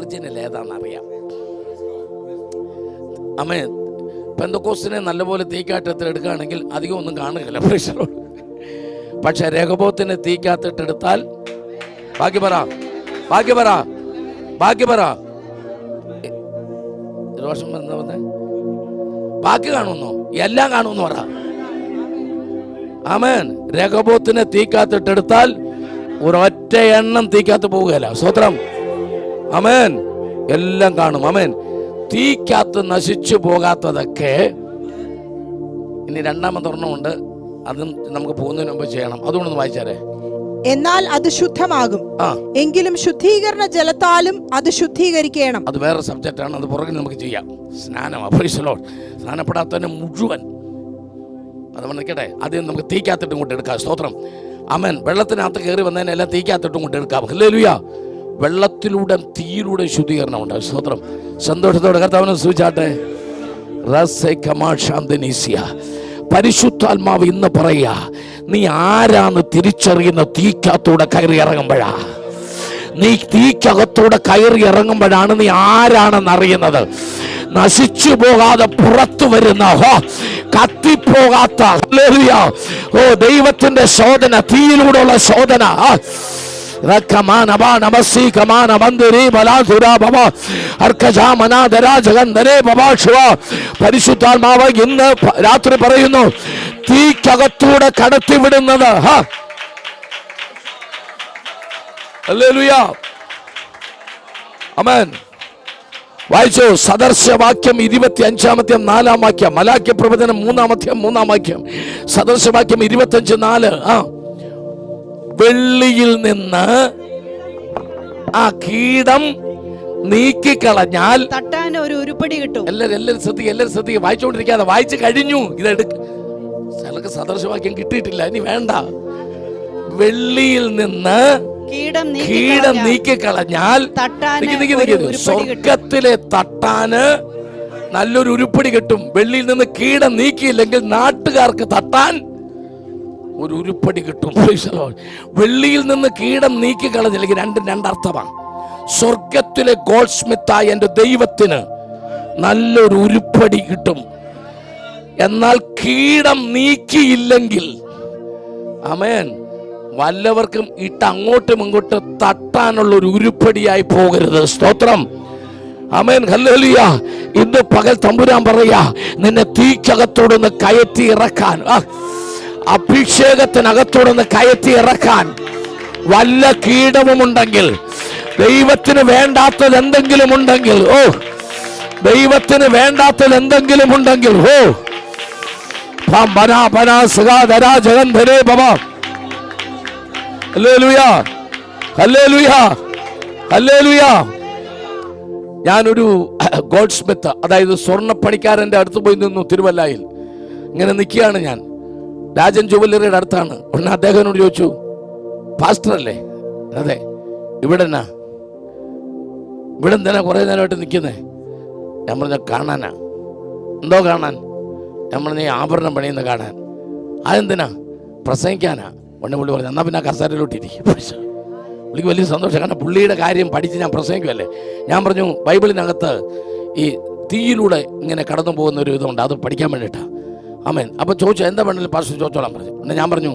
Original ഏതാണെന്നറിയാം. ആമേൻ. പെന്തക്കോസ്തിനെ നല്ലപോലെ തീക്കാറ്റത്തിൽ എടുക്കുകയാണെങ്കിൽ അധികം ഒന്നും കാണുകയില്ല. പക്ഷെ രഹോബോത്തിനെ തീക്കാത്തിട്ടെടുത്താൽ ബാക്കി പറ ദോഷം എന്താ പറഞ്ഞേ? ബാക്കി കാണുന്നോ? എല്ലാം കാണുമെന്ന് പറ. ആമേൻ. രഹോബോത്തിനെ തീക്കാത്തിട്ടെടുത്താൽ ഒരൊറ്റ എണ്ണം തീക്കാത്ത് പോവുകയില്ല. സ്തോത്രം. ആമേൻ. എല്ലാം കാണും. ആമേൻ. തീക്കാത്ത് നശിച്ചു പോകാത്തതൊക്കെ ഇനി രണ്ടാമതൊരെണ്ണമുണ്ട്. അതും നമുക്ക് പോകുന്നതിന് മുമ്പ് ചെയ്യണം. അതുകൊണ്ടൊന്ന് വായിച്ചാലേ. എന്നാൽ അത് ശുദ്ധമാകും, എങ്കിലും ശുദ്ധീകരണ ജലത്താലും അത് ശുദ്ധീകരിക്കണം. അത് വേറെ സബ്ജക്റ്റാണ്. അത് പുറകിൽ നമുക്ക് ചെയ്യാം. സ്നാനം. സ്നാനപ്പെടാത്തതിന് മുഴുവൻ അത് നിൽക്കട്ടെ. ആദ്യം നമുക്ക് തീക്കാത്തിട്ടും കൊണ്ട് എടുക്കാം. സ്തോത്രം. ആമേൻ. വെള്ളത്തിനകത്ത് കയറി വന്നതിനെല്ലാം തീക്കാത്തിട്ടും കൊണ്ട് എടുക്കാം. ഹല്ലേലൂയ. വെള്ളത്തിലൂടെ തീയിലൂടെ ശുദ്ധീകരണം ഉണ്ടാകും. സ്തോത്രം. സന്തോഷത്തോടെ കർത്താവിനെ സ്തുതിച്ചാട്ടെ. പരിശുദ്ധാത്മാവ് ഇന്ന് പറയാ, നീ ആരാന്ന് തിരിച്ചറിയുന്ന തീക്കകത്തൂടെ കയറി ഇറങ്ങുമ്പോഴാ. നീ തീക്കകത്തൂടെ കയറി ഇറങ്ങുമ്പോഴാണ് നീ ആരാണെന്ന് അറിയുന്നത്. നശിച്ചു പോകാതെ പുറത്തു വരുന്ന, കത്തിപ്പോകാത്ത ദൈവത്തിന്റെ ശോധന, തീയിലൂടെയുള്ള ശോധന. പരിശുദ്ധാത്മാവ് ഇന്ന് രാത്രി പറയുന്നു, തീക്കകത്തൂടെ കടത്തിവിടുന്നത്. ഹല്ലേലൂയ. ആമേൻ. വായിച്ചോ. സദർശവാക്യം 25 4 വാക്യം. മലാക്യ പ്രവചനം 3 വാക്യം. സദർശവാക്യം 25:4. വെള്ളിയിൽ നിന്ന് ആ കീടം നീക്കിക്കളഞ്ഞാൽ തട്ടാൻ ഒരു ഉരുപ്പടി കിട്ടും. എല്ലാരും ശ്രദ്ധിക്കുക. വായിച്ചുകൊണ്ടിരിക്കാതെ വായിച്ചു കഴിഞ്ഞു. ഇതെടുക്ക. ചിലർക്ക് സദർശവാക്യം കിട്ടിയിട്ടില്ല. ഇനി വേണ്ട. വെള്ളിയിൽ നിന്ന് കീടം നീക്കിക്കളഞ്ഞാൽ സ്വർഗത്തിലെ തട്ടാന് നല്ലൊരു ഉരുപ്പടി കിട്ടും. വെള്ളിയിൽ നിന്ന് കീടം നീക്കിയില്ലെങ്കിൽ നാട്ടുകാർക്ക് തട്ടാൻ ഒരു ഉരുപ്പടി കിട്ടും. വെള്ളിയിൽ നിന്ന് കീടം നീക്കിക്കളഞ്ഞില്ലെങ്കിൽ രണ്ടർത്ഥമാണ്. സ്വർഗത്തിലെ ഗോൾഡ് സ്മിത്തായ എൻ്റെ ദൈവത്തിന് നല്ലൊരു ഉരുപ്പടി കിട്ടും. എന്നാൽ കീടം നീക്കിയില്ലെങ്കിൽ, ആമേൻ, വല്ലവർക്കും ഇട്ട് അങ്ങോട്ടും ഇങ്ങോട്ടും തട്ടാനുള്ള ഒരു ഉരുപ്പടിയായി പോകരുത്. സ്തോത്രം. ആമേൻ. ഹല്ലേലൂയ. ഇന്ന് പകൽ തമ്പുരാൻ പറയാ, നിന്നെ തീക്കകത്തോടൊന്ന് കയറ്റി ഇറക്കാൻ, അഭിഷേകത്തിനകത്തോടൊന്ന് കയറ്റി ഇറക്കാൻ വല്ല കീടവുമുണ്ടെങ്കിൽ, ദൈവത്തിന് വേണ്ടാത്തത് എന്തെങ്കിലും ഉണ്ടെങ്കിൽ, ദൈവത്തിന് വേണ്ടാത്തത് എന്തെങ്കിലും ഉണ്ടെങ്കിൽ, ഞാനൊരു ഗോൾഡ് സ്മിത്ത്, അതായത് സ്വർണ്ണപ്പണിക്കാരന്റെ അടുത്ത് പോയി നിന്നു. തിരുവല്ലായിൽ ഇങ്ങനെ നിൽക്കുകയാണ് ഞാൻ. രാജൻ ജുവല്ലറിയുടെ അടുത്താണ്. ഉടനെ അദ്ദേഹത്തിനോട് ചോദിച്ചു, പാസ്റ്റർ അല്ലേ? അതെ. ഇവിടെ എന്തിനാ കുറെ നേരമായിട്ട് നിൽക്കുന്നേ? ഞാൻ പറഞ്ഞ കാണാനാ. എന്തോ കാണാൻ? ഞാൻ പറഞ്ഞ ആഭരണം പണിയുന്ന കാണാൻ. അതെന്തിനാ? പ്രസംഗിക്കാനാ. ഉടനെ പുള്ളി പറഞ്ഞു, എന്നാ പിന്നെ കസേരയിലോട്ടിരിക്കും. പുള്ളിക്ക് വലിയ സന്തോഷം. കാരണം പുള്ളിയുടെ കാര്യം പഠിച്ച് ഞാൻ പ്രസംഗിക്കുമല്ലേ. ഞാൻ പറഞ്ഞു, ബൈബിളിനകത്ത് ഈ തീയിലൂടെ ഇങ്ങനെ കടന്നു പോകുന്ന ഒരു ഇതുണ്ട്, അത് പഠിക്കാൻ വേണ്ടിയിട്ടാണ്. ആമേൻ. അപ്പോൾ ചോദിച്ചു, എന്താ വേണമെങ്കിലും പാസ്റ്റർ ചോദിച്ചോളാൻ പറഞ്ഞു. പിന്നെ ഞാൻ പറഞ്ഞു,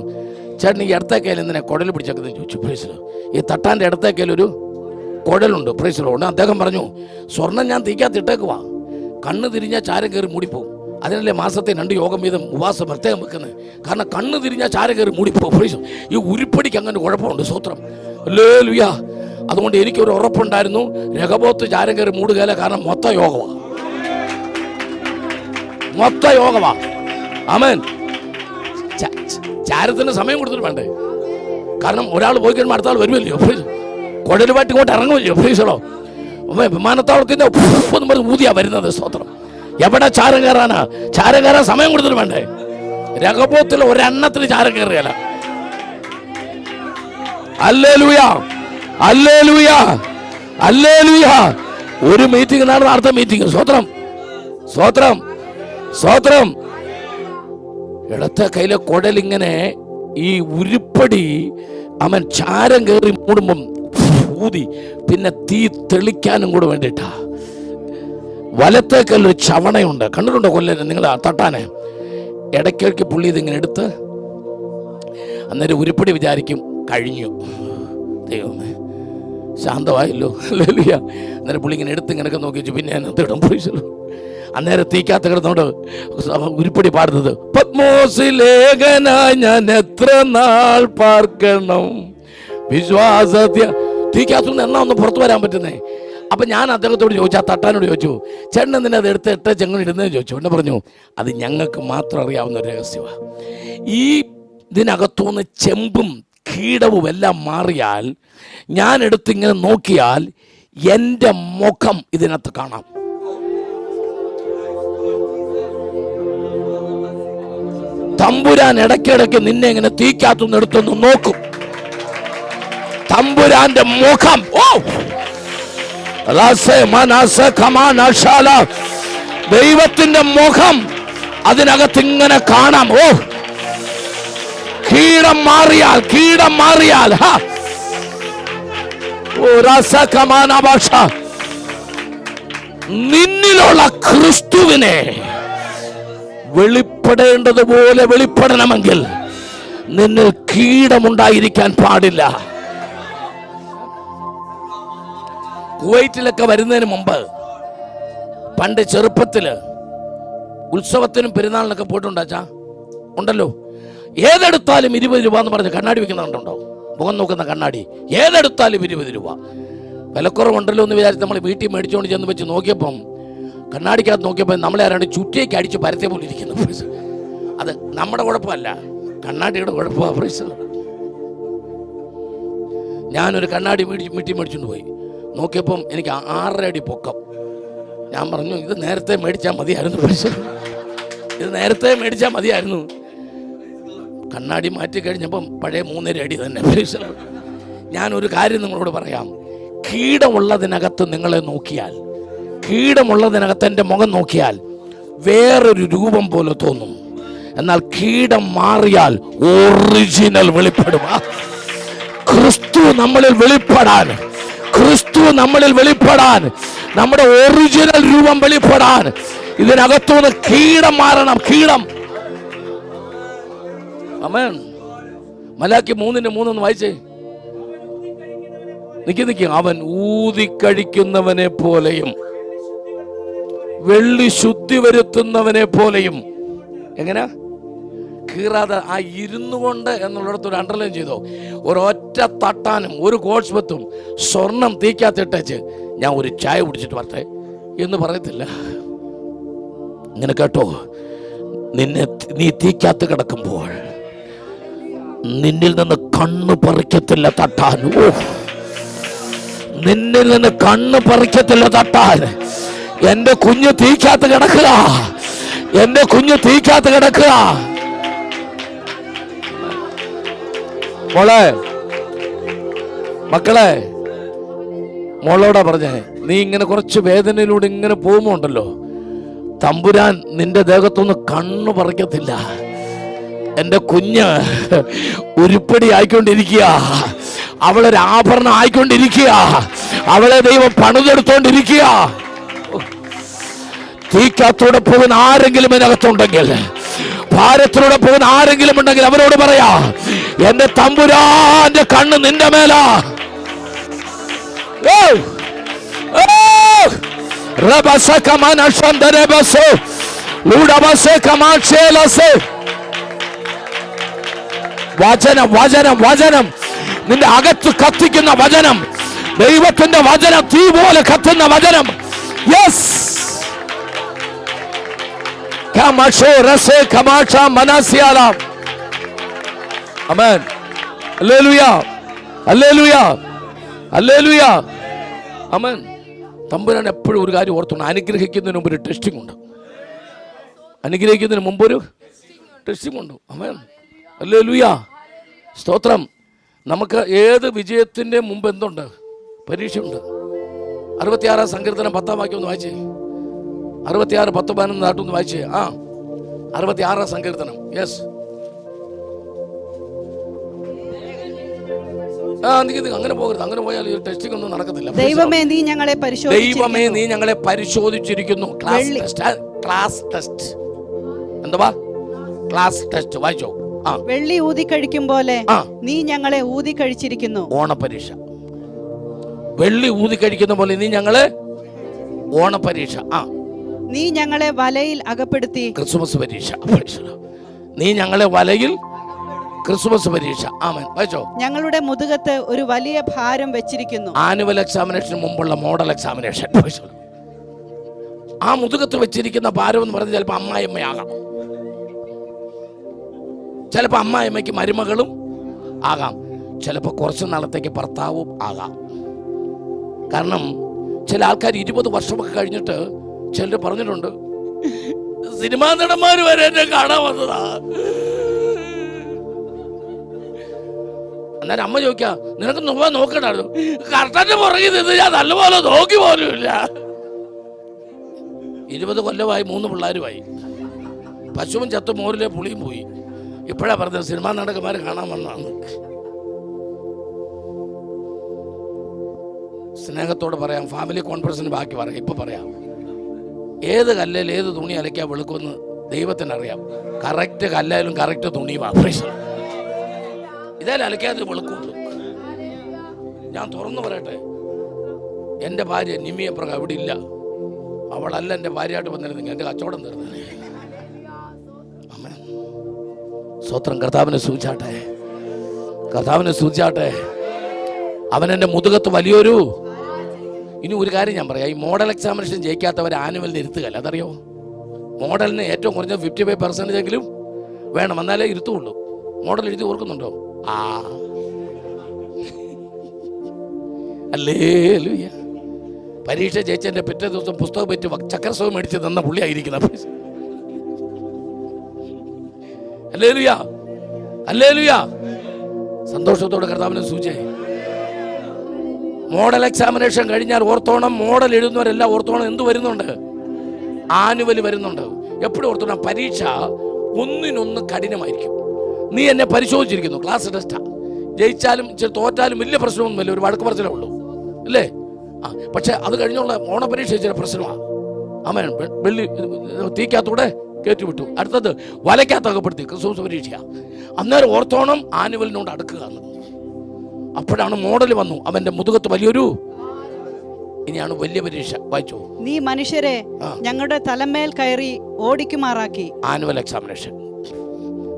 ചേട്ടൻ ഈ ഇടത്തെ കയ്യിൽ എന്തിനാ കുടൽ പിടിച്ചേക്കുന്നത് ചോദിച്ചു. പ്രൈസിലോ. ഈ തട്ടാൻ്റെ ഇടത്തെ കയ്യിലൊരു കുടലുണ്ട്. പ്രൈസിലോ. ഉടനെ അദ്ദേഹം പറഞ്ഞു, സ്വർണം ഞാൻ തീക്കാത്തിട്ടേക്കുവാ. കണ്ണ് തിരിഞ്ഞാൽ ചാരം കയറി മൂടിപ്പോവും. അതിനല്ലേ മാസത്തെ 2 യോഗം വീതം ഉപവാസം പ്രത്യേകം വെക്കുന്നത്. കാരണം കണ്ണ് തിരിഞ്ഞാൽ ചാരം കയറി മൂടിപ്പോവും. പ്രൈസിലോ. ഈ ഉരുപ്പടിക്ക് അങ്ങനെ കുഴപ്പമുണ്ട്. സ്തോത്രം. ഹല്ലേലൂയ. അതുകൊണ്ട് എനിക്കൊരു ഉറപ്പുണ്ടായിരുന്നു, രഹോബോത്ത് ചാരം കയറി മൂടുകയില്ല. കാരണം മൊത്ത യോഗമാ. ആമേൻ. ചാരത്തിന് സമയം കൊടുത്തിട്ട് വേണ്ടേ? കാരണം ഒരാൾ പോയി കഴിയുമ്പോൾ അടുത്ത ആൾ വരുമല്ലോ. കുഴലുമായിട്ട് ഇങ്ങോട്ട് ഇറങ്ങുമല്ലോ. ഫ്രീസറോ വിമാനത്താവളത്തിന്റെ ഊതിയാ വരുന്നത്. സ്തോത്രം. എവിടെ ചാരം കയറാനാ? ചാരം കയറാൻ സമയം കൊടുത്തിട്ട് വേണ്ടേ? രഹോബോത്തിൽ ഒരെണ്ണത്തിന് ചാരം കയറുകയല്ല. ഹല്ലേലൂയ, ഹല്ലേലൂയ, ഹല്ലേലൂയ. ഒരു മീറ്റിംഗ് നടന്ന അടുത്ത മീറ്റിംഗ്. സ്തോത്രം, സ്തോത്രം, സ്തോത്രം. ഇടത്തെ കയ്യിലെ കുടലിങ്ങനെ ഈ ഉരുപ്പടി അവൻ ചാരം കയറി മൂടുമ്പം ഊതി പിന്നെ തീ തെളിക്കാനും കൂടെ വേണ്ടിയിട്ടാ. വലത്തേക്കല്ലൊരു ചവണയുണ്ട്, കണ്ടിട്ടുണ്ടോ കൊല്ലം നിങ്ങൾ തട്ടാനെ? ഇടയ്ക്കിടയ്ക്ക് പുള്ളി ഇതിങ്ങനെ എടുത്ത് അന്നേരം ഉരുപ്പടി വിചാരിക്കും കഴിഞ്ഞു, ദൈവമേ ശാന്തമായല്ലോ, ഹല്ലേലൂയ. അന്നേരം പുള്ളി ഇങ്ങനെ എടുത്ത് ഇങ്ങനെയൊക്കെ നോക്കി വെച്ചു, പിന്നെ അതിനകത്തിടും. അന്നേരം തീക്കാത്ത കിടന്നോണ്ട് ഉരുപ്പടി പാടുന്നത്, പത്മോസിലേഖനായി ഞാൻ എത്ര നാൾ പാർക്കണം വിശ്വാസത്യ. തീക്കാത്തുനിന്ന് എന്നാ ഒന്ന് പുറത്തു വരാൻ പറ്റുന്നേ? അപ്പം ഞാൻ അദ്ദേഹത്തോട് ചോദിച്ചു, ആ തട്ടാനോട് ചോദിച്ചു, ചേട്ടൻ എന്തിനാ അത് എടുത്ത് ചെങ്ങനെ ഇടുന്നതെന്ന് ചോദിച്ചു. എന്നെ പറഞ്ഞു, അത് ഞങ്ങൾക്ക് മാത്രം അറിയാവുന്ന ഒരു രഹസ്യമാണ്. ഈ ഇതിനകത്തുനിന്ന് ചെമ്പും കീടവും എല്ലാം മാറിയാൽ, ഞാൻ എടുത്തിങ്ങനെ നോക്കിയാൽ എൻ്റെ മുഖം ഇതിനകത്ത് കാണാം. തമ്പുരാൻ ഇടയ്ക്കിടയ്ക്ക് നിന്നെ ഇങ്ങനെ തീക്കാത്തുനിന്ന് എടുത്തൊന്ന് നോക്കും. തമ്പുരാന്റെ മുഖം, ഓ ദൈവത്തിന്റെ മുഖം അതിനകത്ത് ഇങ്ങനെ കാണാം. ഓ കീടം മാറിയാൽ നിന്നിലുള്ള ക്രിസ്തുവിനെ വെളിപ്പെടേണ്ടതുപോലെ വെളിപ്പെടണമെങ്കിൽ നിന്നിൽ കീടമുണ്ടായിരിക്കാൻ പാടില്ല. കുവൈറ്റിലൊക്കെ വരുന്നതിന് മുമ്പ് പണ്ട് ചെറുപ്പത്തില് ഉത്സവത്തിനും പെരുന്നാളിനൊക്കെ പോയിട്ടുണ്ടാച്ചാ ഉണ്ടല്ലോ, ഏതെടുത്താലും 20 രൂപ എന്ന് പറഞ്ഞ് കണ്ണാടി വെക്കുന്നുണ്ടോ? മുഖം നോക്കുന്ന കണ്ണാടി ഏതെടുത്താലും 20 രൂപ. വിലക്കുറവുണ്ടല്ലോ എന്ന് വിചാരിച്ച് നമ്മൾ വീട്ടിൽ മേടിച്ചുകൊണ്ട് ചെന്ന് വെച്ച് നോക്കിയപ്പം, കണ്ണാടിക്കകത്ത് നോക്കിയപ്പോൾ നമ്മളെ ആരാണ്ട് ചുറ്റിയേക്ക് അടിച്ച് പരത്തിയ പോലെ ഇരിക്കുന്നു. അത് നമ്മുടെ കുഴപ്പമല്ല, കണ്ണാടിയുടെ കുഴപ്പമാണ്. ഞാനൊരു കണ്ണാടി വീട്ടിൽ മേടിച്ചുകൊണ്ട് പോയി നോക്കിയപ്പം എനിക്ക് 6.5 അടി പൊക്കം. ഞാൻ പറഞ്ഞു, ഇത് നേരത്തെ മേടിച്ചാൽ മതിയായിരുന്നു. കണ്ണാടി മാറ്റി കഴിഞ്ഞപ്പം പഴയ 3.5 അടി തന്നെ. ഞാനൊരു കാര്യം നിങ്ങളോട് പറയാം, കീടമുള്ളതിനകത്ത് നിങ്ങളെ നോക്കിയാൽ, കീടമുള്ളതിനകത്ത് എൻ്റെ മുഖം നോക്കിയാൽ വേറൊരു രൂപം പോലെ തോന്നും. എന്നാൽ കീടം മാറിയാൽ ഒറിജിനൽ വെളിപ്പെടും. ക്രിസ്തു നമ്മളിൽ വെളിപ്പെടാൻ, നമ്മുടെ ഒറിജിനൽ രൂപം വെളിപ്പെടാൻ ഇതിനകത്തുനിന്ന് കീടം മാറണം. കീടം. ആമേൻ. മലാക്കി 3:3 വായിച്ചേ. നിക്ക്. അവൻ ഊതിക്കഴിക്കുന്നവനെ പോലെയും വെള്ളി ശുദ്ധി വരുത്തുന്നവനെ പോലെയും. എങ്ങനെ കീറാതെ ആ ഇരുന്നു കൊണ്ട് എന്നുള്ളിടത്ത് ഒരു അണ്ടർലൈൻ ചെയ്തോ. ഒരൊറ്റ തട്ടാനും ഒരു കോഴ്സ്പത്തും സ്വർണം തീക്കാത്തിട്ടേച്ച് ഞാൻ ഒരു ചായ കുടിച്ചിട്ട് വരട്ടെ എന്ന് പറയത്തില്ല. ഇങ്ങനെ കേട്ടോ, നീ തീക്കാത്ത് കിടക്കുമ്പോൾ നിന്നിൽ നിന്ന് കണ്ണ് പറിക്കത്തില്ല തട്ടാൻ. നിന്നിൽ നിന്ന് കണ്ണ് പറിക്കത്തില്ല തട്ടാൻ. എന്റെ കുഞ്ഞ് തീക്കാത്ത് കിടക്കുക. മോളെ, മക്കളെ, മോളോടാ പറഞ്ഞേ, നീ ഇങ്ങനെ കുറച്ച് വേദനയിലൂടെ ഇങ്ങനെ പോകുമ്പോണ്ടല്ലോ, തമ്പുരാൻ നിന്റെ ദേഹത്തൊന്ന് കണ്ണു പറിക്കത്തില്ല. എൻ്റെ കുഞ്ഞ് ഉരുപ്പടി ആയിക്കൊണ്ടിരിക്കുക, അവളൊരു ആഭരണം ആയിക്കൊണ്ടിരിക്കുക, അവളെ ദൈവം പണിതെടുത്തോണ്ടിരിക്കുക. തീക്കാത്തൂടെ പോകുന്ന ആരെങ്കിലും ഇതിനകത്തുണ്ടെങ്കിൽ, ഭാരത്തിലൂടെ പോകുന്ന ആരെങ്കിലും ഉണ്ടെങ്കിൽ അവരോട് പറയാ, എന്റെ തമ്പുരാന്റെ കണ്ണ് നിന്റെ മേലാ. വചനം നിന്റെ അകത്ത് കത്തിക്കുന്ന വചനം, ദൈവത്തിന്റെ വചനം, തീ പോലെ കത്തുന്ന വചനം. യെസ്. ആമേൻ. ഹല്ലേലൂയ, ഹല്ലേലൂയ, ഹല്ലേലൂയ. ആമേൻ. തമ്പുരാൻ എപ്പോഴും ഒരു കാര്യം ഓർത്തോണം, അനുഗ്രഹിക്കുന്നതിന് മുമ്പ് ഒരു ടെസ്റ്റിംഗ് ഉണ്ട്. അനുഗ്രഹിക്കുന്നതിന് മുമ്പ് ഒരു ടെസ്റ്റിംഗ് ഉണ്ട്. ആമേൻ. ഹല്ലേലൂയ, സ്തോത്രം. നമുക്ക് ഏത് വിജയത്തിൻ്റെ മുമ്പ് എന്തുണ്ട്? പരീക്ഷയുണ്ട്. 66 സങ്കീർത്തനം 10 വാക്യം ഒന്ന് വായിച്ചേ. 66, 10, 11 നാട്ടൊന്ന് വായിച്ചേ. 66 സങ്കീർത്തനം. യെസ്. അങ്ങനെ പോകരുത്. അങ്ങനെ പോയാൽ ടെസ്റ്റിംഗ് ഒന്നും നടക്കത്തില്ല. ദൈവമേ നീ ഞങ്ങളെ പരിശോധിച്ചിരിക്കുന്നു. Class test. എന്തുവാ ക്ലാസ് ടെസ്റ്റ്? വായിച്ചോ. വെള്ളി ഊതി കഴിക്കും പോലെ നീ ഞങ്ങളെ ഊതി കഴിച്ചിരിക്കുന്നു. ഓണപരീക്ഷ. വെള്ളി ഊതി കഴിക്കുന്ന പോലെ നീ ഞങ്ങളെ ഓണപരീക്ഷ. നീ ഞങ്ങളെ വലയിൽ അകപ്പെടുത്തി. ക്രിസ്മസ് പരീക്ഷ. നീ ഞങ്ങളെ വലയിൽ ക്രിസ്മസ് പരീക്ഷ. ആമേൻ. വായിച്ചോ. ഞങ്ങളുടെ മുതുകത്ത് ഒരു വലിയ ഭാരം വെച്ചിരിക്കുന്നു. ആനുവൽ എക്സാമിനേഷന് മുമ്പുള്ള മോഡൽ എക്സാമിനേഷൻ. ആ മുതുകത്ത് വെച്ചിരിക്കുന്ന ഭാരം എന്ന് പറഞ്ഞാൽ ചിലപ്പോൾ അമ്മായിയമ്മയാകാം, ചിലപ്പോൾ അമ്മായിയമ്മയ്ക്ക് മരുമകളും ആകാം, ചിലപ്പോൾ കുറച്ച് നാളത്തേക്ക് ഭർത്താവും ആകാം. കാരണം ചില ആൾക്കാർ 20 വർഷമൊക്കെ കഴിഞ്ഞിട്ട് ചിലർ പറഞ്ഞിട്ടുണ്ട്, സിനിമാ നടന്മാർ വരെ എന്നെ കാണാൻ വന്നതാ. അന്നേരം അമ്മ ചോദിക്കാ, നിനക്ക് നോക്കണ്ടായിരുന്നു, കർട്ടന്റെ പുറകിൽ നിന്ന് ഞാൻ നല്ലപോലെ നോക്കി പോലുമില്ല. 20 കൊല്ലമായി, 3 പിള്ളേരുമായി, പശുവും ചത്തു, മോരിലെ പുളിയും പോയി. ഇപ്പോഴാ പറഞ്ഞത് സിനിമാ നടന്മാരെ കാണാൻ വന്നാണ്. സ്നേഹത്തോടെ പറയാം, ഫാമിലി കോൺഫറൻസിന് ബാക്കി പറയാം. ഇപ്പൊ പറയാം, ഏത് കല്ലിൽ ഏത് തുണി അലയ്ക്കാൻ വെളുക്കുമെന്ന് ദൈവത്തിനറിയാം. കറക്റ്റ് കല്ലായാലും കറക്റ്റ് തുണിയുമാണ്. ഇതായാലും അലക്കാതെ വെളുക്കുള്ളൂ. ഞാൻ തുറന്നു പറയട്ടെ, എൻ്റെ ഭാര്യ നിമിയപ്രകാരം ഇവിടെ ഇല്ല. അവളല്ല എൻ്റെ ഭാര്യയായിട്ട് വന്നിരുന്നെങ്കിൽ എൻ്റെ കച്ചവടം തീർന്നേ. സ്വത്രം. കർത്താവിനെ സൂചിച്ചാട്ടെ, കർത്താവിനെ സൂചിച്ചാട്ടെ. അവൻ എൻ്റെ മുതുകത്ത് വലിയൊരു. ഇനി ഒരു കാര്യം ഞാൻ പറയാം, ഈ മോഡൽ എക്സാമിനേഷൻ ജയിക്കാത്തവരെ ആനുവലിന് ഇരുത്തുകയല്ല. അതറിയോ? മോഡലിന് ഏറ്റവും കുറഞ്ഞ 55% വേണം, എന്നാലേ ഇരുത്തുള്ളൂ. മോഡൽ എഴുതി ഓർക്കുന്നുണ്ടോ? ഹല്ലേലൂയ. പരീക്ഷ ജയിച്ചതിന്റെ പിറ്റേ ദിവസം പുസ്തകം പറ്റി ചക്രസ്വം മേടിച്ച് തന്ന പുള്ളിയായിരിക്കുന്ന. Hallelujah, hallelujah. സന്തോഷത്തോടെ കർത്താവിനെ സൂചിച്ചേ. മോഡൽ എക്സാമിനേഷൻ കഴിഞ്ഞാൽ ഓർത്തോണം, മോഡൽ എഴുതുന്നവരെല്ലാം ഓർത്തോണം, എന്ത് വരുന്നുണ്ട്? ആനുവൽ വരുന്നുണ്ട്. എപ്പോഴും ഓർത്തോണം, പരീക്ഷ ഒന്നിനൊന്ന് കഠിനമായിരിക്കും. നീ എന്നെ പരിശോധിച്ചിരിക്കുന്നു. ക്ലാസ് ടെസ്റ്റാ. ജയിച്ചാലും തോറ്റാലും വലിയ പ്രശ്നമൊന്നുമില്ല, ഒരു വഴക്ക് പറച്ചിലേ ഉള്ളൂ, അല്ലേ? പക്ഷെ അത് കഴിഞ്ഞുള്ള ഓണപരീക്ഷ ചില പ്രശ്നമാണ്. ആമേൻ. വെള്ളി തീക്കകത്തൂടെ കയറ്റിവിട്ടു. അടുത്തത് വലയ്ക്കകത്ത് അകപ്പെടുത്തി. ക്രിസ്മസ് പരീക്ഷ. അന്നേരം ഓർത്തോണം, ആനുവലിനോട് അടുക്കുക. അപ്പോഴാണ് മോഡൽ വന്നു, അവന്റെ മുതുകത്ത് വലിയൊരു. ഇനിയാണ് വലിയ പരീക്ഷ. വായിച്ചോ. നീ മനുഷ്യരെ ഞങ്ങളുടെ തലമേൽ കയറി ഓടിക്കുമാറാക്കി. Annual examination.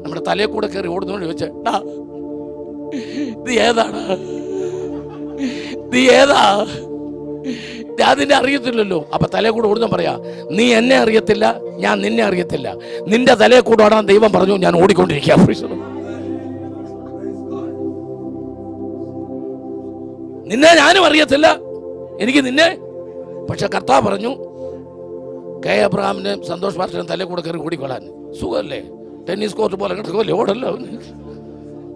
നമ്മുടെ തലയെ കൂടെ കയറി ഓടുന്നോണ്ട് ചോദിച്ചേ, നീ ഏതാണ്? നീ ഏതാ? അതിനെ അറിയത്തില്ലല്ലോ. അപ്പൊ തലയെ കൂടെ ഓടുന്ന പറയാ, നീ എന്നെ അറിയത്തില്ല, ഞാൻ നിന്നെ അറിയത്തില്ല. നിന്റെ തലയെ കൂടെ ഓടാൻ ദൈവം പറഞ്ഞു, ഞാൻ ഓടിക്കൊണ്ടിരിക്കുക. നിന്നെ ഞാനും അറിയത്തില്ല, എനിക്ക് നിന്നെ. പക്ഷെ കർത്താവ് പറഞ്ഞു, കെ അബ്രഹാമിനെ സന്തോഷ് പാസ്റ്ററിനെ തലയെ കൂടെ കയറി ഓടിക്കൊള്ളാൻ. സുഖമല്ലേ? ടെന്നീസ് കോർട്ട് പോലെ കിടക്കുമല്ലേ, ഓടല്ലോ.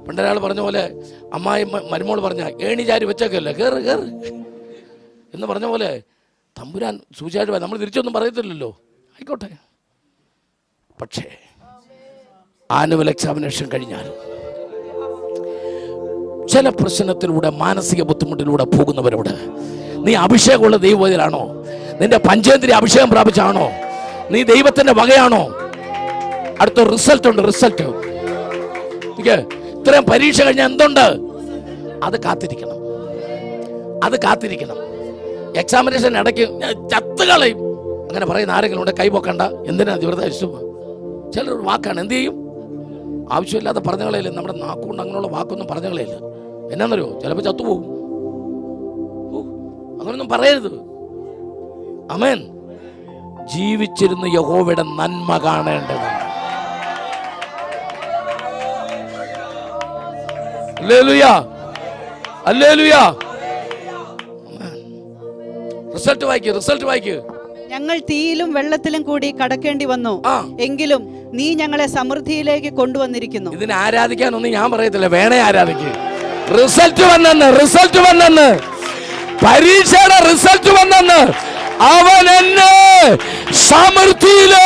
പണ്ടൊരാൾ പറഞ്ഞ പോലെ, അമ്മായി മരുമോൾ പറഞ്ഞ ഏണിചാരി വെച്ചേക്കല്ലേ, കയറ് കയറ് എന്ന് പറഞ്ഞ പോലെ തമ്പുരാൻ സൂചിച്ചായിട്ട് നമ്മൾ തിരിച്ചൊന്നും പറയത്തില്ലല്ലോ. ആയിക്കോട്ടെ. പക്ഷേ ആനുവൽ എക്സാമിനേഷൻ കഴിഞ്ഞാൽ ചില പ്രശ്നത്തിലൂടെ, മാനസിക ബുദ്ധിമുട്ടിലൂടെ പോകുന്നവരോട്, നീ അഭിഷേകമുള്ള ദൈവത്തിലാണോ? നിന്റെ പഞ്ചേന്ദ്രിയ അഭിഷേകം പ്രാപിച്ചാണോ? നീ ദൈവത്തിന്റെ വകയാണോ? അടുത്ത റിസൾട്ട് ഉണ്ട്. റിസൾട്ട് ഇത്രയും പരീക്ഷ കഴിഞ്ഞാൽ എന്തുണ്ട്? അത് കാത്തിരിക്കണം, അത് കാത്തിരിക്കണം. എക്സാമിനേഷൻ ഇടയ്ക്ക് ചത്തുകളയും അങ്ങനെ പറയുന്ന ആരെങ്കിലും ഉണ്ട്? കൈപൊക്കണ്ട. എന്തിനാ വെറുതെ ചിലർ വാക്കാണ്. എന്ത് ചെയ്യും? ആവശ്യമില്ലാത്ത പറഞ്ഞകളയില്ല. നമ്മുടെ നാക്കുകൊണ്ട് അങ്ങനെയുള്ള വാക്കൊന്നും പറഞ്ഞകളയില്ല. എന്നാന്നറിയോ? ചിലപ്പോൾ ചത്തുപോകും. അങ്ങനൊന്നും പറയരുത്. ആമേൻ. ജീവിച്ചിരുന്ന് യഹോവയുടെ നന്മ കാണേണ്ടത്. Hallelujah, hallelujah. റിസൾട്ട് വായിക്ക്, റിസൾട്ട് വായിക്ക്. ഞങ്ങൾ തീയിലും വെള്ളത്തിലും കൂടി കടക്കേണ്ടി വന്നു, എങ്കിലും നീ ഞങ്ങളെ സമൃദ്ധിയിലേക്ക് കൊണ്ടുവന്നിരിക്കുന്നു. ഇതിനെ ആരാധിക്കാനൊന്നും ഞാൻ പറയത്തില്ല, വേണേ ആരാധിക്ക്. റിസൾട്ട് വന്നെന്ന്, റിസൾട്ട് വന്നെന്ന്, പരീക്ഷയുടെ റിസൾട്ട് വന്നെന്ന്. അവൻ എന്നെ സമൃദ്ധിയിലേക്ക്.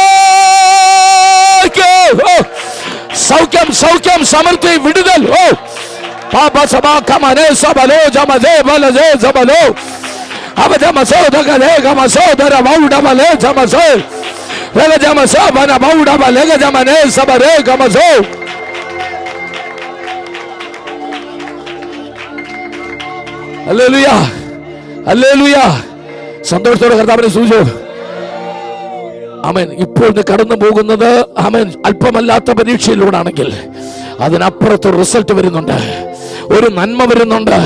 സൗഖ്യം, സൗഖ്യം, സമൃദ്ധി, വിടുതൽ. Papa Sabaka Mane Sabalo Jamaze Balaze Zabalo Abadamaso Dagalega Maso Daravauda Male Jamazo Lega Jamaso Banabauda Malega Jamane Sabare Gamazo. Hallelujah. Hallelujah. സന്തോഷത്തോടെ കർത്താവിനെ സൂചിച്ചു. ആമേൻ. ഇപ്പോൾ കടന്നു പോകുന്നത് ആമേൻ അല്പമല്ലാത്ത പരീക്ഷയിലൂടാണെങ്കിൽ അതിനപ്പുറത്ത് റിസൾട്ട് വരുന്നുണ്ട്, ഒരു നന്മ വരുന്നുണ്ട്.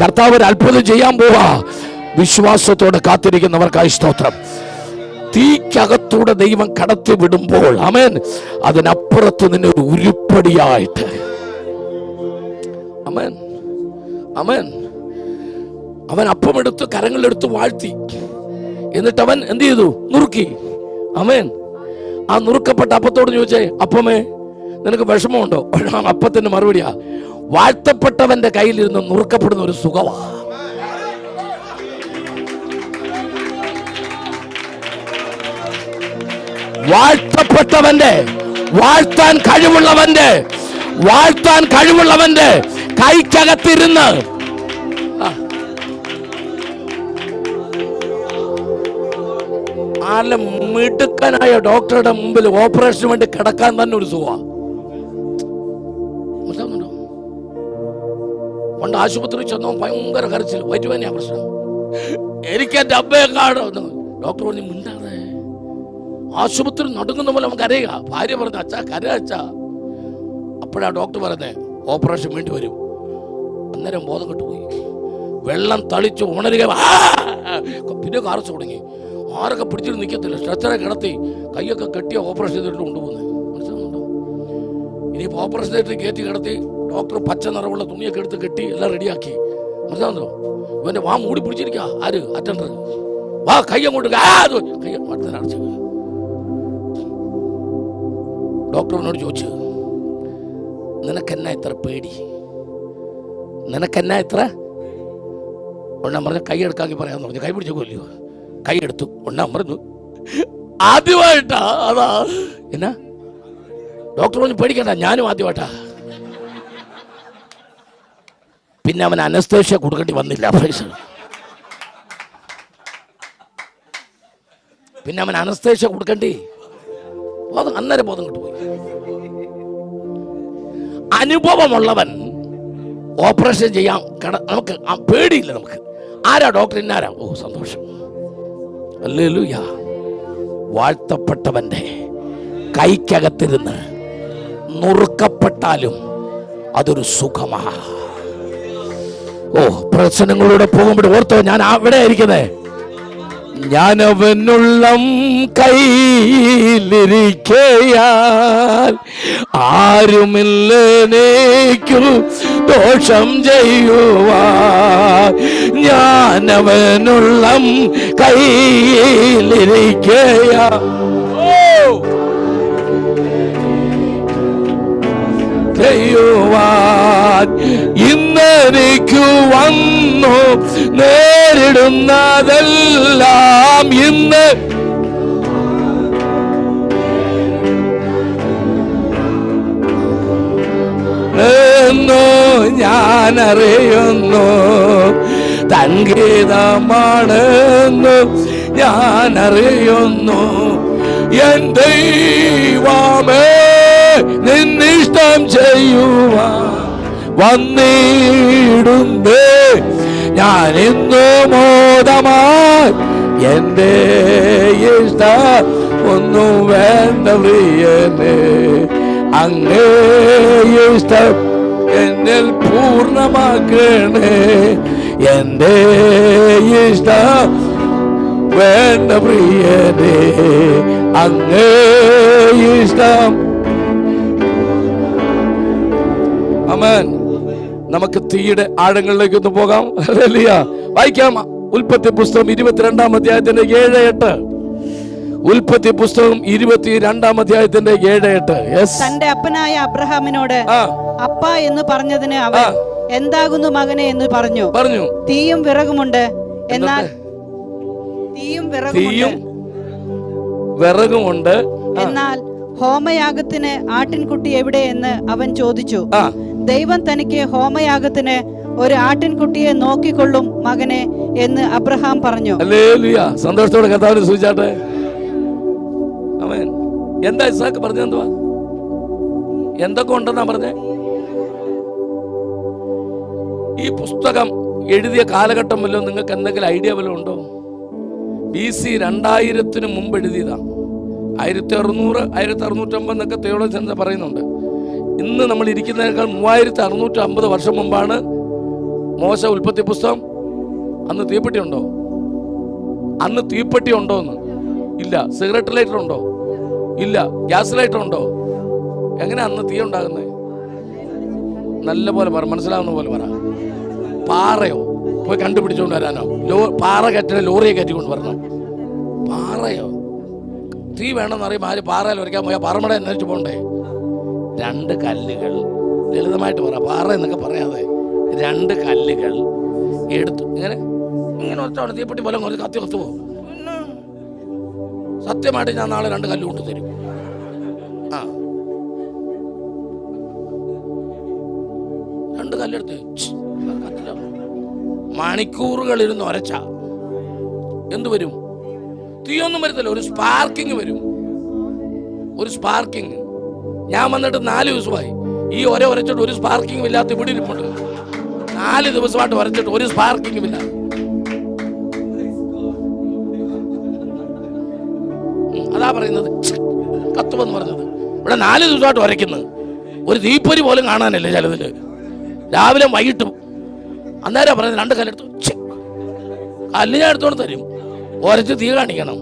കർത്താവ് ഒരു അത്ഭുതം ചെയ്യാൻ പോവാ. വിശ്വാസത്തോടെ കാത്തിരിക്കുന്നവർക്കായി സ്തോത്രം. തീക്കകത്തൂടെ ദൈവം കടത്തി വിടുമ്പോൾ ആമേൻ അതിനപ്പുറത്ത് നിന്നെ ഒരു ഉരുപ്പടിയായിട്ട് ആമേൻ ആമേൻ അവൻ അപ്പമെടുത്ത് കരങ്ങളെടുത്ത് വാഴ്ത്തി, എന്നിട്ട് അവൻ എന്ത് ചെയ്തു? നുറുക്കി. ആമേൻ. ആ നുറുക്കപ്പെട്ട അപ്പത്തോട് ചോദിച്ചേ, അപ്പമേ നിനക്ക് വിഷമമുണ്ടോ? അപ്പത്തിന്റെ മറുപടിയാ, വാഴ്ത്തപ്പെട്ടവന്റെ കയ്യിലിരുന്ന് നുറുക്കപ്പെടുന്ന ഒരു സുഖമാ. വാഴ്ത്തപ്പെട്ടവന്റെ വാഴ്ത്താൻ കഴിവുള്ളവന്റെ കൈക്കകത്തിരുന്ന് നല്ല മിടുക്കനായ ഡോക്ടറുടെ മുമ്പിൽ ഓപ്പറേഷന് വേണ്ടി കിടക്കാൻ തന്നെ ഒരു സുഖമാണ്. മനസ്സിലാവുന്നുണ്ടോ? പണ്ട് ആശുപത്രി ചെന്നോ ഭയങ്കര കരച്ചിൽ, വയറ്റുവേദനയാ പ്രശ്നം. എനിക്ക് എന്റെ അമ്മയെ കാണുന്നു. ഡോക്ടർ പറഞ്ഞു മിണ്ടാതെ. ആശുപത്രി നടുങ്ങുന്ന പോലെ നമുക്ക് അറിയുക. ഭാര്യ പറഞ്ഞു അച്ഛാ കര അച്ഛാ. അപ്പോഴാ ഡോക്ടർ പറഞ്ഞേ ഓപ്പറേഷൻ വേണ്ടി വരും. അന്നേരം ബോധം കെട്ടുപോയി. വെള്ളം തളിച്ച് ഉണരുക, പിന്നെ കാർച്ചു തുടങ്ങി. ആരൊക്കെ പിടിച്ചിട്ട് നിൽക്കത്തില്ല. സ്ട്രെച്ചറെ കിടത്തി കൈയൊക്കെ കെട്ടിയ ഓപ്പറേഷൻ ചെയ്തിട്ട് കൊണ്ടുപോകുന്നത്. മനസ്സിലാവുന്നുണ്ടോ? ഇനിയിപ്പോൾ ഓപ്പറേഷൻ ചെയ്തിട്ട് കയറ്റി കിടത്തി ഡോക്ടർ പച്ച നിറമുള്ള തുണിയൊക്കെ എടുത്ത് കെട്ടി എല്ലാം റെഡിയാക്കി. മനസ്സിലാവുന്നോ? ഇവന്റെ വാ മൂടി പിടിച്ചിരിക്കുക. ആര്? അറ്റൻഡർ. വാ കൈ അങ്ങോട്ട് കൈ അടച്ചു. ഡോക്ടറിനോട് ചോദിച്ചു, നിനക്കെന്നാ ഇത്ര പേടി? നിനക്കെന്നാ ഇത്ര? ഒന്നാം പറഞ്ഞ കൈ എടുക്കാമെങ്കിൽ പറയാമെന്ന് പറഞ്ഞു. കൈ പിടിച്ചേക്കുമല്ലോ. കൈ എടുത്തു. ഒന്നാം പറഞ്ഞു ആദ്യമായിട്ടാ. അതാ എന്നാ ഡോക്ടർ പറഞ്ഞു പേടിക്കണ്ട, ഞാനും ആദ്യമായിട്ടാ. പിന്നെ അവൻ അനസ്തേഷ്യ കൊടുക്കേണ്ടി വന്നില്ല. പിന്നെ അവൻ അനസ്തേഷ്യ കൊടുക്കേണ്ടി അന്നേരം ബോധം കിട്ടുപോയി. അനുഭവമുള്ളവൻ ഓപ്പറേഷൻ ചെയ്യാം. നമുക്ക് പേടിയില്ല. നമുക്ക് ആരാ ഡോക്ടർ? ഇന്നാരാ? ഓ സന്തോഷം. ഹല്ലേലൂയ. വാഴ്ത്തപ്പെട്ടവന്റെ കൈക്കകത്തിരുന്ന് നുറുക്കപ്പെട്ടാലും അതൊരു സുഖമാ. ഓ പ്രശ്നങ്ങളിലൂടെ പോകുമ്പോൾ ഓർത്തോ, ഞാൻ അവിടെ ഇരിക്കുന്നേ. ഞാനവനുള്ളം കയ്യിലിരിക്കയാൽ ആരുമില്ലേക്കു ദോഷം ചെയ്യുവാൻ. ഞാനവനുള്ളം കയ്യിലിരിക്കയാൽ ചെയ്യുവാൻ ഇന്നെനിക്കു വന്നു നേരിടുന്നതെല്ലാം ഇന്ന് എന്നോ ഞാനറിയുന്നു. സംഗീതമാണെന്നു ഞാനറിയുന്നു. എൻ ദൈവമേ നിന്നിഷ്ടം ചെയ്യുവാൻ വന്നിടുന്നേ ഞാൻ ഇന്നു മോദമായി. എന്റെ ഇഷ്ടം ഒന്നും വേണ്ട പ്രിയനേ, അങ്ങേ ഇഷ്ടം എന്നിൽ പൂർണ്ണമാക്കണേ. എന്റെ ഇഷ്ടം വേണ്ട പ്രിയനേ, അങ്ങേ ഇഷ്ടം. ആമേൻ. നമുക്ക് തീയുടെ ആഴങ്ങളിലേക്ക് ഒന്ന് പോകാം. ഹല്ലേലൂയ. വായിക്കാം ഉൽപ്പത്തി പുസ്തകം 22-ാം അധ്യായത്തിന്റെ 7-8. ഉൽപ്പത്തി പുസ്തകം 22-ാം അധ്യായത്തിന്റെ 7-8. തന്റെ അപ്പനായ അബ്രഹാമിനോട് അപ്പ എന്ന് പറഞ്ഞതിന് അവൻ എന്താകുന്നു മകനെ എന്ന് പറഞ്ഞു. തീയും വിറകുമുണ്ട്, എന്നാൽ എന്നാൽ ഹോമയാഗത്തിന് ആട്ടിൻകുട്ടി എവിടെ എന്ന് അവൻ ചോദിച്ചു. ദൈവം തനിക്ക് ഹോമയാഗത്തിന് ഒരു ആട്ടിൻകുട്ടിയെ നോക്കിക്കൊള്ളും മകനെ എന്ന് അബ്രഹാം പറഞ്ഞു. ഹല്ലേലൂയ. സന്തോഷത്തോടെ കർത്താവിനെ സ്തുതിച്ചാട്ടെ. ആമേൻ. എന്താ ഇസ്ഹാക്ക് പറഞ്ഞെന്തുവാ? എന്തൊക്കെ ഉണ്ടെന്നാ പറഞ്ഞേ? ഈ പുസ്തകം എഴുതിയ കാലഘട്ടം വല്ലതും നിങ്ങൾക്ക് എന്തെങ്കിലും ഐഡിയ വല്ലതും ഉണ്ടോ? BC 2000 മുമ്പ് എഴുതിയതാ. 1600, 1650 എന്നൊക്കെ തിയോളജിയൻസ് പറയുന്നുണ്ട്. ഇന്ന് നമ്മൾ ഇരിക്കുന്നതിനേക്കാൾ 3650 വർഷം മുമ്പാണ് മോശ ഉൽപ്പത്തി പുസ്തകം. അന്ന് തീപ്പെട്ടി ഉണ്ടോ? അന്ന് തീപ്പെട്ടി ഉണ്ടോ എന്ന് ഇല്ല. സിഗരറ്റ് ലൈറ്റർ ഉണ്ടോ? ഇല്ല. ഗ്യാസ് ലൈറ്റർ ഉണ്ടോ? എങ്ങനെ അന്ന് തീ ഉണ്ടാകുന്നത്? നല്ല പോലെ പറ, മനസ്സിലാവുന്ന പോലെ പറ. പാറയോ പോയി കണ്ടുപിടിച്ചുകൊണ്ട് വരാനോ? പാറ കയറ്റിനെ ലോറിയെ കയറ്റിക്കൊണ്ട് വരണം. പാറയോ? തീ വേണമെന്ന് അറിയുമ്പോൾ ആര് പാറയിൽ വരയ്ക്കാൻ പോയാൽ പാറമട അന്വേഷിച്ച് പോകണ്ടേ? 2 കല്ലുകൾ, ലളിതമായിട്ട് പറ, പാറ എന്നൊക്കെ പറയാതെ 2 കല്ലുകൾ എടുത്തു ഇങ്ങനെ ഇങ്ങനെ ഒറ്റ തീപ്പെട്ടി പോലെ കുറച്ച് കത്തി ഒത്തു പോകും. സത്യമായിട്ട് ഞാൻ നാളെ 2 കല്ല് കൊണ്ട് തരും. ആ 2 കല്ലെടുത്ത് കത്തില്ല. മണിക്കൂറുകൾ ഇരുന്ന് ഒരച്ച എന്തു വരും? തീയൊന്നും വരത്തില്ല. ഒരു സ്പാർക്കിങ് വരും. ഒരു സ്പാർക്കിങ്. ഞാൻ വന്നിട്ട് 4 ദിവസമായി ഈ ഒരച്ചിട്ട് ഒരു സ്പാർക്കിംഗ് ഇല്ലാത്ത ഇവിടെ ഇരിപ്പുണ്ട്. 4 ദിവസമായിട്ട് വരച്ചിട്ട് ഒരു സ്പാർക്കിംഗും ഇല്ല. അതാ പറയുന്നത് കത്തുവെന്ന് പറഞ്ഞത്. ഇവിടെ 4 ദിവസമായിട്ട് വരയ്ക്കുന്നത് ഒരു തീപ്പൊരി പോലും കാണാനല്ലേ ചിലതില്. രാവിലെ വൈകിട്ടും. അന്നേരം പറയുന്നത് 2 കല്ലെടുത്തു. കല്ല് ഞാൻ എടുത്തോണ്ട് തരും. ഒരച്ച് തീ കാണിക്കണം.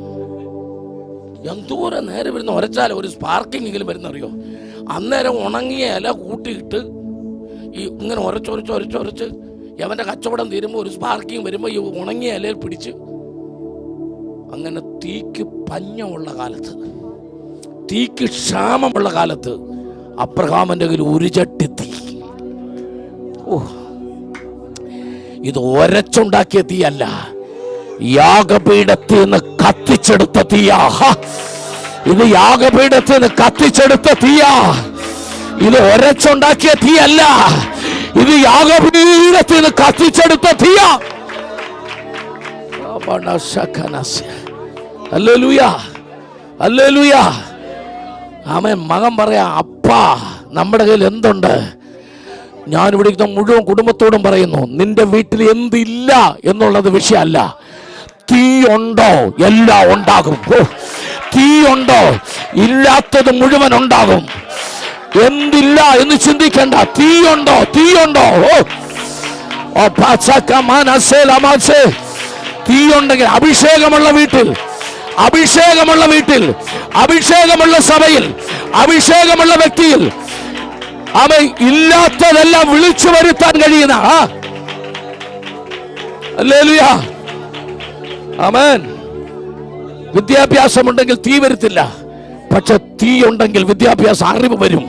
എന്തോരം നേരെ വരുന്ന ഒരച്ചാൽ ഒരു സ്പാർക്കിംഗ് എങ്കിലും വരുന്നറിയോ? അന്നേരം ഉണങ്ങിയ ഇല കൂട്ടിയിട്ട് ഈ ഇങ്ങനെ ഒരച്ചൊരച്ച് അവൻ്റെ കച്ചവടം തീരുമ്പോൾ ഒരു സ്പാർക്കിംഗ് വരുമ്പോൾ ഈ ഉണങ്ങിയ ഇലയിൽ പിടിച്ച് അങ്ങനെ തീക്ക് പഞ്ഞമുള്ള കാലത്ത്, തീക്ക് ക്ഷാമമുള്ള കാലത്ത് അബ്രഹാമിൻ്റെ കയ്യിൽ ഒരു ചട്ടി തീ. ഓ, ഇത് ഒരച്ചുണ്ടാക്കിയ തീയല്ല, യാഗപീഠത്തിൽ നിന്ന് കത്തിച്ചെടുത്ത തീയാ. ഇത് യാഗപീഠത്തിൽ നിന്ന് കത്തിച്ചെടുത്ത തീയാ. ഇത് ഒരച്ചുണ്ടാക്കിയ തീയല്ല, ഇത് യാഗപീഠത്തിൽ നിന്ന് കത്തിച്ചെടുത്ത തീയാ. ഹല്ലേലൂയ, ഹല്ലേലൂയ. ആമേൻ. മകൻ പറയാ, അപ്പാ നമ്മുടെ കയ്യിൽ എന്തുണ്ട്? ഞാനിവിടെ മുഴുവൻ കുടുംബത്തോടും പറയുന്നു, നിന്റെ വീട്ടിൽ എന്തില്ല എന്നുള്ളത് വിഷയമല്ല. തീ ഉണ്ടോ? എല്ലാം ഉണ്ടാകും. തീ ഉണ്ടോ? ഇല്ലാത്തത് മുഴുവൻ ഉണ്ടാകും. എന്തില്ല എന്ന് ചിന്തിക്കണ്ട. തീ ഉണ്ടോ? തീ ഉണ്ടോ? തീ ഉണ്ടെങ്കിൽ അഭിഷേകമുള്ള വീട്ടിൽ, അഭിഷേകമുള്ള വീട്ടിൽ, അഭിഷേകമുള്ള സഭയിൽ, അഭിഷേകമുള്ള വ്യക്തിയിൽ അവൻ ഇല്ലാത്തതെല്ലാം വിളിച്ചു വരുത്താൻ കഴിയുന്ന. ഹല്ലേലൂയ, ആമേൻ. വിദ്യാഭ്യാസമുണ്ടെങ്കിൽ തീ വരുത്തില്ല, പക്ഷെ തീ ഉണ്ടെങ്കിൽ വിദ്യാഭ്യാസം അറിവ് വരും.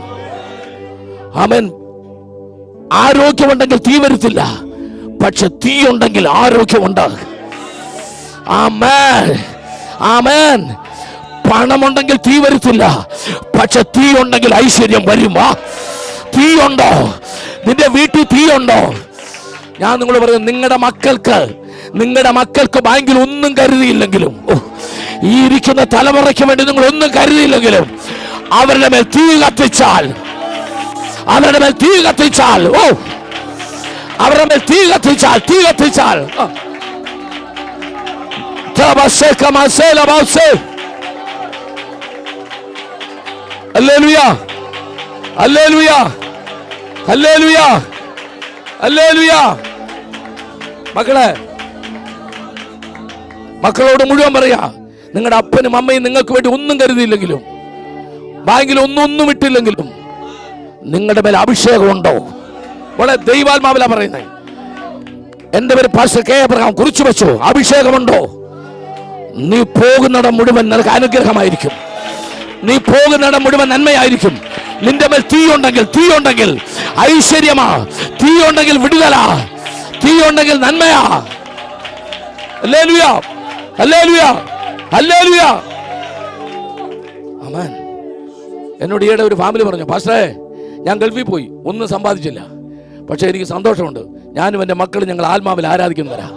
ആമേൻ. ആരോഗ്യമുണ്ടെങ്കിൽ തീ വരുത്തില്ല, പക്ഷെ തീ ഉണ്ടെങ്കിൽ ആരോഗ്യമുണ്ട്. ആമേൻ, ആമേൻ. പണമുണ്ടെങ്കിൽ തീ വരുത്തില്ല, പക്ഷെ തീ ഉണ്ടെങ്കിൽ ഐശ്വര്യം വരും. തീ ഉണ്ടോ? നിന്റെ വീട്ടിൽ തീ ഉണ്ടോ? ഞാൻ നിങ്ങൾ പറയുന്നു, നിങ്ങളുടെ മക്കൾക്ക് ബാങ്കിൽ ഒന്നും കരുതിയില്ലെങ്കിലും, ഈ ഇരിക്കുന്ന തലമുറയ്ക്ക് വേണ്ടി നിങ്ങൾ ഒന്നും കരുതിയില്ലെങ്കിലും, അവരുടെ മേൽ തീ കത്തിച്ചാൽ, അവരുടെ മേൽ തീ കത്തിച്ചാൽ, അവരുടെ മേൽ തീ കത്തിച്ചാൽ, തീ കത്തിച്ചാൽ, ഹല്ലേലൂയ, ഹല്ലേലൂയ, ഹല്ലേലൂയ, ഹല്ലേലൂയ. മക്കളോട് മുഴുവൻ പറയാ, നിങ്ങളുടെ അപ്പനും അമ്മയും നിങ്ങൾക്ക് വേണ്ടി ഒന്നും കരുതിയില്ലെങ്കിലും, ബാങ്കിൽ ഒന്നും ഇട്ടില്ലെങ്കിലും, നിങ്ങളുടെ മേൽ അഭിഷേകം ഉണ്ടോ? വളരെ ദൈവാത്മാവിലാ പറയുന്നത്. എന്റെ പേര് പാസ്റ്റർ കെ അബ്രഹാം കുറിച്ചു വെച്ചു. അഭിഷേകമുണ്ടോ? നീ പോകുന്നിടം മുഴുവൻ നിനക്ക് അനുഗ്രഹമായിരിക്കും. നീ പോകുന്നിടം മുഴുവൻ നന്മയായിരിക്കും. നിന്റെ മേൽ തീ ഉണ്ടെങ്കിൽ ഐശ്വര്യമാ. തീ ഉണ്ടെങ്കിൽ വിടുതലാ. തീ ഉണ്ടെങ്കിൽ നന്മയാ. ഹല്ലേലൂയ, ഹല്ലേലൂയ, ഹല്ലേലൂയ. ആമേൻ. എന്നോട് ഈയിടെ ഒരു ഫാമിലി പറഞ്ഞു, പാസ്റ്ററേ ഞാൻ ഗൾഫിൽ പോയി, ഒന്നും സമ്പാദിച്ചില്ല. പക്ഷേ എനിക്ക് സന്തോഷമുണ്ട്, ഞാനും എൻ്റെ മക്കളും ഞങ്ങൾ ആത്മാവിൽ ആരാധിക്കുന്നവരാ.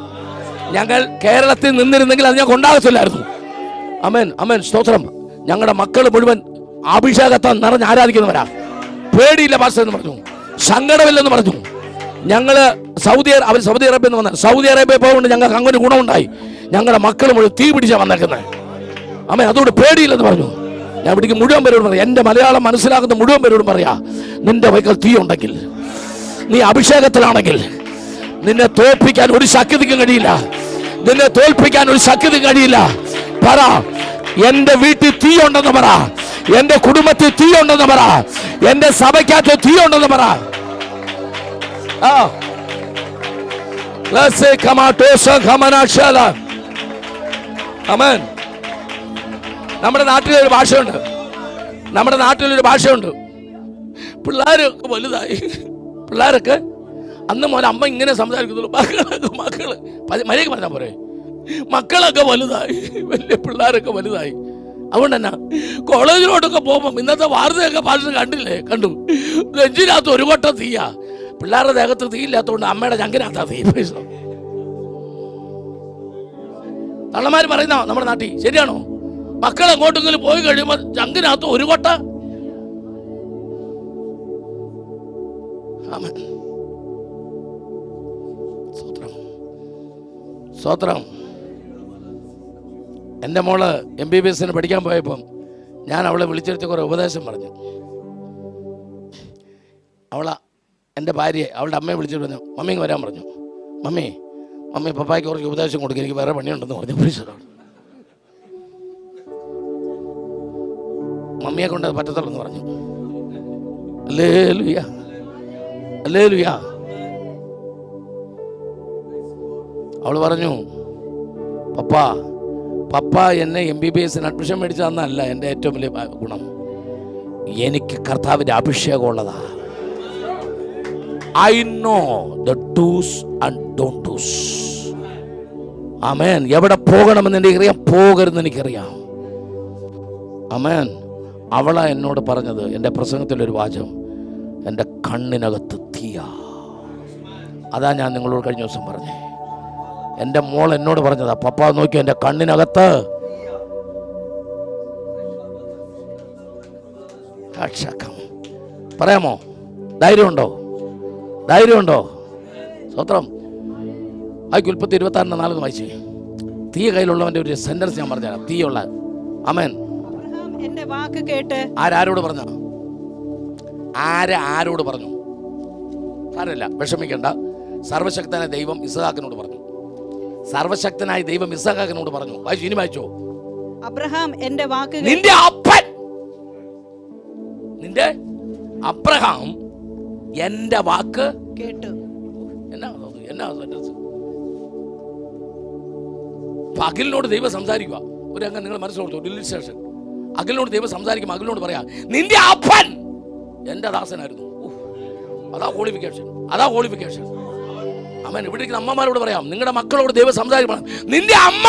ഞങ്ങൾ കേരളത്തിൽ നിന്നിരുന്നെങ്കിൽ അത് ഞാൻ കൊണ്ടാകത്തില്ലായിരുന്നു. അമേൻ, അമേൻ, സ്തോത്രം. ഞങ്ങളുടെ മക്കൾ മുഴുവൻ അഭിഷേകത്താൽ നിറഞ്ഞ് ആരാധിക്കുന്നവരാ. പേടിയില്ല പാസ്റ്റർ എന്ന് പറഞ്ഞു, സങ്കടമില്ലെന്ന് പറഞ്ഞു. ഞങ്ങൾ സൗദി അറേബ്യയിൽ നിന്ന് വന്ന സൗദി അറേബ്യ പോകുകൊണ്ട് ഞങ്ങൾക്ക് അങ്ങനെ ഗുണമുണ്ടായി. ഞങ്ങളുടെ മക്കൾ മുഴുവൻ തീ പിടിച്ചാൽ വന്നേക്കുന്നത്. അമ്മ അതുകൊണ്ട് പേടിയില്ലെന്ന് പറഞ്ഞു. ഞാൻ ഇവിടേക്ക് മുഴുവൻ പേരോട് പറയാം, എൻ്റെ മലയാളം മനസ്സിലാക്കുന്ന മുഴുവൻ പേരോടും പറയാ, നിന്റെ വൈക്കൽ തീ ഉണ്ടെങ്കിൽ, നീ അഭിഷേകത്തിലാണെങ്കിൽ നിന്നെ തോൽപ്പിക്കാൻ ഒരു ശക്തിക്കും കഴിയില്ല. നിന്നെ തോൽപ്പിക്കാൻ ഒരു ശക്തിക്കും കഴിയില്ല. പറ, എൻ്റെ വീട്ടിൽ തീ ഉണ്ടെന്ന് പറ, എൻ്റെ കുടുംബത്തിൽ തീ ഉണ്ടെന്ന് പറ, എൻ്റെ സഭയ്ക്കകത്ത് തീ ഉണ്ടെന്ന് പറ. നമ്മുടെ നാട്ടിലൊരു ഭാഷയുണ്ട്, നമ്മുടെ നാട്ടിലൊരു ഭാഷയുണ്ട്. പിള്ളേരൊക്കെ വലുതായി, പിള്ളേരൊക്കെ അന്ന് മുതൽ അമ്മ ഇങ്ങനെ സംസാരിക്കുന്നുള്ളൂ. മക്കള് മര്യാദക്ക് പറഞ്ഞാൽ പോരെ, മക്കളൊക്കെ വലുതായി, വലിയ പിള്ളേരൊക്കെ വലുതായി. അതുകൊണ്ട് തന്നെ കോളേജിലോട്ടൊക്കെ പോകുമ്പോൾ ഇന്നത്തെ വാർത്തയൊക്കെ ഭാഷ കണ്ടില്ലേ, കണ്ടു. നെഞ്ചിനകത്ത് ഒരു കൊട്ട തീയാ. പിള്ളേരുടെ ദേഹത്ത് തീയില്ലാത്തതുകൊണ്ട് അമ്മയുടെ ചങ്കിനകത്താ തീ. തള്ളമാർ പറയുന്ന നമ്മുടെ നാട്ടിൽ ശരിയാണോ? മക്കൾ എങ്ങോട്ടെങ്കിലും പോയി കഴിയുമ്പോൾ ചങ്കിനകത്ത് ഒരു കൊട്ട. സ്തോത്രം. എൻ്റെ മോള് MBBS പഠിക്കാൻ പോയപ്പം ഞാൻ അവളെ വിളിച്ചെടുത്ത് കുറേ ഉപദേശം പറഞ്ഞു. എൻ്റെ ഭാര്യയെ അവളുടെ അമ്മയെ വിളിച്ചിട്ട് പറഞ്ഞു, മമ്മിങ് വരാൻ പറഞ്ഞു. മമ്മി പപ്പായ്ക്ക് കുറച്ച് ഉപദേശം കൊടുക്കുക, എനിക്ക് വേറെ പണിയുണ്ടെന്ന് പറഞ്ഞു. മമ്മിയെ കൊണ്ട് പറ്റത്തുള്ളെന്ന് പറഞ്ഞു. Hallelujah, hallelujah. അവൾ പറഞ്ഞു, പപ്പ എന്നെ MBBS അഡ്മിഷൻ മേടിച്ചു തന്നല്ല എൻ്റെ ഏറ്റവും വലിയ ഗുണം, എനിക്ക് കർത്താവിൻ്റെ അഭിഷേകമുള്ളതാ. I know the do's and don't do's. ആമേൻ. എവിടെ പോകണമെന്ന് എനിക്കറിയാം, പോകരുതെന്ന് എനിക്കറിയാം. ആമേൻ. അവളാ എന്നോട് പറഞ്ഞത്, എൻ്റെ പ്രസംഗത്തിലൊരു വാചകം, എൻ്റെ കണ്ണിനകത്ത് തീയ. അതാ ഞാൻ നിങ്ങളോട് കഴിഞ്ഞ ദിവസം പറഞ്ഞേ. എൻ്റെ മോൾ എന്നോട് പറഞ്ഞതാ, പപ്പ നോക്കി എൻ്റെ കണ്ണിനകത്ത്. പറയാമോ? ധൈര്യമുണ്ടോ? സ്വത്രം. ആയിക്ക് ഉൽപ്പത്തി 26:4 വായിച്ചേ. തീ കയ്യിലുള്ളവൻ്റെ ഒരു സെന്റൻസ് ഞാൻ പറഞ്ഞുതരാം. തീയുള്ള ആമേൻ. എന്റെ വാക്ക് കേട്ട് ആരോട് പറഞ്ഞു? ആരോട് പറഞ്ഞു? സാരമില്ല, വിഷമിക്കണ്ട. സർവശക്തനായ ദൈവം ഇസ്ഹാക്കിനോട് പറഞ്ഞു. സർവശക്തനായ ദൈവം ഇസ്ഹാക്കിനോട് പറഞ്ഞു. വായിച്ചു, ഇനി വായിച്ചോ. അബ്രഹാം എന്റെ വാക്ക്, നിന്റെ അപ്പൻ, നിന്റെ അബ്രഹാം എന്റെ വാക്ക് കേട്ടു. എന്നാ അഖിലിനോട് ദൈവം സംസാരിക്കുക. ഒരു അംഗം നിങ്ങൾ മനസ്സിലോർത്തു, ഡിലിറ്റേഷൻ. അഖിലിനോട് ദൈവം സംസാരിക്കുമ്പോൾ അഖിലിനോട് പറയാ, നിന്റെ അപ്പൻ എന്റെ ദാസനായിരുന്നു. അതാ ക്വാളിഫിക്കേഷൻ. അമ്മൻ. ഇവിടെ ഇരിക്കുന്ന അമ്മമാരോട് പറയാം, നിങ്ങളുടെ മക്കളോട് ദൈവം സംസാരിക്കണം, നിന്റെ അമ്മ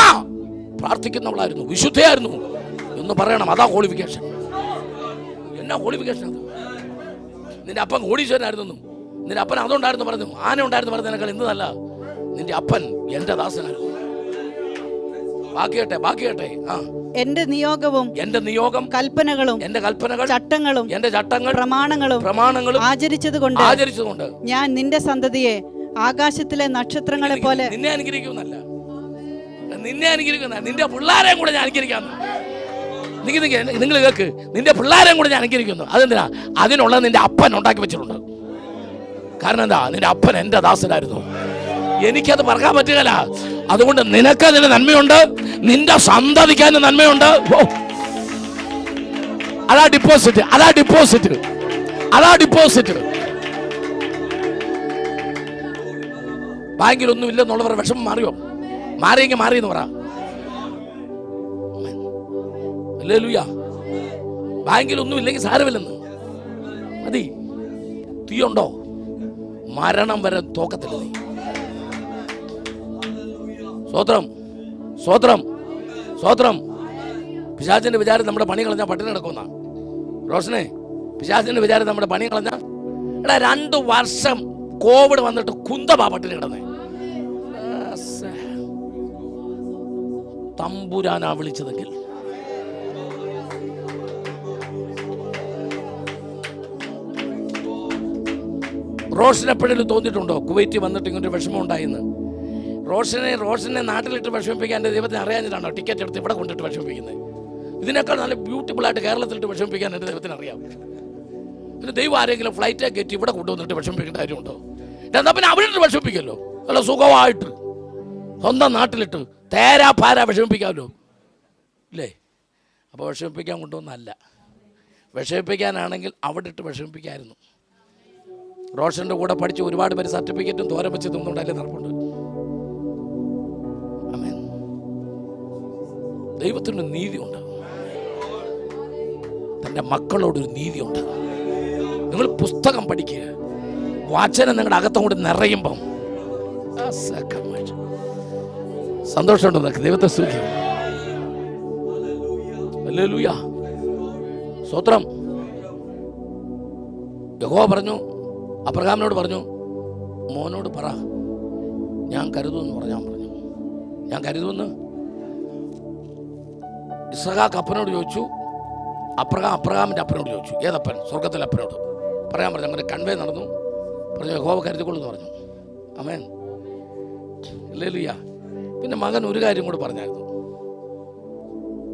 പ്രാർത്ഥിക്കുന്നവളായിരുന്നു, വിശുദ്ധയായിരുന്നു എന്ന് പറയണം. അതാ ക്വാളിഫിക്കേഷൻ. എന്നാ ക്വാളിഫിക്കേഷൻ അത്? നിന്റെ അപ്പൻ കോടീശ്വരനായിരുന്നു, നിന്റെ അപ്പൻ അതുണ്ടായിരുന്നു പറഞ്ഞു, ആന ഉണ്ടായിരുന്നു പറഞ്ഞതിനേക്കാൾ ഇന്നതല്ല, നിന്റെ അപ്പൻ എന്റെ ദാസനായിരുന്നു. ബാക്കിയട്ടെ. എന്റെ നിയോഗം കൽപ്പനകളും എന്റെ കൽപ്പനകൾ ചട്ടങ്ങൾ പ്രമാണങ്ങളും ആചരിച്ചതുകൊണ്ട് ഞാൻ നിന്റെ സന്തതിയെ ആകാശത്തിലെ നക്ഷത്രങ്ങളെ പോലെ നിന്നെ അനുഗ്രഹിക്കുന്നല്ല, നിന്റെ പിള്ളാരെയും കൂടെ ഞാൻ അനുഗ്രഹിക്കാന്ന്. നിങ്ങൾ കേൾക്ക്, നിന്റെ പിള്ളാരെയും കൂടെ ഞാൻ അനുഗ്രഹിക്കുന്നു. അതെന്തിനാ? അതിനുള്ള നിന്റെ അപ്പൻ ഉണ്ടാക്കി വെച്ചിട്ടുണ്ട്. കാരണം എന്താ? നിന്റെ അപ്പൻ എന്റെ ദാസനായിരുന്നു. എനിക്കത് പറക്കാൻ പറ്റുകയില്ല. അതുകൊണ്ട് നിനക്കതിന് നന്മയുണ്ട്, നിന്റെ സന്തതിക്കതിന് നന്മയുണ്ട്. അതാ ഡിപ്പോസിറ്റ്. ബാങ്കിൽ ഒന്നും ഇല്ലെന്നുള്ളവരുടെ വിഷമം മാറിയോ? മാറിയെങ്കിൽ മാറിയെന്ന് പറ. ഹല്ലേലൂയ. ബാങ്കിൽ ഒന്നും ഇല്ലെങ്കിൽ സാരമില്ലെന്ന് മതി. തീയുണ്ടോ? മരണം വരെ തോക്കത്തില്ല നീ. സ്വോത്രം. പിശാചിന്റെ വിചാരം നമ്മുടെ പണി കളഞ്ഞാൽ പട്ടിണി കിടക്കുന്ന റോഷനെ, പിശാചിന്റെ വിചാരം നമ്മുടെ പണി കളഞ്ഞാൽ ഇവിടെ 2 വർഷം കോവിഡ് വന്നിട്ട് കുന്തമാ പട്ടിണി കിടന്നേ. തമ്പുരാനാ വിളിച്ചതെങ്കിൽ റോഷൻ എപ്പോഴും തോന്നിയിട്ടുണ്ടോ കുവൈറ്റ് വന്നിട്ട് ഇങ്ങനൊരു വിഷമം ഉണ്ടായിന്ന്? റോഷനെ നാട്ടിലിട്ട് വിഷമിപ്പിക്കാൻ എൻ്റെ ദൈവത്തിന് അറിയാഞ്ഞിട്ടാണോ ടിക്കറ്റ് എടുത്ത് ഇവിടെ കൊണ്ടിട്ട് വിഷമിപ്പിക്കുന്നത്? ഇതിനേക്കാൾ നല്ല ബ്യൂട്ടിഫുൾ ആയിട്ട് കേരളത്തിലിട്ട് വിഷമിപ്പിക്കാൻ എൻ്റെ ദൈവത്തിന് അറിയാം. പിന്നെ ദൈവം ആരെങ്കിലും ഫ്ലൈറ്റേ കയറ്റി ഇവിടെ കൊണ്ടുവന്നിട്ട് വിഷമിപ്പിക്കേണ്ട കാര്യമുണ്ടോ? എന്നാൽ പിന്നെ അവിടെ ഇട്ട് വിഷമിപ്പിക്കല്ലോ, നല്ല സുഖമായിട്ട് സ്വന്തം നാട്ടിലിട്ട് തേരാ പാരാ വിഷമിപ്പിക്കാമല്ലോ ഇല്ലേ? അപ്പോൾ വിഷമിപ്പിക്കാൻ കൊണ്ടുവന്നല്ല, വിഷമിപ്പിക്കാനാണെങ്കിൽ അവിടെ ഇട്ട് വിഷമിപ്പിക്കായിരുന്നു. റോഷൻ്റെ കൂടെ പഠിച്ച് ഒരുപാട് പേര് സർട്ടിഫിക്കറ്റും തോരം വെച്ച് തിന്നുകൊണ്ടല്ലേ നടപ്പുണ്ട്. ആമേൻ. ദൈവത്തിന് നീതിയുണ്ട്, തൻ്റെ മക്കളോടൊരു നീതിയുണ്ട്. നിങ്ങൾ പുസ്തകം പഠിക്കുക, വാചനം നിങ്ങളുടെ അകത്തോട് നിറയുമ്പം സന്തോഷമുണ്ടോ? നിനക്ക് ദൈവത്തെ സ്തുതിക്കുക. ഹല്ലേലൂയ, സ്തോത്രം. യഹോവ പറഞ്ഞു, അബ്രഹാമിനോട് പറഞ്ഞു, മോനോട് പറ ഞാൻ കരുതുമെന്ന് പറഞ്ഞാൽ പറഞ്ഞു. ഞാൻ കരുതുമെന്ന് ഇസ്ഹാക്ക് അപ്പനോട് ചോദിച്ചു, അബ്രഹാമിൻ്റെ അപ്പനോട് ചോദിച്ചു. ഏതപ്പൻ? സ്വർഗത്തിലെ അപ്പനോട് പറയാൻ പറഞ്ഞു. അങ്ങനെ കൺവേ നടന്നു, പറഞ്ഞു യഹോവ കരുതിക്കൊള്ളുന്നു പറഞ്ഞു. ആമേൻ, ഹല്ലേലൂയ. പിന്നെ മകൻ ഒരു കാര്യം കൂടി പറഞ്ഞായിരുന്നു.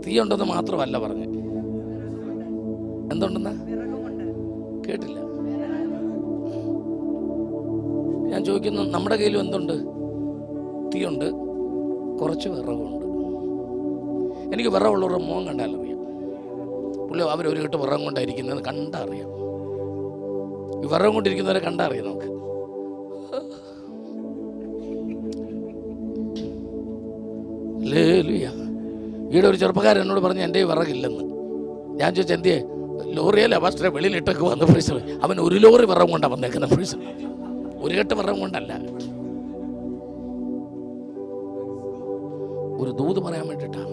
തീയുണ്ടെന്ന് മാത്രമല്ല പറഞ്ഞ്, എന്തുണ്ടെന്ന് കേട്ടില്ല. ഞാൻ ചോദിക്കുന്നു, നമ്മുടെ കയ്യിലും എന്തുണ്ട്? തീയുണ്ട്, കുറച്ച് വിറകുണ്ട്. എനിക്ക് വിറകുള്ളവരുടെ മുഖം കണ്ടാലറിയാം. പുള്ളി അവരൊരു കെട്ട് വിറകം കൊണ്ടായിരിക്കുന്നത് കണ്ടറിയാം. ഈ വിറകം കൊണ്ടിരിക്കുന്നവരെ കണ്ടറിയാം നമുക്ക്. ഹല്ലേലൂയ. ഈടെ ഒരു ചെറുപ്പക്കാരൻ എന്നോട് പറഞ്ഞു എൻ്റെ വിറകില്ലെന്ന്. ഞാൻ ചോദിച്ചു എന്തിയെ? ലോറിയല്ല ഫസ്റ്റ് വെളിയിലിട്ടൊക്കെ വന്ന ഫ്രീസർ. അവൻ 1 ലോറി വിറകം കൊണ്ടാണ് വന്നേക്കുന്ന ഫ്രീസർ, ഒരു കെട്ട് വിറകം കൊണ്ടല്ല. ഒരു ദൂത് പറയാൻ വേണ്ടിയിട്ടാണ്.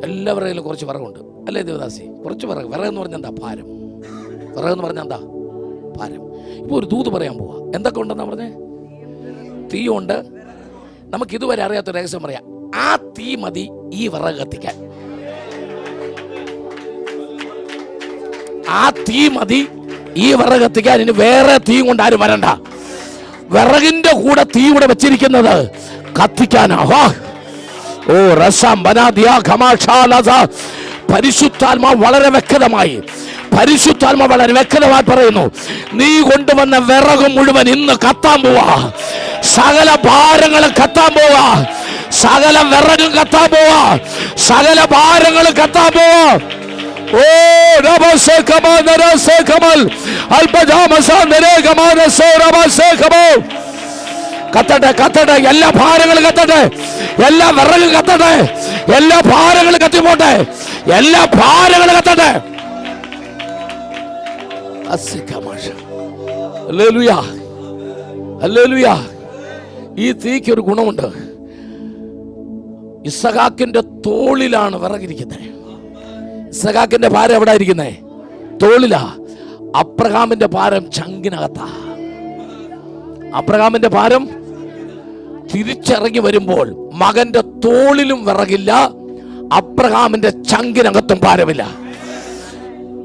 എല്ലാവരുടെ കയ്യിലും കുറച്ച് വിറകുണ്ട് അല്ലേ ദേവദാസി? കുറച്ച് വിറകെന്ന് പറഞ്ഞാൽ എന്താ? ഭാരം. വിറകെന്ന് പറഞ്ഞാൽ എന്താ? ഭാരം. ഇപ്പോൾ ഒരു ദൂത് പറയാൻ പോവാ. എന്തൊക്കെ ഉണ്ടെന്നാ പറഞ്ഞേ? തീയുണ്ട്. നമുക്ക് ഇതുവരെ അറിയാത്ത രഹസ്യം പറയാം. ആ തീ മതി ഈ വിറക് കത്തിക്കാൻ. ആ തീ മതി ഈ വിറക് കത്തിക്കാൻ. ഇനി വേറെ തീ കൊണ്ട് ആരും വരണ്ട. വിറകിന്റെ കൂടെ തീ ഇവിടെ വെച്ചിരിക്കുന്നത് കത്തിക്കാനാ. ഓ രസം ബനാദിയ ഖമാഷാലസ. പരിശുദ്ധാത്മാവ് വളരെ വ്യക്തമായി പറയുന്നു, നീ കൊണ്ടുവന്ന വിറക് മുഴുവൻ ഇന്ന് കത്താൻ പോവാ. സകല ഭാരങ്ങളും കത്താൻ പോവാ. സകല വിറകും കത്താൻ പോവാ. സകല ഭാരങ്ങളും കത്താൻ പോവാ. ഓ രബസേ കമാൽ നരസേ കമൽ അൽബജാമസ നരേ കമാനസേ രബസേ കമോ. കത്തട്ടെ, കത്തട്ടെ, എല്ലാ ഭാരങ്ങളും കത്തട്ടെ, എല്ലാ വിറകും കത്തട്ടെ, എല്ലാ ഭാരങ്ങളും കത്തിപ്പോട്ടെ, എല്ലാ ഭാരങ്ങളും കത്തട്ടെ. ഹല്ലേലൂയ, ഹല്ലേലൂയ. ഈ തീക്ക് ഒരു ഗുണമുണ്ട്. ഇസ്ഹാക്കിന്റെ തോളിലാണ് വിറകിരിക്കുന്നത്. ഇസ്ഹാക്കിന്റെ ഭാരം എവിടെ ഇരിക്കുന്നേ? തോളിലാ. അബ്രഹാമിന്റെ ഭാരം ചങ്കിനകത്താ. അബ്രഹാമിന്റെ ഭാരം തിരിച്ചിറങ്ങി വരുമ്പോൾ മകന്റെ തോളിലും വിറകില്ല, അബ്രഹാമിന്റെ ചങ്കിനകത്തും ഭാരമില്ല.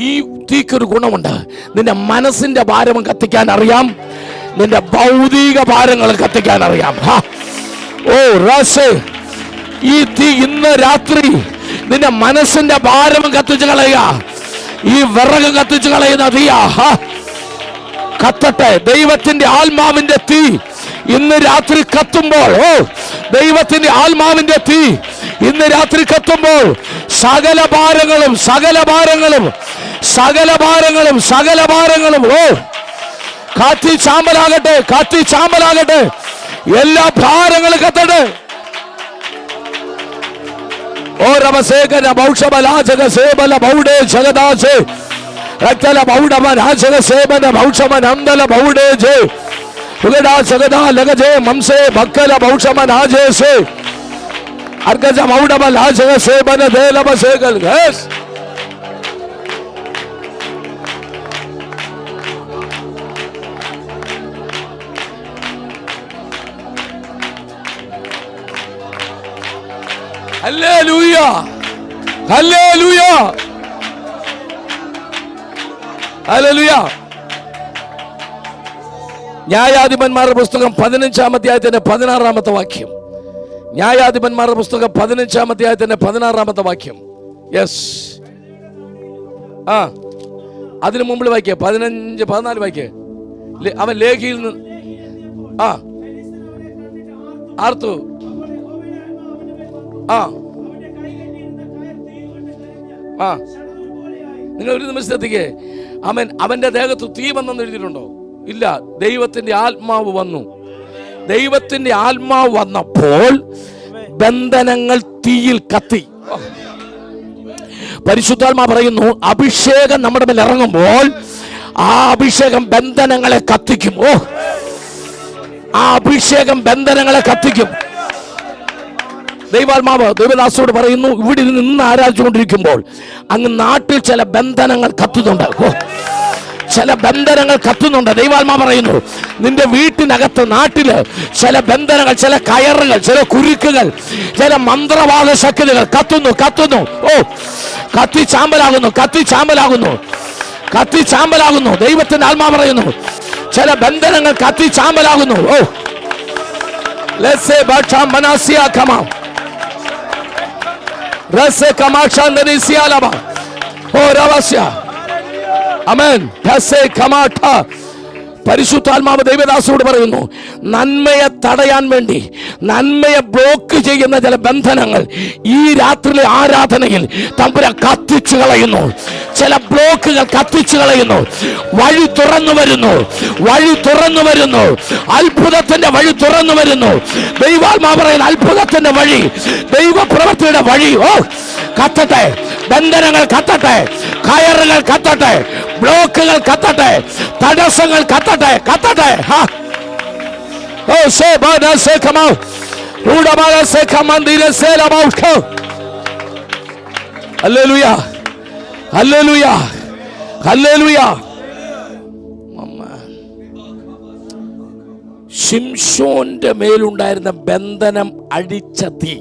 ഈ തീക്കൊരു ഗുണമുണ്ട്. നിന്റെ മനസ്സിന്റെ ഭാരം കത്തിക്കാൻ അറിയാം, നിന്റെ ഭൗതിക ഭാരങ്ങൾ കത്തിക്കാൻ അറിയാം. ഓ റസേ, ഈ തീ ഇന്ന് രാത്രി നിന്റെ മനസ്സിന്റെ ഭാരം കത്തിച്ചു കളയുക. ഈ വിറക് കത്തിച്ചു കളയുന്ന തീയാ. കത്തട്ടെ. ദൈവത്തിന്റെ ആത്മാവിന്റെ തീ ഇന്ന് രാത്രി കത്തുമ്പോൾ, ഓ ദൈവത്തിന്റെ ആത്മാവിന്റെ തീ ഇന്ന് രാത്രി കത്തുമ്പോൾ സകല ഭാരങ്ങളും സകല ഭാരങ്ങളും സകല ഭാരങ്ങളും സകല ഭാരങ്ങളും ഓ കാറ്റി ചാമ്പലാകട്ടെ, കാറ്റി ചാമ്പലാകട്ടെ. എല്ലാ ഭാരങ്ങളും കത്തട്ടെ. ഓ രമസേകര ഭൗഷബലാജക സേബല ഭൗഡേ ജഗദാസേ രക്തല ഭൗഡമ രാജക സേബന ഭൗഷമൻ അന്തല ഭൗഡേ ജേ ഉഗടാ ജഗദാ ലഗജേ മംസേ ഭക്കല ഭൗഷമൻ ആജേസേ അർഗജ ഭൗഡമ ലാജക സേബന ദേലമ സേകൽ ഗേസ്. ഹല്ലേലൂയ, ഹല്ലേലൂയ, ഹല്ലേലൂയ. ന്യായാധിപന്മാരുടെ പുസ്തകം 15-ാം അധ്യായത്തിന്റെ 16-ാമത്തെ വാക്യം. ന്യായാധിപന്മാരുടെ പുസ്തകം 15-ാം അധ്യായത്തിന്റെ 16-ാമത്തെ വാക്യം. യെസ്, അതിനു മുമ്പിൽ വായിക്കേ, 15-14 വായിക്കേ. അവൻ ലേഖിയിൽ നിന്ന് ആർത്തു. നിങ്ങൾ ഒരു നിമിഷത്തേക്ക്, അവന്റെ ദേഹത്ത് തീ വന്നെന്ന് എഴുതിയിട്ടുണ്ടോ? ഇല്ല. ദൈവത്തിന്റെ ആത്മാവ് വന്നു. ദൈവത്തിന്റെ ആത്മാവ് വന്നപ്പോൾ ബന്ധനങ്ങൾ തീയിൽ കത്തി. പരിശുദ്ധാത്മാ പറയുന്നു, അഭിഷേകം നമ്മുടെ മേൽ ഇറങ്ങുമ്പോൾ ആ അഭിഷേകം ബന്ധനങ്ങളെ കത്തിക്കും. ആ അഭിഷേകം ബന്ധനങ്ങളെ കത്തിക്കും. ദൈവാത്മാവ് ദൈവദാസോട് പറയുന്നു, ഇവിടെ നിന്ന് ആരാധിച്ചുകൊണ്ടിരിക്കുമ്പോൾ അങ്ങ് നാട്ടിൽ ചില ബന്ധനങ്ങൾ കത്തുന്നുണ്ട്. ചില ബന്ധനങ്ങൾ കത്തുന്നുണ്ട്. ദൈവാത്മാ പറയുന്നു, നിന്റെ വീട്ടിനകത്ത് നാട്ടില് ചില ബന്ധനങ്ങൾ, ചില കയറുകൾ, ചില കുരുക്കുകൾ, ചില മന്ത്രവാദ ശക്തികൾ കത്തുന്നു. കത്തി ചാമ്പലാകുന്നു, കത്തി ചാമ്പലാകുന്നു, കത്തി ചാമ്പലാകുന്നു. ദൈവത്തിന്റെ ആത്മാ പറയുന്നു, ചില ബന്ധനങ്ങൾ കത്തി ചാമ്പലാകുന്നു. പരിശുദ്ധാത്മാവ് ദൈവദാസോട് പറയുന്നു, നന്മയെ തടയാൻ വേണ്ടി, നന്മയെ ബ്ലോക്ക് ചെയ്യുന്ന ചില ബന്ധനങ്ങൾ ഈ രാത്രിയിലെ ആരാധനയിൽ തമ്പുരാൻ കത്തിച്ചു കളയുന്നു. ചില ബ്ലോക്കുകൾ കത്തിച്ചു കളയുന്നു. വഴി തുറന്നു വരുന്നു, വഴി തുറന്നു വരുന്നു. അത്ഭുതത്തിന്റെ വഴി തുറന്നു വരുന്നു. ദൈവാത്മാവ് പറയുന്ന അത്ഭുതത്തിന്റെ വഴി, ദൈവപ്രവൃത്തിയുടെ വഴി കത്തട്ടെ. ബന്ധനങ്ങൾ കത്തട്ടെ, കയറുകൾ കത്തട്ടെ, ബ്ലോക്കുകൾ കത്തട്ടെ, തടസ്സങ്ങൾ കത്തട്ടെ, കത്തട്ടെ. ഹല്ലേലൂയ, ഹല്ലേലൂയ, ഹല്ലേലൂയ. ശിംശോന്റെ മേലുണ്ടായിരുന്ന ബന്ധനം അടിച്ച തീ.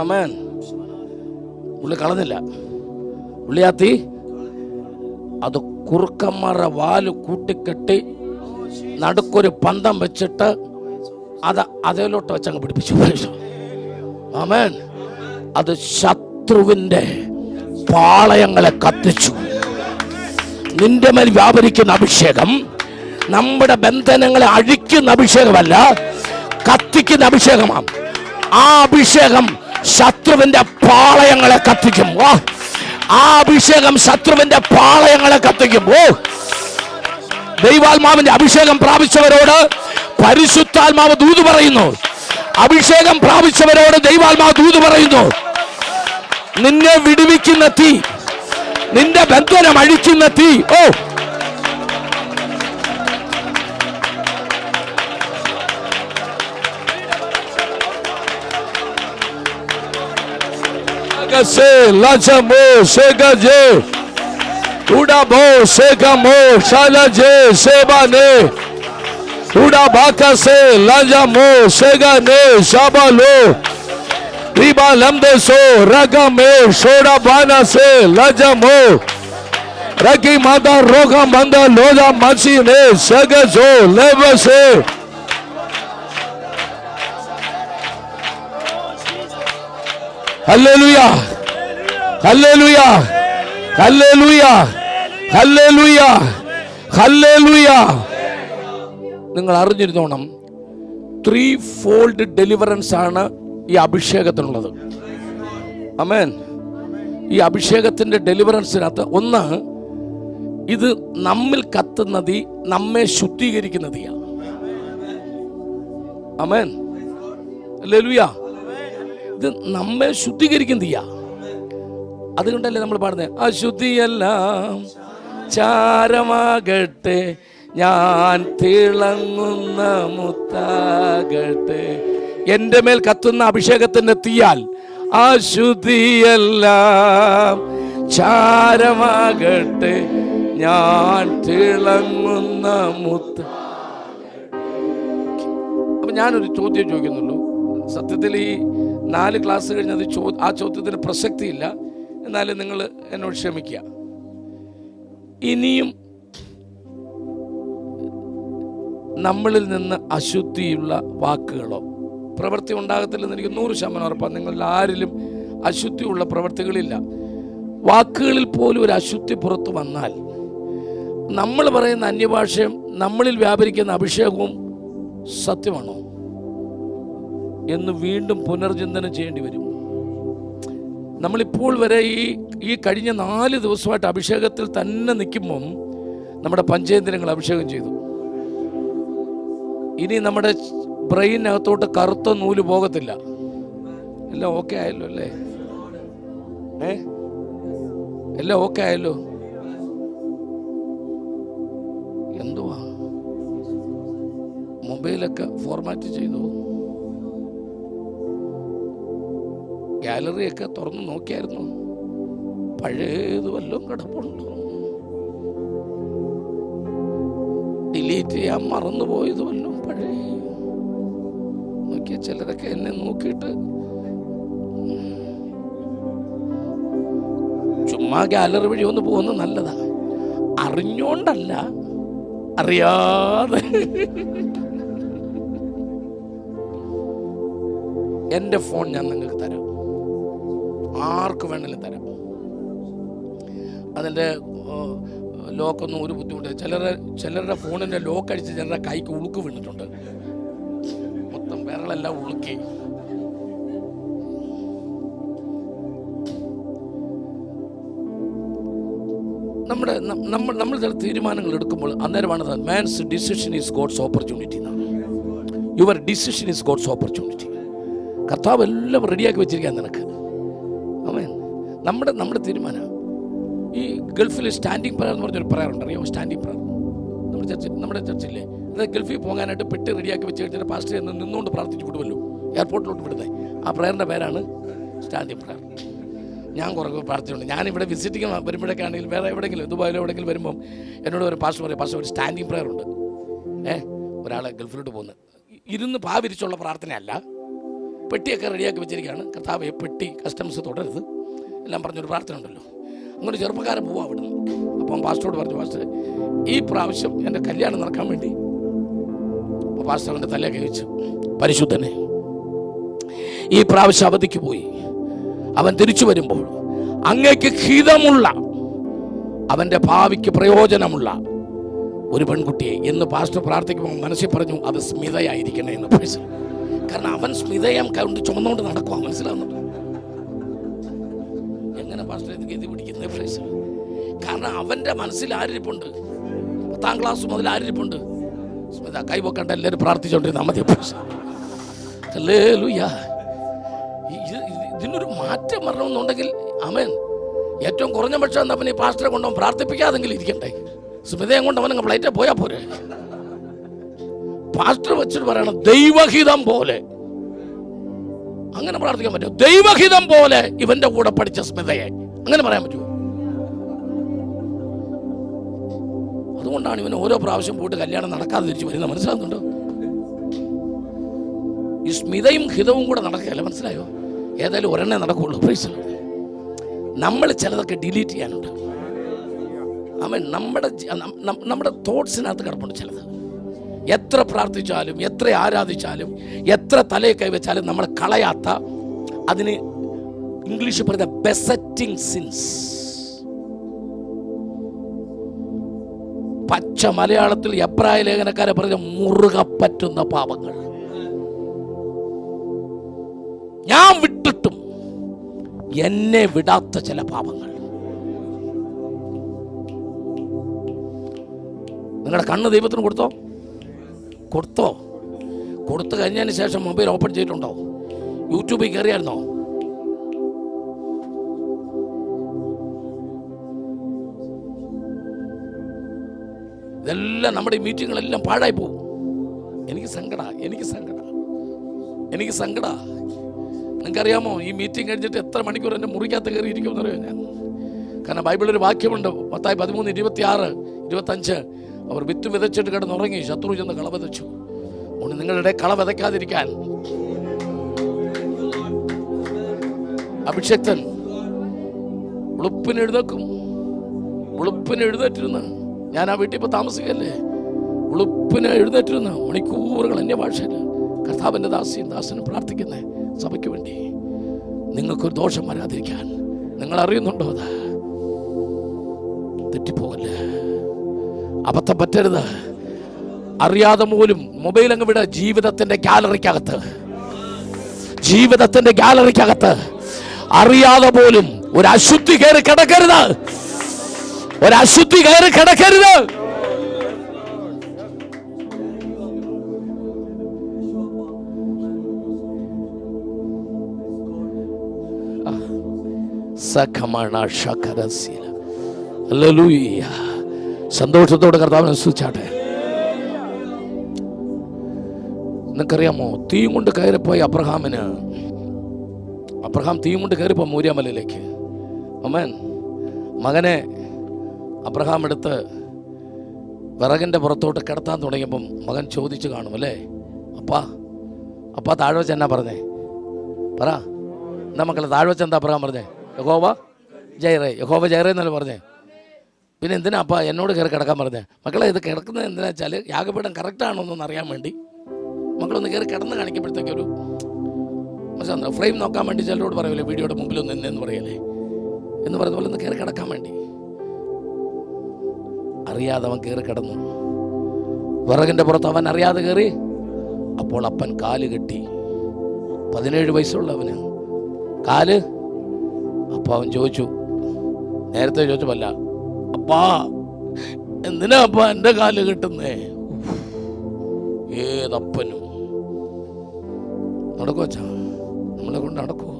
ആമേൻ. പുള്ളി കളഞ്ഞില്ല. പുള്ളി ആ തീ അത് കുറുക്കന്മാരുടെ വാല് കൂട്ടിക്കെട്ടി നടുക്കൊരു പന്തം വെച്ചിട്ട് അതിലോട്ട് വെച്ചങ്ങ് പിടിപ്പിച്ചു. ആമേൻ. അത് ശത്രുവിന്റെ പാളയങ്ങളെ കത്തിച്ചു. നിന്റെ മേൽ വ്യാപരിക്കുന്ന അഭിഷേകം നമ്മുടെ ബന്ധനങ്ങളെ അഴിക്കുന്ന അഭിഷേകമല്ല, കത്തിക്കുന്ന അഭിഷേകമാണ്. ആ അഭിഷേകം ശത്രുവിന്റെ പാളയങ്ങളെ കത്തിക്കും. ആ അഭിഷേകം ശത്രുവിന്റെ പാളയങ്ങളെ കത്തിക്കും. ദൈവാത്മാവിന്റെ അഭിഷേകം പ്രാപിച്ചവരോട് പരിശുദ്ധാത്മാവ് ദൂത് പറയുന്നു. അഭിഷേകം പ്രാപിച്ചവരോട് ദൈവാത്മാവ് ദൂത് പറയുന്നു, നിന്നെ വിടുവിക്കുന്ന തീ, നിന്റെ ബന്ധനം അഴിക്കുന്ന തീ. Riba lamde so raga me shoda bana se lajamo ragi mada roga manda loja machi ne saga so leva se. Hallelujah, hallelujah, hallelujah, hallelujah, hallelujah. നിങ്ങൾ അറിഞ്ഞിരുന്നോണം, 3-fold ഡെലിവറൻസ് ആണ് ഈ അഭിഷേകത്തിനുള്ളത്. ആമേൻ. ഈ അഭിഷേകത്തിന്റെ ഡെലിവറൻസിനകത്ത് ഒന്ന്, ഇത് നമ്മിൽ കത്തുന്ന തീ നമ്മെ ശുദ്ധീകരിക്കുന്ന തീയാണ്. ആമേൻ. ഹല്ലേലൂയ. ഇത് നമ്മെ ശുദ്ധീകരിക്കുന്ന തീയാ. അതുകൊണ്ടല്ലേ നമ്മൾ പാടുന്നത്, അശുദ്ധിയെല്ലാം ചാരമാകട്ടെ, ഞാൻ തിളങ്ങുന്ന മുത്താകട്ടെ. എൻ്റെ മേൽ കത്തുന്ന അഭിഷേകത്തിന്റെ തീയാൽ അശുദ്ധിയെല്ലാം ചാരമാകട്ടെ, ഞാൻ തിളങ്ങുന്ന മുത്ത. അപ്പൊ ഞാനൊരു ചോദ്യം ചോദിക്കുന്നുള്ളൂ. സത്യത്തിൽ ഈ 4 ക്ലാസ് കഴിഞ്ഞത് ആ ചോദ്യത്തിന് പ്രസക്തിയില്ല. എന്നാലും നിങ്ങൾ എന്നോട് ക്ഷമിക്കുക. ഇനിയും നമ്മളിൽ നിന്ന് അശുദ്ധിയുള്ള വാക്കുകളോ പ്രവൃത്തി ഉണ്ടാകത്തില്ലെന്ന് എനിക്ക് 100% ഉറപ്പാണ്. നിങ്ങളിൽ ആരിലും അശുദ്ധിയുള്ള പ്രവൃത്തികളില്ല. വാക്കുകളിൽ പോലും ഒരു അശുദ്ധി പുറത്തു വന്നാൽ നമ്മൾ പറയുന്ന അന്യഭാഷയും നമ്മളിൽ വ്യാപരിക്കുന്ന അഭിഷേകവും സത്യമാണോ എന്ന് വീണ്ടും പുനർചിന്തനം ചെയ്യേണ്ടി വരും. നമ്മളിപ്പോൾ വരെ ഈ കഴിഞ്ഞ 4 ദിവസമായിട്ട് അഭിഷേകത്തിൽ തന്നെ നിൽക്കുമ്പം നമ്മുടെ പഞ്ചേന്ദ്രിയങ്ങൾ അഭിഷേകം ചെയ്തു. ഇനി നമ്മുടെ ബ്രെയിനകത്തോട്ട് കറുത്ത നൂല് പോകത്തില്ല. എല്ലാം ഓക്കെ ആയല്ലോ അല്ലേ? എല്ലാം ഓക്കെ ആയല്ലോ? എന്തുവാ മൊബൈലൊക്കെ ഫോർമാറ്റ് ചെയ്തു, ഗാലറിയൊക്കെ തുറന്ന് നോക്കിയായിരുന്നു, പഴയത് വല്ലതും കിടപ്പുണ്ടോ, ഡിലീറ്റ് ചെയ്യാൻ മറന്നുപോയത് വല്ലതും പഴയ നോക്കിയ. ചിലരൊക്കെ എന്നെ നോക്കിയിട്ട് ചുമ്മാ ഗാലറി വഴി ഒന്ന് പോകുന്നത് നല്ലതാ, അറിഞ്ഞോണ്ടല്ല അറിയാതെ. എൻ്റെ ഫോൺ ഞാൻ നിങ്ങൾക്ക് തരാം, ആർക്ക് വേണമെങ്കിലും തരാം. അതിൻ്റെ ലോക്കൊന്നും ഒരു ബുദ്ധിമുട്ട്. ചിലരുടെ ഫോണിൻ്റെ ലോക്ക് അടിച്ച് ചിലരുടെ കൈക്ക് ഉളുക്ക് വീണിട്ടുണ്ട്, മൊത്തം വിരളെല്ലാം ഉളുക്കി. നമ്മൾ ചില തീരുമാനങ്ങൾ എടുക്കുമ്പോൾ അന്നേരമാണ് man's decision is God's opportunity എന്നാണ്. Your decision is God's opportunity. കർത്താവ് എല്ലാം റെഡിയാക്കി വെച്ചിരിക്കാൻ നിനക്ക്. ആമേൻ. നമ്മുടെ തീരുമാനം. ഈ ഗൾഫിൽ സ്റ്റാൻഡിങ് പ്രയർ എന്ന് പറഞ്ഞൊരു പ്രയർ ഉണ്ട്, അറിയാമോ? സ്റ്റാൻഡിങ് പ്രയർ നമ്മുടെ ചർച്ചില്ലേ? അതായത് ഗൾഫിൽ പോകാനായിട്ട് പെട്ടി റെഡിയാക്കി വെച്ച് കഴിഞ്ഞാൽ പാസ്റ്റർ നിന്നുകൊണ്ട് പ്രാർത്ഥിച്ചു വിടുമല്ലോ, എയർപോർട്ടിലോട്ട് വിടുന്നത്. ആ പ്രയറിൻ്റെ പേരാണ് സ്റ്റാൻഡിങ് പ്രയർ. ഞാൻ കുറേ പ്രാർത്ഥിച്ചിട്ടുണ്ട്. ഞാനിവിടെ വിസിറ്റിങ് വരുമ്പോഴൊക്കെ ആണെങ്കിലും വേറെ എവിടെയെങ്കിലും ദുബായിലോ എവിടെയെങ്കിലും വരുമ്പം എന്നോട് ഒരു പാസ്റ്റർ പറയും, പാസ്റ്റർ ഒരു സ്റ്റാൻഡിങ് പ്രയർ ഉണ്ട്. ഒരാളെ ഗൾഫിലോട്ട് പോകുന്നത് ഇരുന്ന് പാവിരിച്ചുള്ള പ്രാർത്ഥനയല്ല, പെട്ടിയൊക്കെ റെഡിയാക്കി വെച്ചിരിക്കുകയാണ്. കർത്താവേ പെട്ടി കസ്റ്റംസ് തുടരുത് എല്ലാം പറഞ്ഞൊരു പ്രാർത്ഥന ഉണ്ടല്ലോ. അങ്ങനെ ചെറുപ്പക്കാരൻ പോവാം അവിടുന്ന്. അപ്പം പാസ്റ്ററോട് പറഞ്ഞു, പാസ്റ്റർ ഈ പ്രാവശ്യം എൻ്റെ കല്യാണം നടക്കാൻ വേണ്ടി. അപ്പോൾ പാസ്റ്റർ അവൻ്റെ തലയൊക്കെ വെച്ചു, പരിശുദ്ധനെ ഈ പ്രാവശ്യം അവധിക്ക് പോയി അവൻ തിരിച്ചു വരുമ്പോൾ അങ്ങേക്ക് ഹിതമുള്ള, അവൻ്റെ ഭാവിക്ക് പ്രയോജനമുള്ള ഒരു പെൺകുട്ടിയെ എന്ന് പാസ്റ്റർ പ്രാർത്ഥിക്കുമ്പോൾ മനസ്സിൽ പറഞ്ഞു, അത് സ്മിതയായിരിക്കണേ എന്ന്. പൈസ കാരണം അവൻ സ്മിതയം കൊണ്ട് ചുമന്നുകൊണ്ട് നടക്കുക, മനസ്സിലാവുന്നുണ്ട്? എങ്ങനെ പാസ്റ്റർ ഇത് ഗതി പിടിക്കുന്ന പൈസ? കാരണം അവൻ്റെ മനസ്സിൽ ആരിപ്പുണ്ട്, 10ാം ക്ലാസ് മുതൽ ആരിപ്പുണ്ട്. സ്മിത കൈവക്കണ്ട, എല്ലാവരും പ്രാർത്ഥിച്ചുകൊണ്ടിരുന്ന മതി. ഇതിനൊരു മാറ്റം വരണമെന്നുണ്ടെങ്കിൽ ആമേൻ, ഏറ്റവും കുറഞ്ഞ പക്ഷം എന്താ പിന്നെ ഈ പാസ്റ്ററെ കൊണ്ടുപോകാൻ പ്രാർത്ഥിപ്പിക്കാതെങ്കിലും ഇരിക്കണ്ടേ? സ്മിതയും കൊണ്ട് അവനങ്ങ് ഫ്ലൈറ്റിൽ പോയാൽ പോരെ? പാസ്റ്റർ വെച്ചിട്ട് പറയണം ദൈവഹിതം പോലെ. അങ്ങനെ പ്രാർത്ഥിക്കാൻ പറ്റുമോ? ദൈവഹിതം പോലെ ഇവന്റെ കൂടെ പഠിച്ച സ്മിതയെ അങ്ങനെ പറയാൻ പറ്റുമോ? അതുകൊണ്ടാണ് ഇവൻ ഓരോ പ്രാവശ്യം പോയിട്ട് കല്യാണം നടക്കാതെ തിരിച്ചു വരുന്നത്, മനസ്സിലാകുന്നുണ്ടോ? ഈ സ്മിതയും ഹിതവും കൂടെ നടക്കുകയല്ല, മനസ്സിലായോ? ഏതായാലും ഒരെണ്ണേ നടക്കുകയുള്ളൂ. പ്രൈസ് നമ്മൾ ചിലതൊക്കെ ഡിലീറ്റ് ചെയ്യാനുണ്ട്. അവൻ നമ്മുടെ തോട്ട്സിനകത്ത് കിടപ്പുണ്ട് ചിലത്. എത്ര പ്രാർത്ഥിച്ചാലും എത്ര ആരാധിച്ചാലും എത്ര തലയെ കൈവച്ചാലും നമ്മൾ കളയാത്ത, അതിന് ഇംഗ്ലീഷ് പറയുന്ന ബെസറ്റിംഗ് സിൻസ്, പച്ച മലയാളത്തിൽ എബ്രായ ലേഖനക്കാരെ പറഞ്ഞ മുറുകെ പറ്റുന്ന പാപങ്ങൾ. ഞാൻ വിട്ടിട്ടും എന്നെ വിടാത്ത ചില പാപങ്ങൾ. നിങ്ങളുടെ കണ്ണ് ദൈവത്തിന് കൊടുത്തോ? കൊടുത്തു കഴിഞ്ഞതിന് ശേഷം മൊബൈൽ ഓപ്പൺ ചെയ്തിട്ടുണ്ടോ? യൂട്യൂബിൽ കയറിയായിരുന്നോ? ഇതെല്ലാം നമ്മുടെ ഈ മീറ്റിങ്ങുകളെല്ലാം പാഴായി പോകും. എനിക്ക് സങ്കട. നിങ്ങൾക്കറിയാമോ ഈ മീറ്റിംഗ് കഴിഞ്ഞിട്ട് എത്ര മണിക്കൂർ എൻ്റെ മുറിക്കകത്ത് കയറി ഇരിക്കുമെന്നറിയോ ഞാൻ? കാരണം ബൈബിളിലൊരു വാക്യമുണ്ട്, മത്തായി 13:26-25, അവർ വിത്ത് വിതച്ചിട്ട് കിടന്നുറങ്ങി, ശത്രു ചെന്ന് കള വിതച്ചു. അതുകൊണ്ട് നിങ്ങളുടെ കള വിതയ്ക്കാതിരിക്കാൻ അഭിഷക്തൻ വെളുപ്പിന് എഴുന്നേക്കും. വെളുപ്പിന് എഴുന്നേറ്റിരുന്ന്, ഞാൻ ആ വീട്ടിൽ ഇപ്പോൾ താമസിക്കല്ലേ, വെളുപ്പിന് എഴുന്നേറ്റിരുന്ന് മണിക്കൂറുകൾ അന്യഭാഷയിൽ കർത്താവിൻ്റെ ദാസനും പ്രാർത്ഥിക്കുന്നേ സഭയ്ക്ക് വേണ്ടി. നിങ്ങൾക്കൊരു ദോഷം വരാതിരിക്കാൻ. നിങ്ങൾ അറിയുന്നുണ്ടോ? അത് തെറ്റിപ്പോകല്ലേ, അബദ്ധം പറ്റരുത്. അറിയാതെ പോലും മൊബൈൽ അങ്ങ് വിട. ജീവിതത്തിന്റെ ഗാലറിക്കകത്ത് അറിയാതെ പോലും ഒരു അശുദ്ധി കയറി കിടക്കരുത്. സന്തോഷത്തോടെ കർത്താവിനെ സ്തുതിച്ചാട്ടെ. നിനക്കറിയാമോ, തീയും കൊണ്ട് കയറിപ്പോയി അബ്രഹാം തീയും കൊണ്ട് കയറിപ്പോ മൂര്യാമലയിലേക്ക്. ആമേൻ. മകനെ അബ്രഹാം എടുത്ത് വിറകിൻ്റെ പുറത്തോട്ട് കിടത്താൻ തുടങ്ങിയപ്പം മകൻ ചോദിച്ചു കാണും അല്ലേ, അപ്പാ താഴെ വെച്ച് എന്നാ പറഞ്ഞേ? പറ, എന്താ മക്കളെ താഴെ വെച്ച് എന്താ അബ്രഹാം പറഞ്ഞേ? യഹോവ ജൈറേ എന്നല്ലേ പറഞ്ഞേ. പിന്നെ എന്തിനാ അപ്പാ എന്നോട് കയറി കിടക്കാൻ പറഞ്ഞേ? മക്കളെ, ഇത് കിടക്കുന്നത് എന്തിനാ വെച്ചാൽ യാഗപീഠം കറക്റ്റാണോ എന്നൊന്ന് അറിയാൻ വേണ്ടി. മക്കളൊന്ന് കയറി കിടന്ന് കാണിക്കുമ്പോഴത്തേക്കൊരു ഫ്രെയിം നോക്കാൻ വേണ്ടി ചിലരോട് പറയൂലേ, വീഡിയോയുടെ മുമ്പിലൊന്ന് നിന്നെന്ന് പറയല്ലേ എന്ന് പറയുന്ന പോലെ ഒന്ന് കയറി കിടക്കാൻ വേണ്ടി. അറിയാതെ അവൻ കയറി കിടന്നു. വിറകിൻ്റെ പുറത്ത് അവൻ അറിയാതെ കയറി. അപ്പോൾ അപ്പൻ കാല് കെട്ടി. 17 വയസ്സുള്ളവന് കാല്. അപ്പോൾ അവൻ ചോദിച്ചു, നേരത്തെ ചോദിച്ചല്ല, അപ്പാ എന്തിനാ അപ്പാ എൻ്റെ കാല് കെട്ടുന്നേ? ഏതപ്പനും നടക്കുവച്ചാ, നമ്മളെ കൊണ്ട് നടക്കുവോ?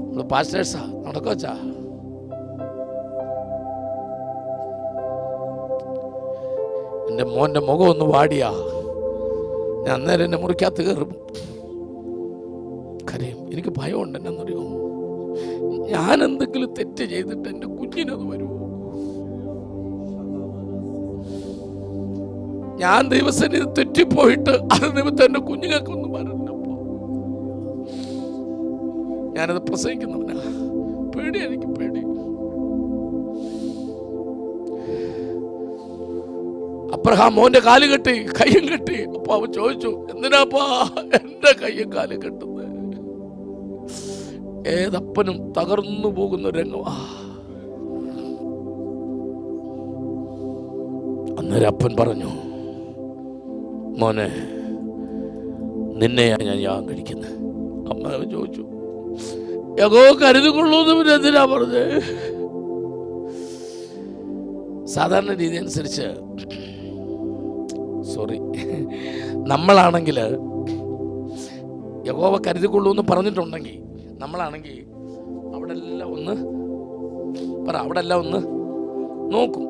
നമ്മൾ പാസ്റ്റേഴ്സാ, നടക്കുവച്ചാ? എൻ്റെ മോൻ്റെ മുഖം ഒന്ന് വാടിയാ ഞാൻ അന്നേരം എന്നെ മുറിക്കകത്ത് കയറും. കരയും. എനിക്ക് ഭയമുണ്ട്. എന്നറിയോ, ഞാൻ എന്തെങ്കിലും തെറ്റ് ചെയ്തിട്ട് എൻ്റെ കുഞ്ഞിനത് വരുമോ? ഞാൻ ദൈവസന്നിധി തെറ്റിപ്പോയിട്ട് അത് നിമിത്തം എൻ്റെ കുഞ്ഞുങ്ങൾക്കൊന്നും വരണ്ടപ്പോ ഞാനത് പ്രസവിക്കുന്നവനാ. പേടി, എനിക്ക് പേടി. അബ്രഹാം മോന്റെ കാല് കെട്ടി, കയ്യും കെട്ടി. അപ്പൊ അവൻ ചോദിച്ചു, എന്തിനാപ്പാ എന്റെ കയ്യും കാലും കെട്ടുന്നത്? ഏതപ്പനും തകർന്നു പോകുന്ന രംഗമാ. അന്നേരം അപ്പൻ പറഞ്ഞു, മോനെ, നിന്നെയാ ഞാൻ യാഗം കഴിക്കുന്നത്. അമ്മ ചോദിച്ചു, യഹോ കരുതിക്കൊള്ളൂന്ന് പിന്നെ എന്തിനാ പറഞ്ഞേ? സാധാരണ രീതി അനുസരിച്ച് നമ്മളാണെങ്കിൽ യഹോവ കരുതിക്കൊള്ളൂ എന്ന് പറഞ്ഞിട്ടുണ്ടെങ്കിൽ, നമ്മളാണെങ്കിൽ അവിടെ എല്ലാം ഒന്ന് നോക്കും.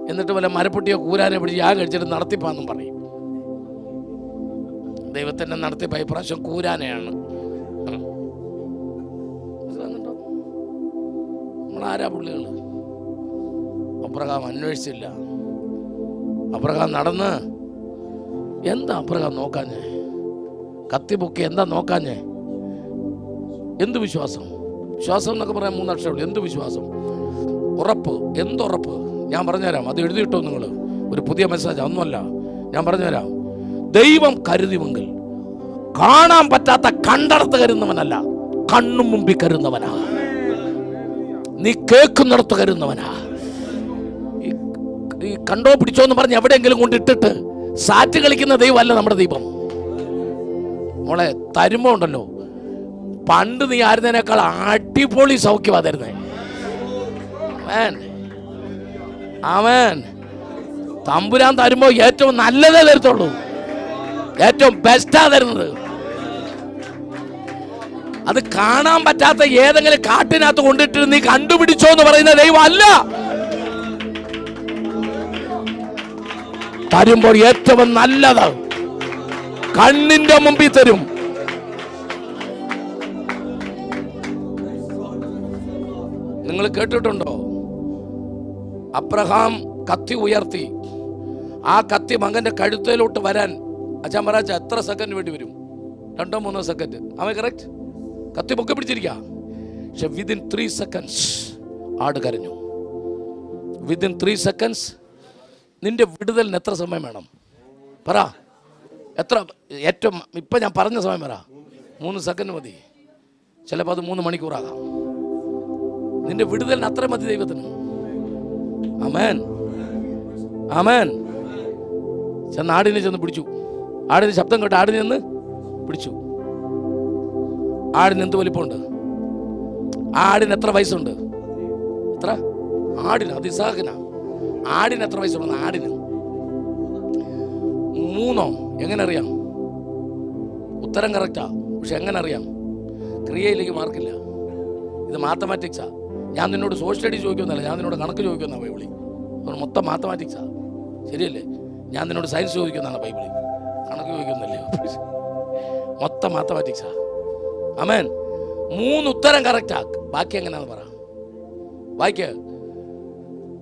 എന്നിട്ട് വല്ല മരപ്പൊട്ടിയോ കൂരാനെ പിടിച്ച് യാഗം കഴിച്ചിട്ട് നടത്തിപ്പാന്നും പറയും. ദൈവത്തിൻ്റെ നടത്തിപ്പ് ഇപ്രാവശ്യം കൂരാനെയാണ്. നമ്മളാരാ പുള്ളികൾ? അബ്രഹാം അന്വേഷിച്ചില്ല. അബ്രഹാം നടന്ന് എന്താ അബ്രഹാം നോക്കാഞ്ഞേ? കത്തി പൊക്കി എന്താ നോക്കാഞ്ഞേ? എന്ത് വിശ്വാസം? വിശ്വാസം എന്നൊക്കെ പറയാൻ 3 അക്ഷരമുള്ളൂ. എന്ത് വിശ്വാസം? ഉറപ്പ്. എന്തുറപ്പ്? ഞാൻ പറഞ്ഞുതരാം. അത് എഴുതിയിട്ടോ നിങ്ങൾ? ഒരു പുതിയ മെസ്സേജ് ഒന്നുമല്ല, ഞാൻ പറഞ്ഞുതരാം. ദൈവം കരുതിവെങ്കിൽ കാണാൻ പറ്റാത്ത കണ്ടടത്ത് കരുന്നവനല്ല, കണ്ണും മുമ്പിൽ കരുന്നവനാ. നീ കേൾക്കുന്നിടത്ത് കരുന്നവനാ. ഈ കണ്ടോ പിടിച്ചോ എന്ന് പറഞ്ഞ് എവിടെയെങ്കിലും കൊണ്ടിട്ടിട്ട് സാറ്റ് കളിക്കുന്ന ദൈവമല്ല നമ്മുടെ ദൈവം. മോളെ, തരുമ്പോ ഉണ്ടല്ലോ, പണ്ട് നീ ആരുന്നതിനേക്കാൾ അടിപൊളി സൗഖ്യമാ തരുന്നേ. ആമേൻ. തമ്പുരാൻ തരുമ്പോ ഏറ്റവും നല്ലതേ തരത്തുള്ളൂ, ഏറ്റവും ബെസ്റ്റാ തരുന്നത്. അത് കാണാൻ പറ്റാത്ത ഏതെങ്കിലും കാട്ടിനകത്ത് കൊണ്ടിട്ട് നീ കണ്ടുപിടിച്ചോ എന്ന് പറയുന്ന ദൈവം അല്ല. തരുമ്പോൾ ഏറ്റവും നല്ലത് കണ്ണിന്റെ മുമ്പിൽ തരും. നിങ്ങൾ കേട്ടിട്ടുണ്ടോ? അബ്രഹാം കത്തി ഉയർത്തി. ആ കത്തി മകന്റെ കഴുത്തിലോട്ട് വരാൻ അച്ഛൻ പറയാ എത്ര സെക്കൻഡ് വേണ്ടി വരും? 2-3 സെക്കൻഡ്. അവൻ കറക്റ്റ് കത്തി പൊക്കി പിടിച്ചിരിക്കുക. പക്ഷെ വിതിൻ 3 seconds ആട് കരഞ്ഞു. Within 3 seconds. നിന്റെ വിടുതലിന് എത്ര സമയം വേണം പറ? എത്ര? ഏറ്റവും ഇപ്പം ഞാൻ പറഞ്ഞ സമയം പറ. 3 സെക്കൻഡ് മതി. ചിലപ്പോൾ അത് 3 മണിക്കൂറാകാം. നിന്റെ വിടുതലിന് അത്ര മതി ദൈവത്തിന്. ആമേൻ, ആമേൻ. ചെന്ന് ആടിനെ ചെന്ന് പിടിച്ചു. ആടിന് ശബ്ദം കേട്ട് ആടിനെ ചെന്ന് പിടിച്ചു. ആടിന് എന്ത് വലിപ്പമുണ്ട്? ആടിന് എത്ര വയസ്സുണ്ട്? എത്ര? ആടിന് അതിസാഹന ആടിന് എത്ര വയസ്സുണ്ട്? ആടിന് 3. എങ്ങനെ അറിയാം? ഉത്തരം കറക്റ്റാ, പക്ഷെ എങ്ങനെ അറിയാം? ക്രിയയിലേക്ക് മാർക്കില്ല. ഇത് മാത്തമാറ്റിക്സാ. ഞാൻ നിന്നോട് സോഷ്യൽ സ്റ്റഡി ചോദിക്കുന്നില്ല, ഞാൻ നിന്നോട് കണക്ക് ചോദിക്കുന്ന ബൈബിളി. മൊത്തം മാത്തമാറ്റിക്സാ, ശരിയല്ലേ? ഞാൻ നിന്നോട് സയൻസ് ചോദിക്കുന്നതാണ് ബൈബിളി, കണക്ക് ചോദിക്കുന്നില്ലേ? മൊത്തം മാത്തമാറ്റിക്സാ. ആമേൻ. 3 ഉത്തരം കറക്റ്റാ. ബാക്കി എങ്ങനെയാന്ന് പറ. വായിക്ക്.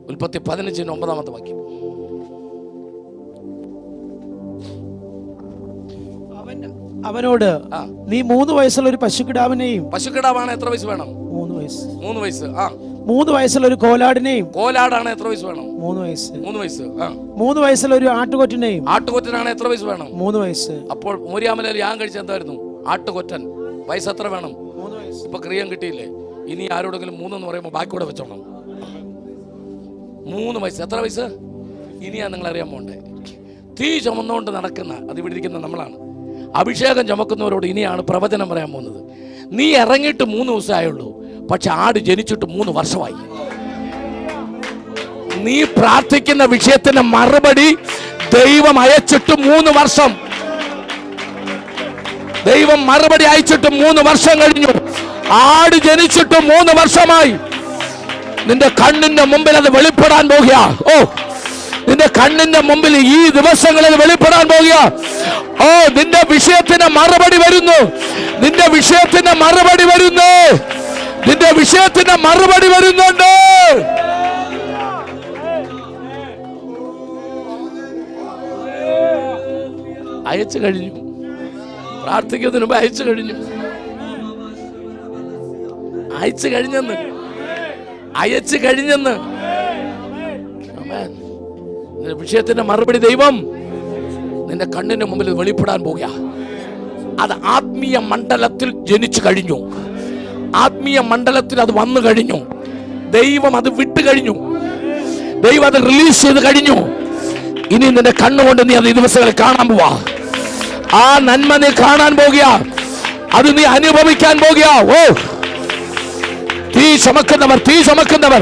ഉൽപ്പത്തി 15:9 വാക്യം. അവനോട് നീ 3 വയസ്സുള്ള ഒരു പശുക്കിടാവിനെയും. പശുക്കിടാവാണ് എത്ര വയസ്സ് വേണം? 3 വയസ്സ്. 3 വയസ്സ്. 3 വയസ്സുള്ള ഒരു കോലാടിനെയും. കോലാടാണ് എത്ര വയസ്സ് വേണം? 3 വയസ്സ്. 3 വയസ്സ്. 3 വയസ്സുള്ള ഒരു ആട്ടുകൊറ്റനെയും. ആട്ടുകൊറ്റനാണ് എത്ര വയസ്സ് വേണം? 3 വയസ്സ്. അപ്പോൾ മോര്യാമലയിൽ ഞാൻ കഴിച്ച എന്തായിരുന്നു? ആട്ടുകൊറ്റൻ. വയസ്സ് എത്ര വേണം? 3 വയസ്സ്. ഇപ്പൊ ക്രിയം കിട്ടിയില്ലേ? ഇനി ആരോടെങ്കിലും 3 എന്ന് പറയുമ്പോൾ ബാക്കിയോടെ വെച്ചോണം. 3 വയസ്സ്. എത്ര വയസ്സ്? ഇനിയാ നിങ്ങൾ അറിയാൻ പോണ്ടേ. തീ ചുമന്നുകൊണ്ട് നടക്കുന്ന, അത് ഇവിടെ ഇരിക്കുന്ന നമ്മളാണ്. അഭിഷേകം ചുമക്കുന്നവരോട് ഇനിയാണ് പ്രവചനം പറയാൻ പോകുന്നത്. നീ ഇറങ്ങിയിട്ട് 3 ദിവസമായുള്ളൂ, പക്ഷെ ആട് ജനിച്ചിട്ട് 3 വർഷമായി. നീ പ്രാർത്ഥിക്കുന്ന വിഷയത്തിന് മറുപടി ദൈവം അയച്ചിട്ട് 3 വർഷം. ദൈവം മറുപടി അയച്ചിട്ട് 3 വർഷം കഴിഞ്ഞു. ആട് ജനിച്ചിട്ട് 3 വർഷമായി. നിന്റെ കണ്ണിന്റെ മുമ്പിൽ അത് വെളിപ്പെടാൻ പോകുക. ഓ, നിന്റെ കണ്ണിന്റെ മുമ്പിൽ ഈ ദിവസങ്ങളിൽ വെളിപ്പെടാൻ പോകുക. ഓ, നിന്റെ വിഷയത്തിന് മറുപടി വരുന്നു. നിന്റെ വിഷയത്തിന് മറുപടി വരുന്നു. നിന്റെ വിഷയത്തിന് മറുപടി വരുന്നുണ്ട്. അയച്ചു കഴിഞ്ഞു. പ്രാർത്ഥിക്കുന്നതിന് മുമ്പ് അയച്ചു കഴിഞ്ഞു. അയച്ചു കഴിഞ്ഞെന്ന്. അയച്ചു കഴിഞ്ഞെന്ന്. നിന്റെ വിഷയത്തിന്റെ മറുപടി ദൈവം നിന്റെ കണ്ണിന്റെ മുമ്പിൽ വെളിപ്പെടാൻ പോകുക. അത് ആത്മീയ മണ്ഡലത്തിൽ ജനിച്ചു കഴിഞ്ഞു. ആത്മീയ മണ്ഡലത്തിൽ അത് വന്നു കഴിഞ്ഞു. ദൈവം അത് വിട്ടു കഴിഞ്ഞു. ദൈവം അത് റിലീസ് ചെയ്ത് കഴിഞ്ഞു. ഇനി നിന്റെ കണ്ണുകൊണ്ട് നീ അത് ഈ ദിവസങ്ങളിൽ കാണാൻ പോവാ. ആ നന്മ നീ കാണാൻ പോകുക. അത് നീ അനുഭവിക്കാൻ പോകുക. ഓ, തീ ചുമക്കുന്നവർ, തീ ചുമക്കുന്നവർ,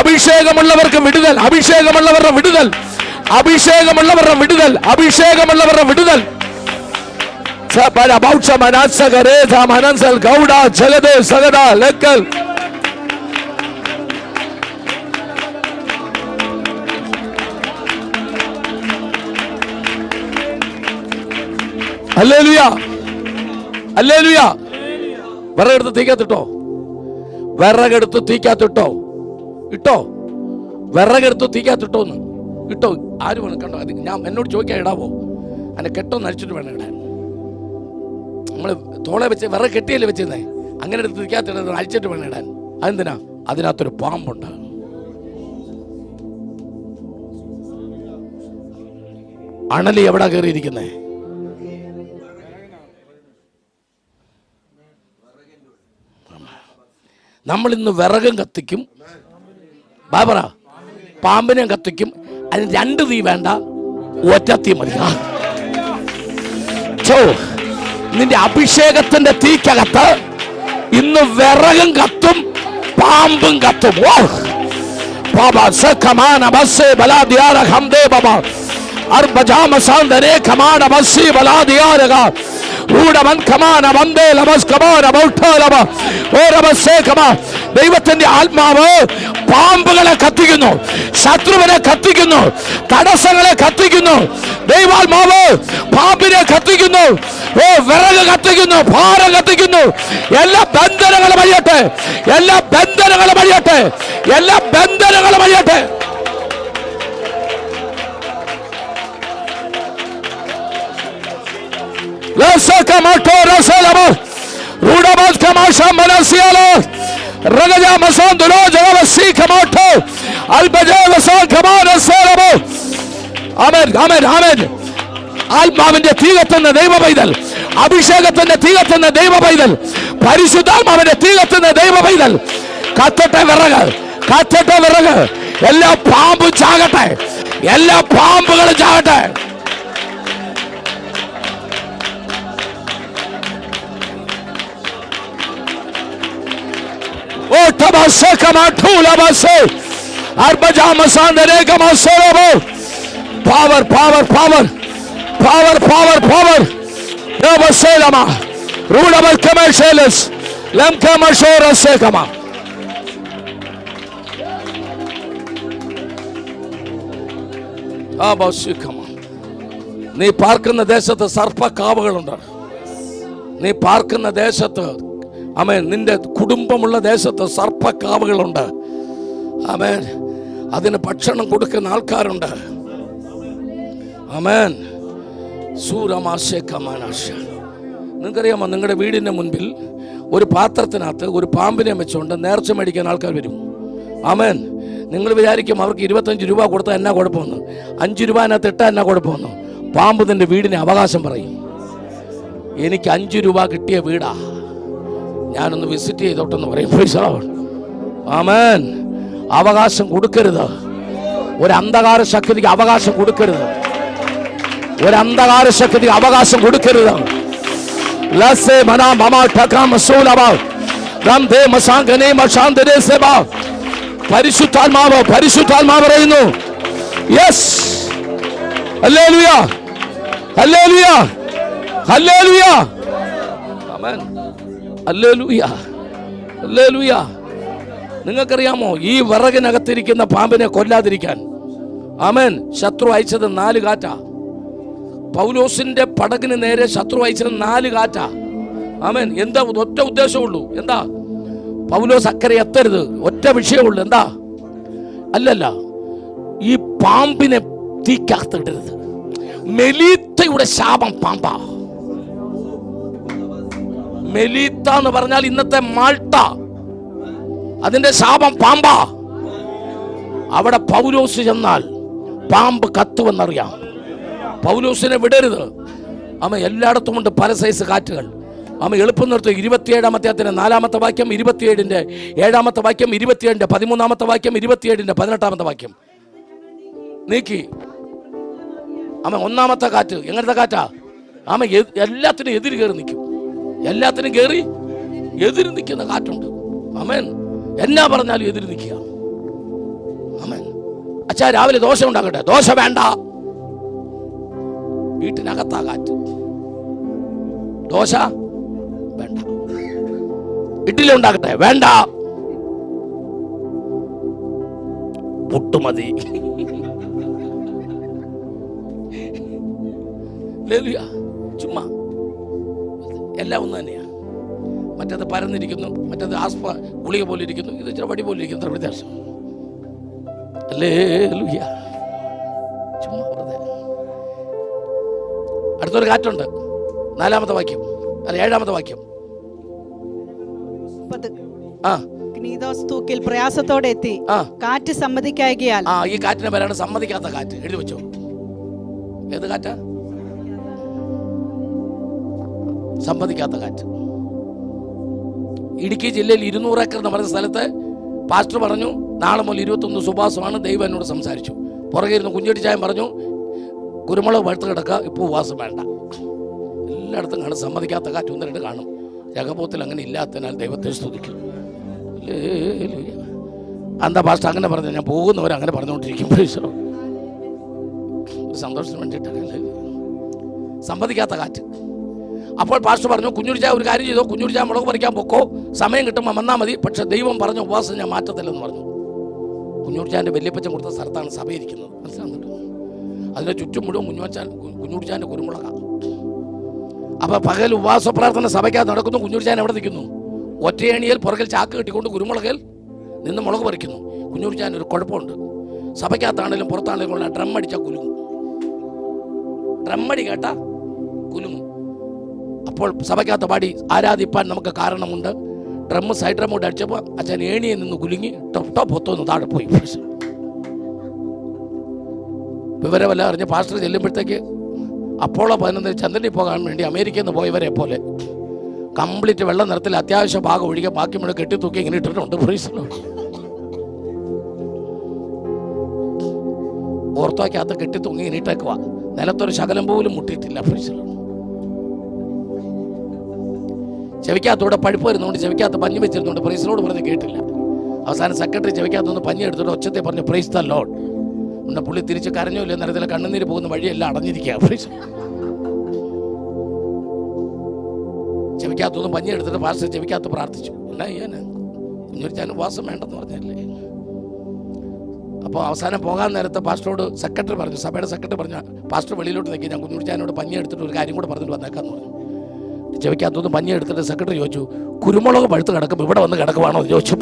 അഭിഷേകമുള്ളവർക്ക് വിടുതൽ. അഭിഷേകമുള്ളവരുടെ വിടുതൽ. അഭിഷേകമുള്ളവരുടെ വിടുതൽ. അഭിഷേകമുള്ളവരുടെ വിടുതൽ. ഹല്ലേലൂയ, ഹല്ലേലൂയ. വിറകെടുത്ത് തീക്കത്തിട്ടോ. വിറകെടുത്ത് തീക്കത്തിട്ടോ. ഇട്ടോ. വിറകെടുത്ത് തീക്കത്തിട്ടോന്ന് ഇട്ടോ. ആര് വേണം കണ്ടോ? അത് ഞാൻ എന്നോട് ചോദിക്കാൻ ഇടാവോ? അതിനെ കെട്ടോന്ന് അഴിച്ചിട്ട് വേണം ഇടാൻ. നമ്മൾ തോളെ വെച്ച് വിറക് കെട്ടിയല്ലേ വെച്ചിരുന്നേ. അങ്ങനെ എടുത്ത് തീക്കാത്തിട്ട് അഴിച്ചിട്ട് വേണം ഇടാൻ. അതെന്തിനാ? അതിനകത്തൊരു പാമ്പുണ്ട്. അണലി എവിടാ കയറിയിരിക്കുന്നേ? നമ്മൾ ഇന്ന് വിറകും കത്തിക്കും, ബാബറ പാമ്പിനെയും കത്തിക്കും. അതിന് 2 തീ വേണ്ട, ഒറ്റ തീ മതി. നിന്റെ അഭിഷേകത്തിന്റെ തീക്കകത്ത് ഇന്ന് വിറകും കത്തും, പാമ്പും കത്തും. ഓ ബാബാ സഖമാന ബസ്സേ ബലാദിയാര ഹംദേ ബാബാ അർബജാമ സാന്ദരേ ഖമാന ബസ്സി ബലാദിയാരഗ ദൈവത്തിന്റെ ആത്മാവ് പാമ്പുകളെ കത്തിക്കുന്നു, ശത്രുവിനെ കത്തിക്കുന്നു, തടസ്സങ്ങളെ കത്തിക്കുന്നു. ദൈവാത്മാവ് പാമ്പിനെ കത്തിക്കുന്നു. ഓ, വിറക് കത്തിക്കുന്നു, ഭാരം കത്തിക്കുന്നു. എല്ലാ ബന്ധനങ്ങളും അഴിയട്ടെ. എല്ലാ ബന്ധനങ്ങളും അഴിയട്ടെ. എല്ലാ ബന്ധനങ്ങളും അഴിയട്ടെ. Rudabas Kamasha Manasialo. Ragaja Masandulo Javasi Kamato. Albajava San Kamana Salabo. Amen, amen, amen. ആത്മാവിന്റെ തീ കത്തുന്ന ദൈവ പൈതൽ, അഭിഷേകത്തിന്റെ തീ കത്തുന്ന ദൈവ പൈതൽ, പരിശുദ്ധാത്മാവിന്റെ തീ കത്തുന്ന ദൈവ പൈതൽ, കത്തട്ടെ വിറക്, കത്തട്ടെ വിറക്. എല്ലാ പാമ്പും ചാകട്ടെ, എല്ലാ പാമ്പുകളും ചാകട്ടെ. ഓ തബസ കമാഠൂല ബസേ അർബജാമസാന്ദരേ കമസോറബോ. Power power power power, power, power. Never say lama. Rule about commercials. Lam commercial say come on. About you come on. Nee parkana deshathu sarpa kaavagalundu. Nee parkana deshathu amen ninde kudumbammulla deshathu sarpa kaavagalundu. Amen. Adinu bhakshanam kodukkunna aalkkarundu. Amen. നിങ്ങൾക്കറിയാമോ, നിങ്ങളുടെ വീടിൻ്റെ മുൻപിൽ ഒരു പാത്രത്തിനകത്ത് ഒരു പാമ്പിനെ വെച്ചുകൊണ്ട് നേർച്ച മേടിക്കാൻ ആൾക്കാർ വരും. ആമേൻ. നിങ്ങൾ വിചാരിക്കും അവർക്ക് 25 രൂപ കൊടുത്താൽ എന്നാ കുഴപ്പമെന്ന്. 5 രൂപ അതിനകത്ത് ഇട്ടാൽ എന്നാ കുഴപ്പമെന്ന്. പാമ്പ് നിന്റെ വീടിന് അവകാശം പറയും. എനിക്ക് 5 രൂപ കിട്ടിയ വീടാ, ഞാനൊന്ന് വിസിറ്റ് ചെയ്തോട്ടെന്ന് പറയും. ആമേൻ. അവകാശം കൊടുക്കരുത്. ഒരു അന്ധകാര ശക്തിക്ക് അവകാശം കൊടുക്കരുത്. ഒരു അന്ധകാര ശക്തിക്ക് അവകാശം കൊടുക്കരുത്. പരിശുദ്ധാത്മാവ് പരിശുദ്ധാത്മാവ് പറയുന്നു. യെസ്, ഹല്ലേലൂയ, ഹല്ലേലൂയ, ഹല്ലേലൂയ, ആമേൻ, ഹല്ലേലൂയ, ഹല്ലേലൂയ. നിങ്ങൾക്കറിയാമോ, ഈ വിറകിനകത്തിരിക്കുന്ന പാമ്പിനെ കൊല്ലാതിരിക്കാൻ ആമേൻ ശത്രു അയച്ചത് 4 കാറ്റാ. പൗലോസിന്റെ പടകിന് നേരെ ശത്രു അയച്ചത് 4 കാറ്റാ. ആമേൻ. എന്താ? ഒറ്റ ഉദ്ദേശമുള്ളൂ. എന്താ? പൗലോസ് അക്കരെ എത്തരുത്. ഒറ്റ വിഷയമുള്ളൂ. എന്താ? അല്ലല്ല, ഈ പാമ്പിനെ തീക്കകത്തിടരുത്. മെലീത്തയുടെ ശാപം പാമ്പാ. മെലീത്ത എന്ന് പറഞ്ഞാൽ ഇന്നത്തെ മാൾട്ട, അതിന്റെ ശാപം പാമ്പാ. അവിടെ പൗലോസ് ചെന്നാൽ പാമ്പ് കത്തുവെന്നറിയാം. പൗലോസിനെ വിടരുത്. അമ്മ എല്ലായിടത്തും ഉണ്ട് പല സൈസ് കാറ്റുകൾ. അമ്മ എളുപ്പം നിർത്തുക. 27-ാം അധ്യായത്തിന്റെ 4-ാമത്തെ വാക്യം, 27-ന്റെ 7-ാമത്തെ വാക്യം, 27-ന്റെ 13-ാമത്തെ വാക്യം, 27-ന്റെ 18-ാമത്തെ വാക്യം നീക്കി. അമ്മ 1-ാമത്തെ കാറ്റ് എങ്ങനത്തെ കാറ്റാ? അമ്മ എല്ലാത്തിനും എതിര് കയറി നിൽക്കും. എല്ലാത്തിനും കയറി എതിര് നിൽക്കുന്ന കാറ്റുണ്ട്. അമേൻ. എന്നാ പറഞ്ഞാലും എതിര് നിൽക്കുക. അമേൻ. അച്ഛാ രാവിലെ ദോശ ഉണ്ടാക്കട്ടെ. ദോശ വേണ്ട. വീട്ടിനകത്താ കാറ്റ്. ദോശ വേണ്ട. ഇഡ്ഡലി ഉണ്ടാക്കട്ടെ. വേണ്ട. പുട്ടുമതി. ചുമ്മാ എല്ലാം ഒന്ന് തന്നെയാ. മറ്റേത് പരന്നിരിക്കുന്നു, മറ്റേത് ആസ്പ ഗുളിക പോലെ ഇരിക്കുന്നു, ഇത് ഇച്ചിരി വടി പോലെ ഇരിക്കുന്നു. വ്യത്യാസം. ഹല്ലേലൂയ. ചുമ്മാ വെറുതെ. അടുത്തൊരു കാറ്റുണ്ട്. 4-ാമത്തെ വാക്യം, അല്ല 7-ാമത്തെ വാക്യം. തൂക്കിൽ പ്രയാസത്തോടെ എത്തി. കാറ്റ് സമ്മതിക്കായകയാൽ. ഈ കാറ്റിനെ പേരാണ് സമ്മതിക്കാത്ത കാറ്റ്. എഴുതി വെച്ചോ. ഏത് കാറ്റാ? സമ്മതിക്കാത്ത കാറ്റ്. ഇടുക്കി ജില്ലയിൽ 200 ഏക്കർ എന്ന് പറയുന്ന സ്ഥലത്ത് പാസ്റ്റർ പറഞ്ഞു, നാളെ മുതൽ 21 സുഭാസമാണ്. ദൈവം എന്നോട് സംസാരിച്ചു. പുറകെ ഇരുന്ന് കുഞ്ഞേട്ടി ചായം പറഞ്ഞു, കുരുമുളക് പഴുത്ത് കിടക്കുക, ഇപ്പോൾ ഉപവാസം വേണ്ട. എല്ലായിടത്തും കാണും സമ്മതിക്കാത്ത കാറ്റ്. 1-2 കാണും. രഹബോത്തിൽ അങ്ങനെ ഇല്ലാത്തതിനാൽ ദൈവത്തെ സ്തുതിക്കും. എന്താ പാസ്റ്റർ അങ്ങനെ പറഞ്ഞു? ഞാൻ പോകുന്നവർ അങ്ങനെ പറഞ്ഞുകൊണ്ടിരിക്കും. ഒരു സന്തോഷത്തിന് വേണ്ടിയിട്ടല്ലേ. സമ്മതിക്കാത്ത കാറ്റ്. അപ്പോൾ പാസ്റ്റർ പറഞ്ഞു, കുഞ്ഞുടിച്ചായ ഒരു കാര്യം ചെയ്തോ, കുഞ്ഞുടിച്ചായ മുളക് പറിക്കാൻ പൊക്കോ, സമയം കിട്ടുമ്പോൾ വന്നാൽ മതി. പക്ഷെ ദൈവം പറഞ്ഞ ഉപവാസം ഞാൻ മാറ്റത്തില്ലെന്ന് പറഞ്ഞു. കുഞ്ഞുടിച്ചാൻ്റെ വല്യപ്പച്ചൻ കൊടുത്ത സ്ഥലത്താണ് സഭ ഇരിക്കുന്നത്. മനസ്സിലാകുന്നുണ്ടോ? അതിൻ്റെ ചുറ്റും മുഴുവൻ കുഞ്ഞുടിച്ചാൻ്റെ കുരുമുളകാണ്. അപ്പോൾ പകൽ ഉപവാസ പ്രാർത്ഥന സഭയ്ക്കകത്ത് നടക്കുന്നു. കുഞ്ഞുടിച്ചാൻ എവിടെ നിൽക്കുന്നു? ഒറ്റയണിയിൽ പുറകിൽ ചാക്ക് കെട്ടിക്കൊണ്ട് കുരുമുളകിൽ നിന്ന് മുളക് പറിക്കുന്നു. കുഞ്ഞുടിച്ചാൻ ഒരു കുഴപ്പമുണ്ട്. സഭയ്ക്കകത്താണെങ്കിലും പുറത്താണെങ്കിലും ഡ്രം അടിച്ചാൽ കുലുങ്ങും. ഡ്രം അടി കേട്ടാ കുലുങ്ങും. അപ്പോൾ സഭയ്ക്കകത്ത് പാടി ആരാധിപ്പാൻ നമുക്ക് കാരണമുണ്ട്. സൈഡ് ഡ്രം കൊണ്ട് അടിച്ചപ്പോൾ അച്ഛൻ ഏണിയെ നിന്ന് കുലുങ്ങി പൊത്തൊന്ന് താഴെ പോയി. വിവരമല്ല അറിഞ്ഞ് പാസ്റ്റർ ചെല്ലുമ്പോഴത്തേക്ക് അപ്പോളോ 11 ചന്ദ്രനിൽ പോകാൻ വേണ്ടി അമേരിക്കയിൽ നിന്ന് പോയവരെ പോലെ കംപ്ലീറ്റ് വെള്ള നിറത്തിൽ അത്യാവശ്യ ഭാഗം ഒഴികെ ബാക്കി മുഴുവൻ കെട്ടിത്തൂക്കി ഇങ്ങനെ ഇട്ടിട്ടുണ്ട്. ഓർത്തോക്കകത്ത് കെട്ടിത്തൂങ്ങി ഇങ്ങനെ ഇട്ടേക്കുക. നിലത്തൊരു ശകലം പോലും മുട്ടിയിട്ടില്ല. ചെവിക്കകത്തൂടെ പഴുപ്പ് വരുന്നതുകൊണ്ട് ചെവിക്കകത്ത് പഞ്ഞി വെച്ചിരുന്നുണ്ട്. പ്രൈസിലോട് പറഞ്ഞ് കേട്ടില്ല. അവസാനം സെക്രട്ടറി ചെവിക്കകത്തൊന്ന് പഞ്ഞി എടുത്തിട്ട് ഒച്ചത്തെ പറഞ്ഞു പ്രൈസ് ദ ലോർഡ്. പിന്നെ പുള്ളി തിരിച്ച് കരഞ്ഞോ ഇല്ല നിരത്തിലെ കണ്ണുനീര് പോകുന്ന വഴിയെല്ലാം അടഞ്ഞിരിക്കുക. ചെവിക്കകത്തൊന്ന് പഞ്ഞി എടുത്തിട്ട് പാസ്റ്റർ ചെവിക്കകത്ത് പ്രാർത്ഥിച്ചു. എന്നാ ചെയ്യാൻ കുഞ്ഞുരിച്ചാൻ ഉപവാസം വേണ്ടെന്ന് പറഞ്ഞല്ലേ. അപ്പോൾ അവസാനം പോകാൻ നേരത്തെ പാസ്റ്ററോട് സെക്രട്ടറി പറഞ്ഞു, സഭയുടെ സെക്രട്ടറി പറഞ്ഞു, പാസ്റ്റർ വെളിയിലോട്ട് നിൽക്കി, ഞാൻ കുഞ്ഞുരിച്ചാനോട് പഞ്ഞി എടുത്തിട്ട് ഒരു കാര്യം കൂടെ പറഞ്ഞിട്ട് വന്നേക്കാന്ന് പറഞ്ഞു. ചെവിക്കകത്തൊന്ന് പഞ്ഞി എടുത്തിട്ട് സെക്രട്ടറി ചോദിച്ചു, കുരുമുളക് പഴുത്ത് കിടക്കും ഇവിടെ വന്ന് കിടക്കുവാണോ എന്ന് ചോദിച്ചു.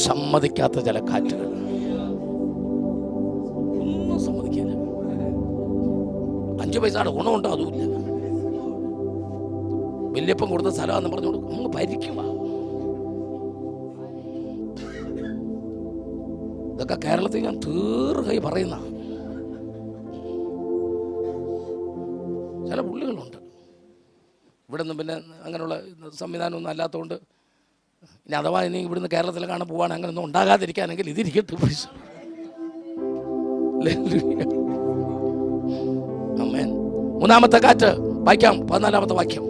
സമ്മതിക്കാത്ത ചില കാറ്റുകൾ ഒന്നും സമ്മതിക്കില്ല. 5 പൈസയുടെ ഗുണമുണ്ടോ അതുമില്ല. വല്യപ്പം കൊടുത്ത സ്ഥലമാണെന്ന് പറഞ്ഞോളൂ നമുക്ക് ഭരിക്കുക. ഇതൊക്കെ കേരളത്തിൽ ഞാൻ തീർച്ചയായി പറയുന്ന ചില പുള്ളികളുണ്ട്. ഇവിടെ നിന്ന് പിന്നെ അങ്ങനെയുള്ള സംവിധാനമൊന്നും അല്ലാത്തതുകൊണ്ട് ഇനി അഥവാ ഇനി ഇവിടുന്ന് കേരളത്തിൽ കാണാൻ പോവാണ് അങ്ങനെയൊന്നും ഉണ്ടാകാതിരിക്കാനെങ്കിൽ ഇതിരിക്കട്ടെ. ആമേൻ. 3-ാമത്തെ കാറ്റ് വായിക്കാം. 14-ാമത്തെ വാക്യം.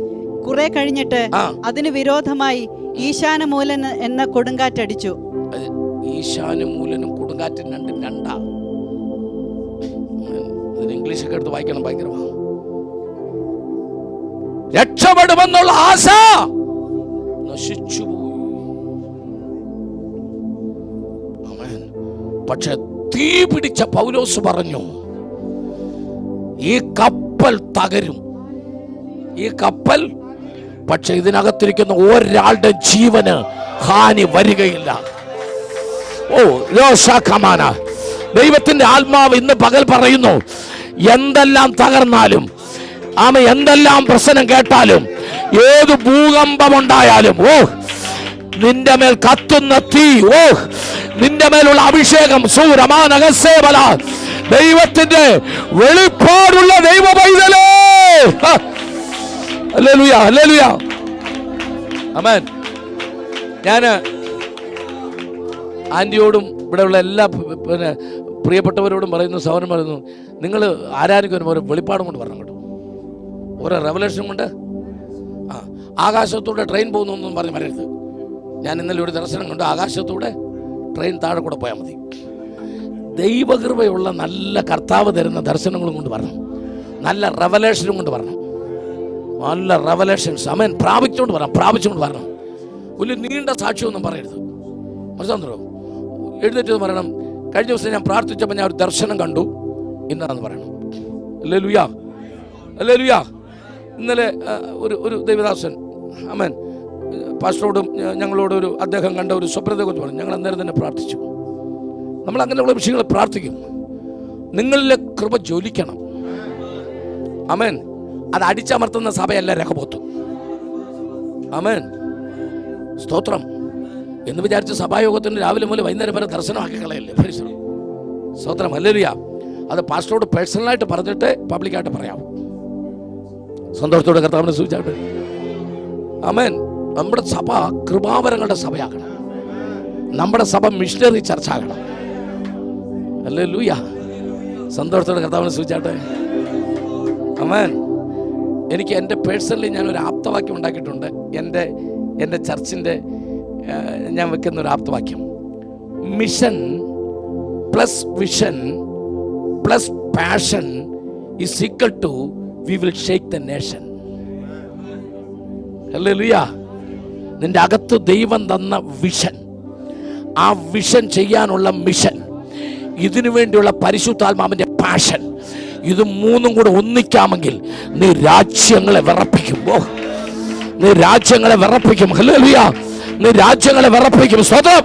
കുറെ കഴിഞ്ഞിട്ട് അതിന് വിരോധമായി ഈശാനമൂലൻ എന്ന കൊടുങ്കാറ്റടിച്ചു. ഈശാനമൂലനും കൊടുങ്കാറ്റും രണ്ടും രണ്ടാ. അതിന് ഇംഗ്ലീഷൊക്കെ എടുത്ത് വായിക്കണം. ഭയങ്കരമാണ്. രക്ഷപ്പെടുമെന്നുള്ള ആശ നശിച്ചുപോയി. പക്ഷെ തീ പിടിച്ച പൗലോസ് പറഞ്ഞു, ഈ കപ്പൽ തകരും. ഈ കപ്പൽ പക്ഷെ ഇതിനകത്തിരിക്കുന്ന ഒരാളുടെ ജീവന് ഹാനി വരികയില്ല. ഓ രോഷാഖമാന, ദൈവത്തിന്റെ ആത്മാവ് ഇന്ന് പകൽ പറയുന്നു, എന്തെല്ലാം തകർന്നാലും എന്തെല്ലാം പ്രശ്നം കേട്ടാലും ഏത് ഭൂകമ്പമുണ്ടായാലും നിന്റെ മേൽ കത്തുന്ന തീ, നിന്റെ മേലുള്ള അഭിഷേകം, സൂരമാനകസേവല ദൈവത്തിന്റെ വെളിപ്പാടുള്ള ദൈവ പൈതലേ. ഹല്ലേലൂയ, ഹല്ലേലൂയ, ആമേൻ. ഞാൻ ആന്റിയോടും ഇവിടെയുള്ള എല്ലാ പിന്നെ പ്രിയപ്പെട്ടവരോടും പറയുന്നു, സഹോദരൻ പറയുന്നു, നിങ്ങൾ ആരാധിക്കും ഓരോ വെളിപ്പാടും കൊണ്ട് പറഞ്ഞു കേട്ടോ, ഓരോ റെവലേഷനും കൊണ്ട്. ആകാശത്തൂടെ ട്രെയിൻ പോകുന്നൊന്നും പറഞ്ഞ് വരരുത്. ഞാൻ ഇന്നലെ ഒരു ദർശനം കണ്ടു, ആകാശത്തൂടെ ട്രെയിൻ താഴെ കൂടെ പോയാൽ മതി. ദൈവകൃപയുള്ള നല്ല കർത്താവ് തരുന്ന ദർശനങ്ങളും കൊണ്ട് പറഞ്ഞു, നല്ല റെവലേഷനും കൊണ്ട് പറഞ്ഞു, നല്ല റെവലേഷൻസ് അമേൻ പ്രാപിച്ചുകൊണ്ട് പറഞ്ഞു. വലിയ നീണ്ട സാക്ഷ്യമൊന്നും പറയരുത്. മനസ്സിലാകുന്നുണ്ടോ? എഴുന്നേറ്റ് പറയണം, കഴിഞ്ഞ ദിവസം ഞാൻ പ്രാർത്ഥിച്ചപ്പോൾ ഞാൻ ഒരു ദർശനം കണ്ടു, ഇന്നാന്ന് പറയണം. Hallelujah, hallelujah. ഇന്നലെ ഒരു ദൈവദാസൻ അമേൻ പാസ്റ്ററോടും ഞങ്ങളോടൊരു അദ്ദേഹം കണ്ട ഒരു സ്വപ്നത്തെക്കുറിച്ച് പറഞ്ഞു. ഞങ്ങൾ അന്നേരം തന്നെ പ്രാർത്ഥിച്ചു. നമ്മൾ അങ്ങനെയുള്ള വിഷയങ്ങൾ പ്രാർത്ഥിക്കും. നിങ്ങളിലെ കൃപ ജ്വലിക്കണം. ആമേൻ. അത് അടിച്ചമർത്തുന്ന സഭയല്ല രഹബോത്ത്. ആമേൻ, സ്തോത്രം. എന്ന് വിചാരിച്ച് സഭായോഗത്തിന് രാവിലെ മുതൽ വൈകുന്നേരം വരെ ദർശനമാക്കി കളയല്ലേ. സ്തോത്രം, ഹല്ലേലൂയ. അത് പാസ്റ്ററോട് പേഴ്സണലായിട്ട് പറഞ്ഞിട്ട് പബ്ലിക്കായിട്ട് പറയാം. സന്തോഷത്തോടെ കർത്താവിനെ സൂചിച്ചാട്ട്. ആമേൻ. നമ്മുടെ സഭ കൃപാവരങ്ങളുടെ സഭയാകണം. നമ്മുടെ സഭ മിഷണറി ചർച്ച ആകണം. ഹല്ലേലൂയ. സന്തോഷത്തോടെ കർത്താവിനെ സൂചിച്ചാട്ടെ. ആമേൻ. എനിക്ക് എൻ്റെ പേഴ്സണലി ഞാനൊരു ആപ്തവാക്യം ഉണ്ടാക്കിയിട്ടുണ്ട്. എൻ്റെ ചർച്ചിൻ്റെ ഞാൻ വെക്കുന്ന ഒരു ആപ്തവാക്യം, mission plus vision plus passion is equal to we will shake the nation. ഹല്ലേലൂയ. നിന്റെ അകത്ത് ദൈവം തന്ന വിഷൻ, ആ വിഷൻ ചെയ്യാനുള്ള മിഷൻ, ഇതിനു വേണ്ടിയുള്ള പരിശുദ്ധാത്മാവിന്റെ പാഷൻ, ഇത് മൂന്നും കൂടെ ഒന്നിക്കാമെങ്കിൽ നീ രാജ്യങ്ങളെ വിറപ്പിക്കും. നീ രാജ്യങ്ങളെ വിറപ്പിക്കും. ഹല്ലേലൂയ. നീ രാജ്യങ്ങളെ വിറപ്പിക്കും. സ്വതം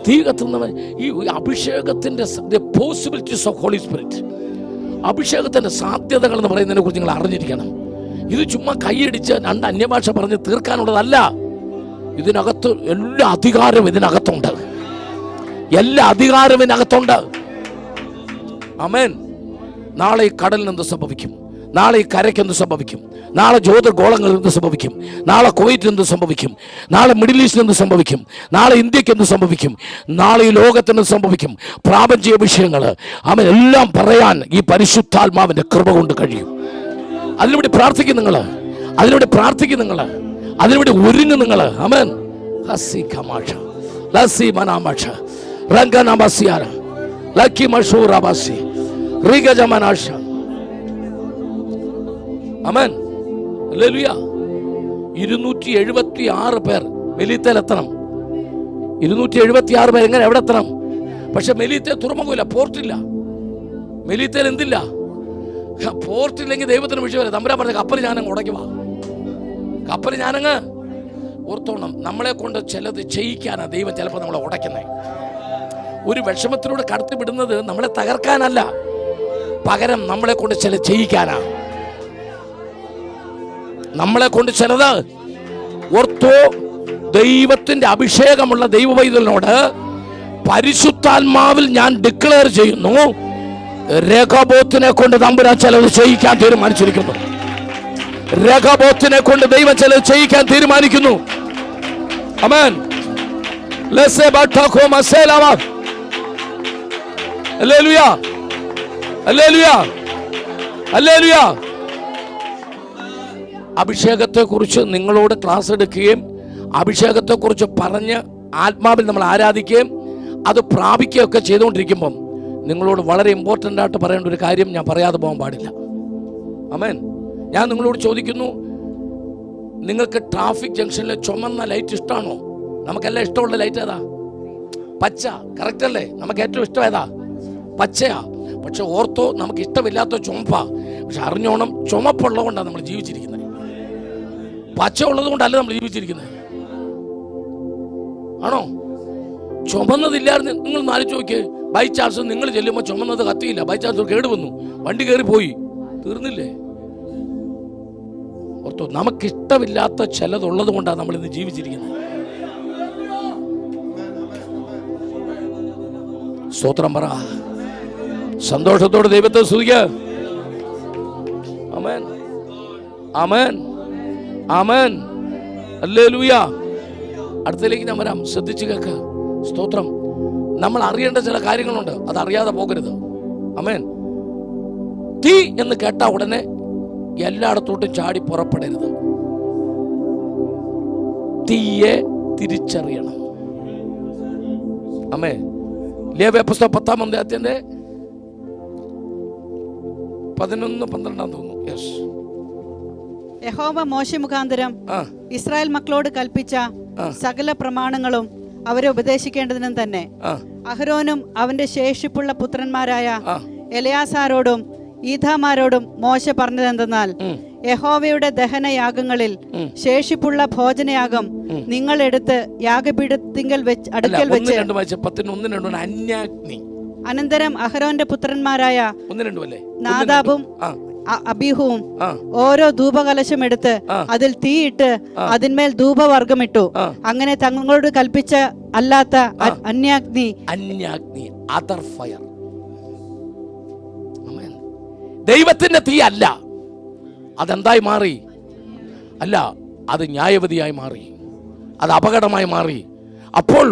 തീ കത്തുന്നവൻ. ഈ അഭിഷേകത്തിന്റെ പോസിബിലിറ്റീസ് ഓഫ് ഹോളി സ്പിരിറ്റ്, അഭിഷേകത്തിന്റെ സാധ്യതകൾ എന്ന് പറയുന്നതിനെ കുറിച്ച് നിങ്ങൾ അറിഞ്ഞിരിക്കണം. ഇത് ചുമ്മാ കൈയടിച്ച് രണ്ട് അന്യഭാഷ പറഞ്ഞ് തീർക്കാനുള്ളതല്ല. ഇതിനകത്ത് എല്ലാ അധികാരവും ഇതിനകത്തുണ്ട്. എല്ലാ അധികാരവും ഇതിനകത്തുണ്ട്. ആമേൻ. നാളെ ഈ കടലിന് എന്ത് സംഭവിക്കും? നാളെ ഈ കരയ്ക്ക് എന്ത് സംഭവിക്കും? നാളെ ജ്യോതിർഗോളങ്ങളിൽ എന്ത് സംഭവിക്കും? നാളെ കുവൈറ്റിൽ എന്ത് സംഭവിക്കും? നാളെ മിഡിൽ ഈസ്റ്റിൽ എന്ത് സംഭവിക്കും? നാളെ ഇന്ത്യക്ക് എന്ത് സംഭവിക്കും? നാളെ ഈ ലോകത്തിന് എന്ത് സംഭവിക്കും? പ്രാപഞ്ചിക വിഷയങ്ങൾ അവൻ എല്ലാം പറയാൻ ഈ പരിശുദ്ധാത്മാവിന്റെ കൃപ കൊണ്ട് കഴിയും. അതിനുവേണ്ടി പ്രാർത്ഥിക്കും നിങ്ങൾ, അതിനുവേണ്ടി പ്രാർത്ഥിക്കും നിങ്ങൾ, അതിനുവേണ്ടി ഒരുങ്ങും നിങ്ങൾ. ആമേൻ. ഹസി കമാഷ ലസി മനാമാഷ റംഗനമസിയാര ലക്കി മഷൂറബസി റിഗജമനാഷ. ആമേൻ. ഹല്ലേലൂയ. 276 പേർ മെലീത്തയിൽ എത്തണം. 276 പേർ എങ്ങനെ എവിടെ എത്തണം? പക്ഷെ മെലീത്തയിൽ തുറമുഖമില്ല, പോർട്ടില്ല. മെലീത്തയിൽ എന്തില്ല? പോർട്ടില്ലെങ്കിൽ ദൈവത്തിന് വിഷയമല്ല. തമ്പുരാൻ പറഞ്ഞ കപ്പൽ ഞാനങ്ങ് ഉടയ്ക്കുക. കപ്പൽ ഞാനങ്ങ് ഓർത്തോണം. നമ്മളെ കൊണ്ട് ചിലത് ചെയ്യിക്കാനാ ദൈവം ചിലപ്പോൾ നമ്മളെ ഉടയ്ക്കുന്നത്. ഒരു വിഷമത്തിലൂടെ കടത്തി വിടുന്നത് നമ്മളെ തകർക്കാനല്ല, പകരം നമ്മളെ കൊണ്ട് ചില ചെയ്യിക്കാനാ. നമ്മളെ കൊണ്ട് ചിലത് ഓർത്തോ. ദൈവത്തിന്റെ അഭിഷേകമുള്ള ദൈവവൈതലിനോട് പരിശുദ്ധാത്മാവിൽ ഞാൻ ഡിക്ലെയർ ചെയ്യുന്നു, രേഖാബോത്തിനെ കൊണ്ട് തമ്പുരാൻ ചിലത് ചെയ്യിക്കാൻ തീരുമാനിച്ചിരിക്കുന്നു. രേഖാബോത്തിനെ കൊണ്ട് ദൈവം ചിലത് ചെയ്യിക്കാൻ തീരുമാനിക്കുന്നു. ആമേൻ. ഹല്ലേലൂയ, ഹല്ലേലൂയ, ഹല്ലേലൂയ. അഭിഷേകത്തെക്കുറിച്ച് നിങ്ങളോട് ക്ലാസ് എടുക്കുകയും അഭിഷേകത്തെക്കുറിച്ച് പറഞ്ഞ് ആത്മാവിൽ നമ്മൾ ആരാധിക്കുകയും അത് പ്രാപിക്കുകയൊക്കെ ചെയ്തുകൊണ്ടിരിക്കുമ്പം നിങ്ങളോട് വളരെ ഇമ്പോർട്ടൻ്റ് ആയിട്ട് പറയേണ്ട ഒരു കാര്യം ഞാൻ പറയാതെ പോകാൻ പാടില്ല. ആമേൻ. ഞാൻ നിങ്ങളോട് ചോദിക്കുന്നു, നിങ്ങൾക്ക് ട്രാഫിക് ജംഗ്ഷനിലെ ചുമന്ന ലൈറ്റ് ഇഷ്ടമാണോ? നമുക്കെല്ലാം ഇഷ്ടമുള്ള ലൈറ്റ് ഏതാ? പച്ച. കറക്റ്റ് അല്ലേ? നമുക്ക് ഏറ്റവും ഇഷ്ടം ഏതാ? പച്ചയാ. പക്ഷെ ഓർത്തോ, നമുക്ക് ഇഷ്ടമില്ലാത്ത ചുമപ്പാ. പക്ഷെ അറിഞ്ഞോണം, ചുമപ്പുള്ളത് കൊണ്ടാണ് നമ്മൾ ജീവിച്ചിരിക്കുന്നത്. പച്ച ഉള്ളത് കൊണ്ടല്ല നമ്മൾ ജീവിച്ചിരിക്കുന്നത്. ആണോ? ചുമന്നതില്ലായിരുന്നു. നിങ്ങൾ ആലോചിച്ച് നോക്കിയേ. ബൈ ചാൻസ് നിങ്ങൾ ചെല്ലുമ്പോൾ ചുമന്നത് കത്തിയില്ല, ബൈ ചാൻസ് കേട് വന്നു, വണ്ടി കയറി പോയി, തീർന്നില്ലേ? ഓർത്തോ, നമുക്കിഷ്ടമില്ലാത്ത ചിലതുള്ളത് കൊണ്ടാണ് നമ്മൾ ഇന്ന് ജീവിച്ചിരിക്കുന്നത്. സ്തോത്രം പറ. സന്തോഷത്തോടെ ദൈവത്തെ സ്തുതിക്കുക. ആമേൻ, ആമേൻ, ആമേൻ, ഹല്ലേലൂയ. അടുത്തതിലേക്ക് ഞാൻ വരാം. ശ്രദ്ധിച്ചു കേൾക്ക. സ്തോത്രം. നമ്മൾ അറിയേണ്ട ചില കാര്യങ്ങളുണ്ട്, അത് അറിയാതെ പോകരുത്. ആമേൻ. തീ എന്ന് കേട്ട ഉടനെ എല്ലായിടത്തോട്ടും ചാടി പുറപ്പെടരുത്. തീയെ തിരിച്ചറിയണം. ആമേൻ. ലേവ്യ പുസ്തകം 10-ാം അധ്യായത്തിന്റെ 11-12 തോന്നുന്നു. യെസ്. യഹോവ മോശെ മുഖാന്തരം ഇസ്രായേൽ മക്കളോട് കൽപ്പിച്ച സകല പ്രമാണങ്ങളും അവരെ ഉപദേശിക്കേണ്ടതിനും തന്നെ അഹരോനും അവന്റെ ശേഷിപ്പുള്ള പുത്രന്മാരായ എലയാസാരോടും ഈഥാമാരോടും മോശെ പറഞ്ഞതെന്തെന്നാൽ, യഹോവയുടെ ദഹനയാഗങ്ങളിൽ ശേഷിപ്പുള്ള ഭോജനയാഗം നിങ്ങൾ എടുത്ത് യാഗപീഠത്തിങ്കൽ അടുക്കൽ വെച്ച്. അനന്തരം അഹരോന്റെ പുത്രന്മാരായ നാദാബും അബീഹുവും ഓരോ ധൂപകലശം എടുത്ത് അതിൽ തീയിട്ട് അതിന്മേൽ ധൂപവർഗമിട്ടു. അങ്ങനെ തങ്ങളോട് കൽപ്പിച്ച അല്ലാത്ത അന്യാഗ്നി, അതർ ഫയർ. ദൈവത്തിന്റെ തീ അല്ല. അതെന്തായി മാറി? അല്ല, അത് ന്യായവതിയായി മാറി, അത് അപകടമായി മാറി. അപ്പോൾ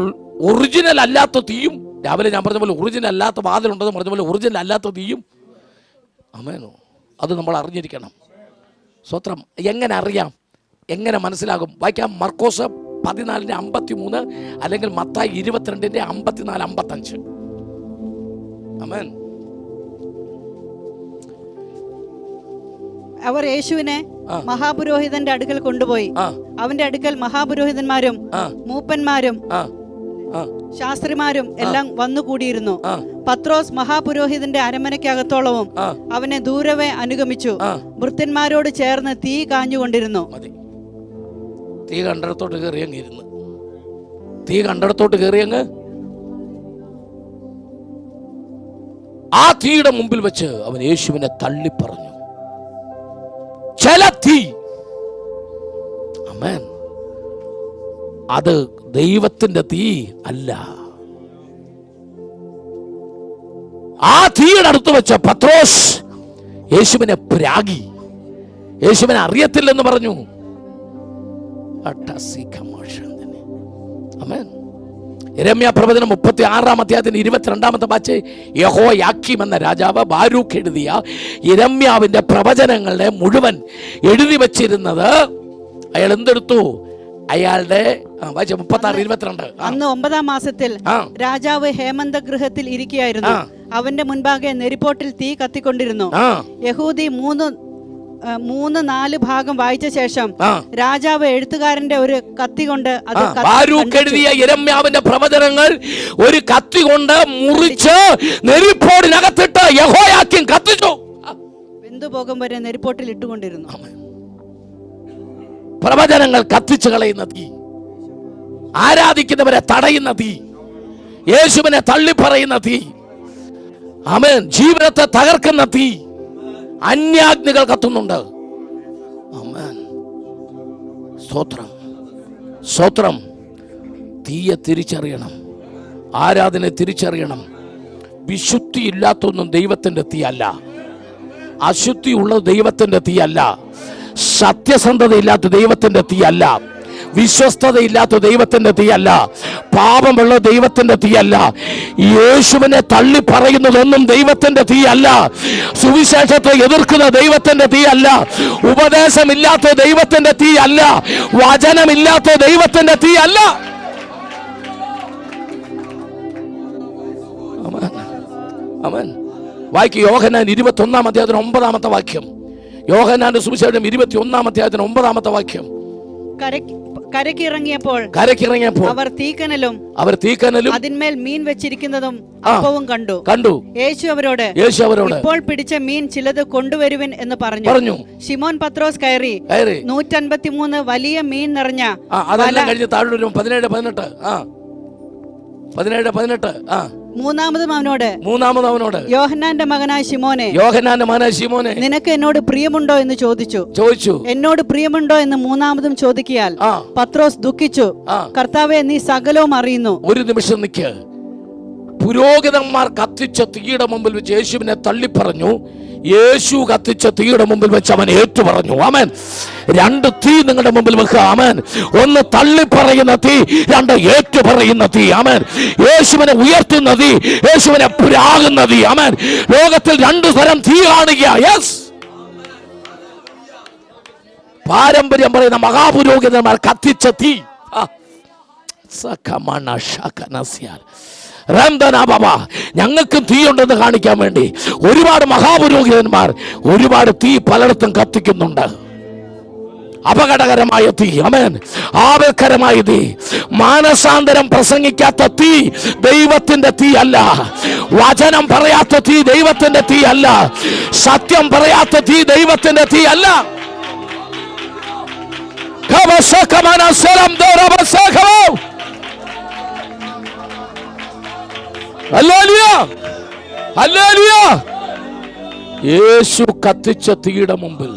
ഒറിജിനൽ അല്ലാത്ത തീയും, രാവിലെ ഞാൻ പറഞ്ഞ പോലെ ഒറിജിനൽ അല്ലാത്ത വാതിലുണ്ടെന്ന് പറഞ്ഞ പോലെ ഒറിജിനൽ അല്ലാത്ത തീയും, ആമേനോ, അത് നമ്മൾ അറിഞ്ഞിരിക്കണം. സ്വത്രം. എങ്ങനെ അറിയാം? എങ്ങനെ മനസ്സിലാകും? വായിക്കാം. മർക്കോസ് 14:53 അല്ലെങ്കിൽ മത്തായി 22:54-55. ആമേൻ. അവർ യേശുവിനെ മഹാപുരോഹിതന്റെ അടുക്കൽ കൊണ്ടുപോയി. അവന്റെ അടുക്കൽ മഹാപുരോഹിതന്മാരും മൂപ്പന്മാരും ശാസ്ത്രിമാരും എല്ലാം വന്നുകൂടിയിരുന്നു. പത്രോസ് മഹാപുരോഹിതന്റെ അരമനയ്ക്കകത്തോളവും അവനെ ദൂരവേ അനുഗമിച്ചു. ഭൃത്യന്മാരോട് ചേർന്ന് തീ കാഞ്ഞുകൊണ്ടിരുന്നു. തീ കണ്ടിടത്തോട്ട് കയറിയങ്ങ് ഇരുന്ന്. തീ കണ്ടിടത്തോട്ട് കയറിയങ്ങ് ആ തീയുടെ മുമ്പിൽ വെച്ച് അവൻ യേശുവിനെ തള്ളിപ്പറഞ്ഞു. ചില തീ, ആമേൻ, അത് ദൈവത്തിന്റെ തീ അല്ല. ആ തീയുടെ അടുത്ത് വെച്ച പത്രോസ് യേശുവിനെ പ്രാഗി, യേശുവിനെ അറിയത്തില്ലെന്ന് പറഞ്ഞു. ആമേൻ. യിരെമ്യാ പ്രവചനം 36-ാം അധ്യായത്തിന് 22-ാമത്തെ വാക്യം, യഹോയാക്കീം എന്ന രാജാവ് ബാരൂക്ക് എഴുതിയ യിരെമ്യാവിന്റെ പ്രവചനങ്ങളുടെ മുഴുവൻ എഴുതി വച്ചിരുന്നത് അയാൾ എന്തെടുത്തു? അയാളുടെ 36-22. അന്ന് 9-ാം മാസത്തിൽ രാജാവ് ഹേമന്ത ഗൃഹത്തിൽ ഇരിക്കുകയായിരുന്നു. അവന്റെ മുൻപാകെ നെരിപ്പോട്ടിൽ തീ കത്തിക്കൊണ്ടിരുന്നു. യഹൂദി 3-4 ഭാഗം വായിച്ച ശേഷം രാജാവ് എഴുത്തുകാരന്റെ ഒരു കത്തി കൊണ്ട് അത് ബാരൂക്ക് എഴുതിയ യിരെമ്യാവിന്റെ പ്രവചനങ്ങൾ ഒരു കത്തി കൊണ്ട് മുറിച്ച് നെരിപ്പോടിനകത്തിട്ട് യഹോയാക്കീം കത്തിച്ചു. വെന്തുപോകും വരെ നെരിപ്പോട്ടിൽ ഇട്ടുകൊണ്ടിരുന്നു. പ്രവചനങ്ങൾ കത്തിച്ചു കളയുന്ന തീ, ആരാധിക്കുന്നവരെ തടയുന്ന തീ, യേശുവിനെ തള്ളിപ്പറയുന്ന തീ, ആമേൻ, ജീവിതത്തെ തകർക്കുന്ന തീ, അന്യാഗ്നികൾ കത്തുന്നുണ്ട്. ആമേൻ. സ്തോത്രം, സ്തോത്രം. തീയെ തിരിച്ചറിയണം, ആരാധന തിരിച്ചറിയണം. വിശുദ്ധി ഇല്ലാത്തൊന്നും ദൈവത്തിന്റെ തീ അല്ല. അശുദ്ധി ഉള്ളത് ദൈവത്തിന്റെ തീ അല്ല. സത്യസന്ധത ഇല്ലാത്ത ദൈവത്തിന്റെ തീ അല്ല. വിശ്വസ്തതയില്ലാത്ത ദൈവത്തിന്റെ തീയല്ല. പാപമുള്ള ദൈവത്തിന്റെ തീയല്ല. യേശുവിനെ തള്ളി പറയുന്നതൊന്നും ദൈവത്തിന്റെ തീയല്ല. സുവിശേഷത്തെ എതിർക്കുന്ന ദൈവത്തിന്റെ തീയല്ല. ഉപദേശമില്ലാത്ത ദൈവത്തിന്റെ തീയല്ല. വചനമില്ലാത്ത ദൈവത്തിന്റെ തീയല്ല. ആമേൻ. വായിക്ക് യോഹന്നാൻ 21-ാം അധ്യായത്തിന് 9-ാമത്തെ വാക്യം. യോഹന്നാന്റെ സുവിശേഷം 21-ാം അധ്യായത്തിന് 9-ാമത്തെ വാക്യം. കരക്കിറങ്ങിയപ്പോൾ അവർ തീക്കനലും അതിന്മേൽ മീൻ വെച്ചിരിക്കുന്നതും അപ്പവും കണ്ടു. യേശു അവരോട് ഇപ്പോൾ പിടിച്ച മീൻ ചിലത് കൊണ്ടുവരുവിൻ എന്ന് പറഞ്ഞു. ശിമോൻ പത്രോസ് കയറി 153 വലിയ മീൻ നിറഞ്ഞ 17-18 മൂന്നാമതും അവനോട് യോഹന്നാന്റെ മകനായ ശിമോനെ നിനക്ക് എന്നോട് പ്രിയമുണ്ടോ എന്ന് ചോദിച്ചു. എന്നോട് പ്രിയമുണ്ടോ എന്ന് മൂന്നാമതും ചോദിക്കിയാൽ പത്രോസ് ദുഃഖിച്ചു. കർത്താവേ, നീ സകലവും അറിയുന്നു. ഒരു നിമിഷം നിൽക്ക്. പുരോഹിതന്മാർ കത്തിച്ച തീയുടെ മുമ്പിൽ വെച്ച് യേശുവിനെ തള്ളിപ്പറഞ്ഞു. യേശു കത്തിച്ച തീയുടെ മുമ്പിൽ വെച്ച് അവൻ ഏറ്റു പറഞ്ഞു. ആമേൻ. 2 തീ നിങ്ങളുടെ മുമ്പിൽ വെക്കുക. ആമേൻ. ഒന്ന് തള്ളിപ്പറയുന്ന തീ, 2 ഏറ്റു പറയുന്ന തീ. ആമേൻ. യേശുവിനെ ഉയർത്തുന്ന തീ, യേശുവിനെ പ്രാകുന്ന തീ. ആമേൻ. ലോകത്തിൽ 2 തരം തീ കാണുക. യെസ്. പാരമ്പര്യം പറയുന്ന മഹാപുരോഹിതന്മാർ കത്തിച്ച തീ. ഞങ്ങൾക്കും തീ ഉണ്ടെന്ന് കാണിക്കാൻ വേണ്ടി ഒരുപാട് മഹാപുരോഹിതന്മാർ ഒരുപാട് തീ പലയിടത്തും കത്തിക്കുന്നുണ്ട്. അപകടകരമായ തീ. ആമേൻ. ആപൽക്കരമായ തീ. മാനസാന്തരം പ്രസംഗിക്കാത്ത തീ ദൈവത്തിന്റെ തീ അല്ല. വചനം പറയാത്ത തീ ദൈവത്തിന്റെ തീ അല്ല. സത്യം പറയാത്ത തീ ദൈവത്തിന്റെ തീ അല്ല. യേശു കത്തിച്ച തീയുടെ മുമ്പിൽ.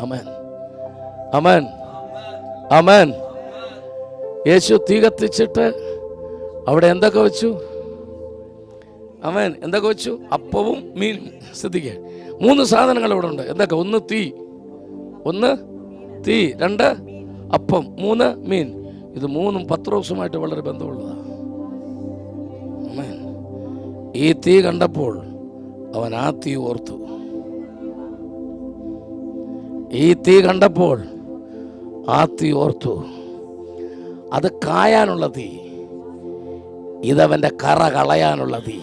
ആമേൻ. ആമേൻ. ആമേൻ. യേശു തീ കത്തിച്ചിട്ട് അവിടെ എന്തൊക്കെ വെച്ചു? ആമേൻ. എന്തൊക്കെ വെച്ചു? അപ്പവും മീനും. ശ്രദ്ധിക്കുക, 3 സാധനങ്ങൾ ഇവിടെ ഉണ്ട്. എന്തൊക്കെ? 1 തീ, 2 അപ്പം, 3 മീൻ. ഇത് 3ഉം പത്രോസുമായിട്ട് വളരെ ബന്ധമുള്ളതാണ്. ഈ തീ കണ്ടപ്പോൾ അവൻ ആ തീ ഓർത്തു. ഈ തീ കണ്ടപ്പോൾ ആ തീ ഓർത്തു. അത് കായാനുള്ള തീ, ഇതവന്റെ കറ കളയാനുള്ള തീ.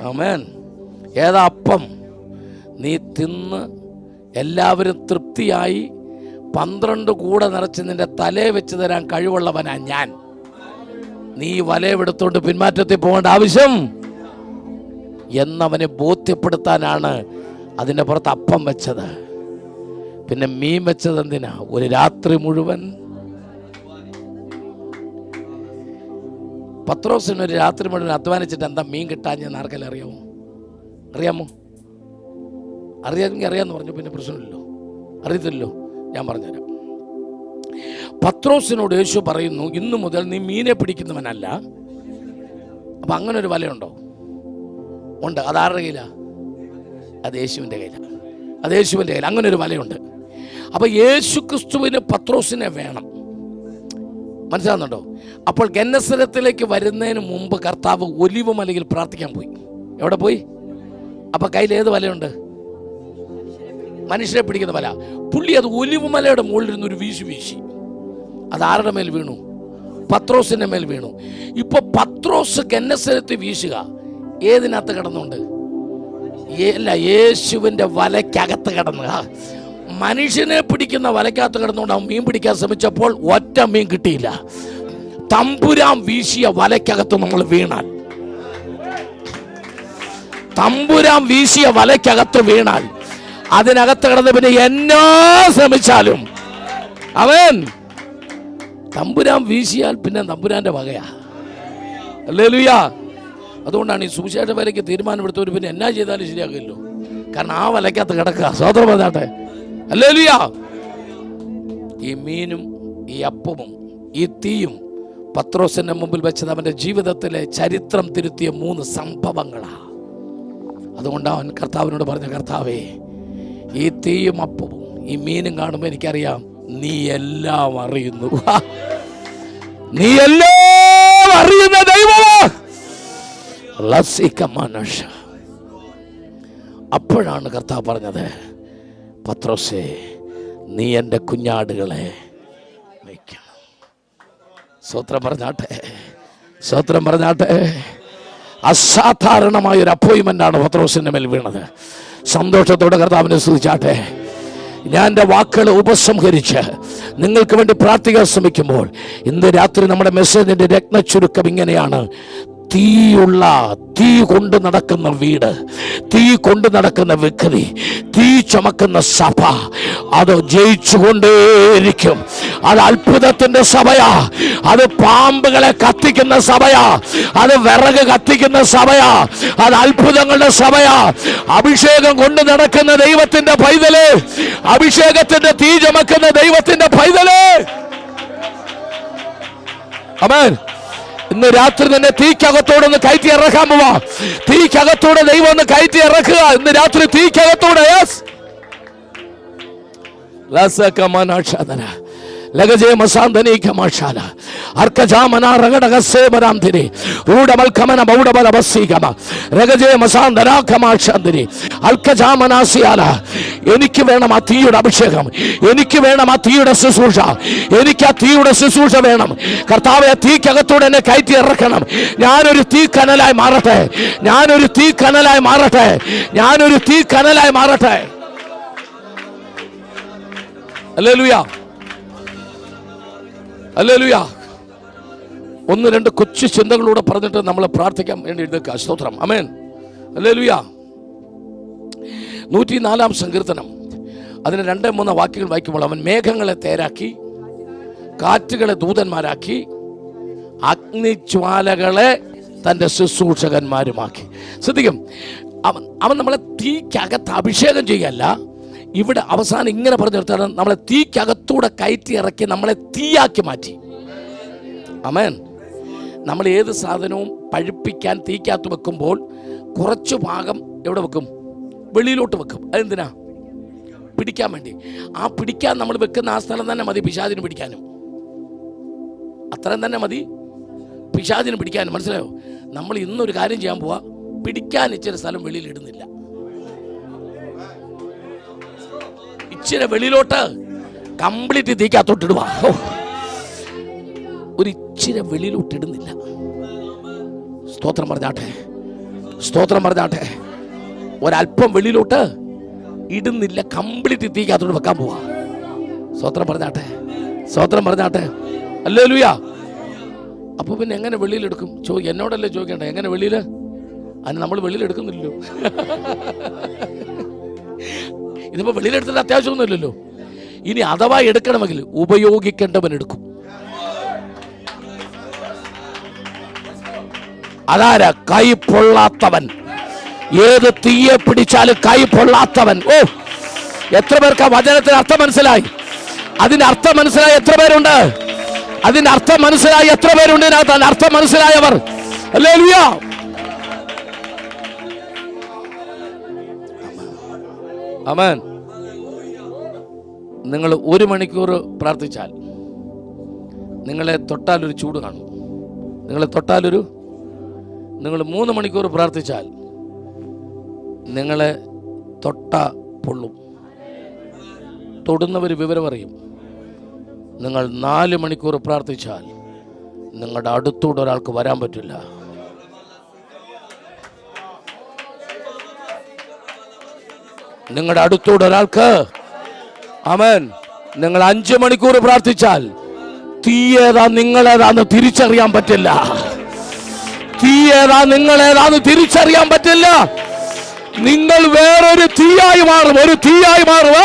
ആമേൻ. ഏതാ അപ്പം? നീ തിന്ന് എല്ലാവരും തൃപ്തിയായി 12 കൂട നിറച്ച് നിന്റെ തലയെ വെച്ച് തരാൻ കഴിവുള്ളവനാ ഞാൻ. നീ വലയെടുത്തോണ്ട് പിന്മാറ്റത്തിൽ പോകേണ്ട ആവശ്യം എന്നവനെ ബോധ്യപ്പെടുത്താനാണ് അതിൻ്റെ പുറത്ത് അപ്പം വെച്ചത്. പിന്നെ മീൻ വെച്ചത് എന്തിനാ? ഒരു രാത്രി മുഴുവൻ. പത്രോസിന് ഒരു രാത്രി മുഴുവൻ അധ്വാനിച്ചിട്ട് എന്താ മീൻ കിട്ടാഞ്ഞെന്ന് ആർക്കെല്ലാം അറിയാമോ? അറിയാമോ? അറിയാമെങ്കിൽ അറിയാമെന്ന് പറഞ്ഞു, പിന്നെ പ്രശ്നമില്ലല്ലോ. അറിയത്തില്ലല്ലോ, ഞാൻ പറഞ്ഞുതരാം. പത്രോസിനോട് യേശു പറയുന്നു, ഇന്നു മുതൽ നീ മീനെ പിടിക്കുന്നവനല്ല. അപ്പം അങ്ങനെ ഒരു വലയുണ്ടോ? ഉണ്ട്. അതാരുടെ കയ്യിലാണ്? അത് യേശുവിൻ്റെ കയ്യിലാണ്. അത് യേശുവിൻ്റെ കയ്യിൽ അങ്ങനെ ഒരു വലയുണ്ട്. അപ്പം യേശു ക്രിസ്തുവിന് പത്രോസിനെ വേണം. മനസ്സിലാകുന്നുണ്ടോ? അപ്പോൾ ഗന്നസരത്തിലേക്ക് വരുന്നതിന് മുമ്പ് കർത്താവ് ഒലിവ് മലയിൽ പ്രാർത്ഥിക്കാൻ പോയി. എവിടെ പോയി? അപ്പം കയ്യിൽ ഏത് വലയുണ്ട്? മനുഷ്യരെ പിടിക്കുന്ന വല. പുള്ളി അത് ഒലിവ് മലയുടെ മുകളിലിരുന്ന് ഒരു വീശി. അത് ആരുടെ മേൽ വീണു? പത്രോസിന്റെ മേൽ വീണു. ഇപ്പൊ പത്രോസ് ഗന്നസരത്ത് വീശുക ഏതിനകത്ത് കിടന്നുണ്ട്? യേശുവിന്റെ വലയ്ക്കകത്ത് കിടന്ന്. മനുഷ്യനെ പിടിക്കുന്ന വലയ്ക്കകത്ത് കിടന്നുകൊണ്ട് അവൻ മീൻ പിടിക്കാൻ ശ്രമിച്ചപ്പോൾ ഒറ്റ മീൻ കിട്ടിയില്ല. തമ്പുരാൻ വീശിയ വലയ്ക്കകത്ത് നമ്മൾ വീണാൽ, തമ്പുരാൻ വീശിയ വലയ്ക്കകത്ത് വീണാൽ, അതിനകത്ത് കിടന്ന് പിന്നെ എന്നാ ശ്രമിച്ചാലും അവൻ, തമ്പുരാൻ വീശിയാൽ പിന്നെ തമ്പുരാന്റെ വകയാ. ഹല്ലേലൂയ. അതുകൊണ്ടാണ് ഈ സുവിശേഷ വലയ്ക്ക് തീരുമാനമെടുത്തവർ പിന്നെ എന്നാ ചെയ്താലും ശരിയാകില്ലോ. കാരണം ആ വലയ്ക്കകത്ത് കിടക്കുക. സ്വതന്ത്രം പറഞ്ഞാട്ടെ. ഹല്ലേലൂയ. ഈ മീനും ഈ അപ്പവും ഈ തീയും പത്രോസിന്റെ മുമ്പിൽ വെച്ചത് അവന്റെ ജീവിതത്തിലെ ചരിത്രം തിരുത്തിയ 3 സംഭവങ്ങളാണ്. അതുകൊണ്ട് അവൻ കർത്താവിനോട് പറഞ്ഞ, കർത്താവേ, ഈ തീയും അപ്പവും ഈ മീനും കാണുമ്പോൾ എനിക്കറിയാം നീ എല്ലാം അറിയുന്നു. നീ എല്ലാം അറിയുന്ന ദൈവമാ. അപ്പോഴാണ് കർത്താവ് പറഞ്ഞത്, പത്രോസേ, നീ എൻ്റെ കുഞ്ഞാടുകളെ മേയ്ക്കണം. സ്തോത്രം പറഞ്ഞാട്ടെ, സ്തോത്രം പറഞ്ഞാട്ടെ. അസാധാരണമായൊരു അപ്പോയിൻമെൻ്റ് ആണ് പത്രോസിൻ്റെ മേൽ വീണത്. സന്തോഷത്തോടെ കർത്താവിനെ സ്തുതിച്ചാട്ടെ. ഞാൻ എൻ്റെ വാക്കുകൾ ഉപസംഹരിച്ച് നിങ്ങൾക്ക് വേണ്ടി പ്രാർത്ഥിക്കാൻ ശ്രമിക്കുമ്പോൾ ഇന്ന് രാത്രി നമ്മുടെ മെസ്സേജിൻ്റെ രത്ന ചുരുക്കം ഇങ്ങനെയാണ്: തീ കൊണ്ട് നടക്കുന്ന വീട്, തീ കൊണ്ട് നടക്കുന്ന വ്യക്തി, തീ ചുമക്കുന്ന സഭ, അത് ജയിച്ചുകൊണ്ടേയിരിക്കും. അത് അത്ഭുതത്തിന്റെ സഭയാ, അത് പാമ്പുകളെ കത്തിക്കുന്ന സഭയാ, അത് വിറക് കത്തിക്കുന്ന സഭയാ, അത് അത്ഭുതങ്ങളുടെ സഭയാ. അഭിഷേകം കൊണ്ട് നടക്കുന്ന ദൈവത്തിന്റെ പൈതല്, അഭിഷേകത്തിന്റെ തീ ചുമക്കുന്ന ദൈവത്തിന്റെ പൈതല്. ആമേൻ. ഇന്ന് രാത്രി തന്നെ തീക്കകത്തോടൊന്ന് കയറ്റി ഇറക്കാൻ പോവാ. തീക്കകത്തോടെ ദൈവം ഒന്ന് കയറ്റി ഇറക്കുക. ഇന്ന് രാത്രി തീക്കകത്തോടെ. ലഗജേ മസാന്തനി കമാശാല അർക്കജാമന റഗഡഗസേ മരാംതിരി റൂഡമൽ കമന ബൗഡബല ബസ്സിഗമ രഗജേ മസാന്തന കമാശാന്തരി അൽക്കജാമനാസിയാല. എനിക്ക് വേണം ആ തീയുടെ അഭിഷേകം, എനിക്ക് വേണം ആ തീയുടെ ശുശ്രൂഷ, എനിക്ക് ആ തീയുടെ ശുശ്രൂഷ വേണം. കർത്താവേ, തീക്കകത്തോടെ എന്നെ കയറ്റി ഇറക്കണം. ഞാനൊരു തീ കനലായി മാറട്ടെ, ഞാനൊരു തീ കനലായി മാറട്ടെ, ഞാനൊരു തീ കനലായി മാറട്ടെ. Hallelujah, hallelujah. 1-2 കൊച്ചു ചിന്തകളൂടെ പറഞ്ഞിട്ട് നമ്മൾ പ്രാർത്ഥിക്കാൻ വേണ്ടി എഴുതുക. സ്തോത്രം. ആമേൻ. ഹല്ലേലൂയ. 104-ാം സങ്കീർത്തനം അതിന് 2-3 വാക്യങ്ങൾ വായിക്കുമ്പോൾ, അവൻ മേഘങ്ങളെ തേരാക്കി, കാറ്റുകളെ ദൂതന്മാരാക്കി, അഗ്നിജ്വാലകളെ തൻ്റെ ശുശ്രൂഷകന്മാരുമാക്കി. ശ്രദ്ധിക്കും, അവൻ നമ്മളെ തീക്കകത്ത് അഭിഷേകം ചെയ്യല്ല. ഇവിടെ അവസാനം ഇങ്ങനെ പറഞ്ഞു നിർത്താൻ, നമ്മളെ തീക്കകത്തൂടെ കയറ്റി ഇറക്കി നമ്മളെ തീയാക്കി മാറ്റി. ആമേൻ. നമ്മൾ ഏത് സാധനവും പഴുപ്പിക്കാൻ തീക്കകത്ത് വെക്കുമ്പോൾ കുറച്ച് ഭാഗം എവിടെ വെക്കും? വെളിയിലോട്ട് വെക്കും. അതെന്തിനാ? പിടിക്കാൻ വേണ്ടി. ആ പിടിക്കാൻ നമ്മൾ വെക്കുന്ന ആ സ്ഥലം തന്നെ മതി പിശാചിന് പിടിക്കാനും. അത്രയും തന്നെ മതി പിശാചിന് പിടിക്കാനും. മനസ്സിലായോ? നമ്മൾ ഇന്നൊരു കാര്യം ചെയ്യാൻ പോവാ, പിടിക്കാൻ ഇച്ചിരി സ്ഥലം വെളിയിൽ ഇടുന്നില്ല. ഇച്ചിരി വെളിയിലോട്ട് കംപ്ലീറ്റ് തീക്കകത്തോട്ട് ഇടുക. ഒരു ഇച്ചിരി വെളിയിലോട്ട് ഇടുന്നില്ല. സ്തോത്രം പറഞ്ഞാട്ടെ, സ്തോത്രം പറഞ്ഞാട്ടെ. ഒരല്പം വെളിയിലോട്ട് ഇടുന്നില്ല, കംപ്ലീറ്റ് തീക്കകത്തോട്ട് വെക്കാൻ പോവാ. സ്തോത്രം പറഞ്ഞാട്ടെ, സ്തോത്രം പറഞ്ഞാട്ടെ. ഹല്ലേലൂയ. അപ്പൊ പിന്നെ എങ്ങനെ വെളിയിലെടുക്കും? എന്നോടല്ലേ ചോദിക്കണ്ട, എങ്ങനെ വെളിയിൽ? അതിന് നമ്മൾ വെളിയിലെടുക്കുന്നില്ലല്ലോ. ഇതിപ്പോ വെളിയിലെടുത്തിട്ട് അത്യാവശ്യമൊന്നുമില്ലല്ലോ. ഇനി അഥവാ എടുക്കണമെങ്കിൽ ഉപയോഗിക്കേണ്ടവൻ എടുക്കും. അതാരാ? കൈ പൊള്ളാത്തവൻ. ഏത് തീയെ പിടിച്ചാലും കൈ പൊള്ളാത്തവൻ. ഓ, എത്ര പേർക്ക് ആ വചനത്തിന് അർത്ഥം മനസ്സിലായി? അതിന്റെ അർത്ഥം മനസ്സിലായി എത്ര പേരുണ്ട്? അതിന്റെ അർത്ഥം മനസ്സിലായി എത്ര പേരുണ്ട്? ഇതിനകത്ത് അർത്ഥം മനസ്സിലായവർ ഹല്ലേലൂയ. ആമേൻ. നിങ്ങൾ 1 മണിക്കൂർ പ്രാർത്ഥിച്ചാൽ നിങ്ങളെ തൊട്ടാലൊരു ചൂട് കാണും. നിങ്ങളെ തൊട്ടാലൊരു നിങ്ങൾ 3 മണിക്കൂർ പ്രാർത്ഥിച്ചാൽ നിങ്ങളെ തൊട്ട പൊള്ളും. തൊടുന്നവർ വിവരം അറിയും. നിങ്ങൾ 4 മണിക്കൂർ പ്രാർത്ഥിച്ചാൽ നിങ്ങളുടെ അടുത്തൂടെ ഒരാൾക്ക് വരാൻ പറ്റില്ല. നിങ്ങളുടെ അടുത്തൂടെ ഒരാൾക്ക്, ആമേൻ, നിങ്ങൾ 5 മണിക്കൂർ പ്രാർത്ഥിച്ചാൽ തീയേതാ നിങ്ങളേതാന്ന് തിരിച്ചറിയാൻ പറ്റില്ല. തീയേതാ നിങ്ങളേതാന്ന് തിരിച്ചറിയാൻ പറ്റില്ല. നിങ്ങൾ വേറൊരു തീയായി മാറും. ഒരു തീയായി മാറും.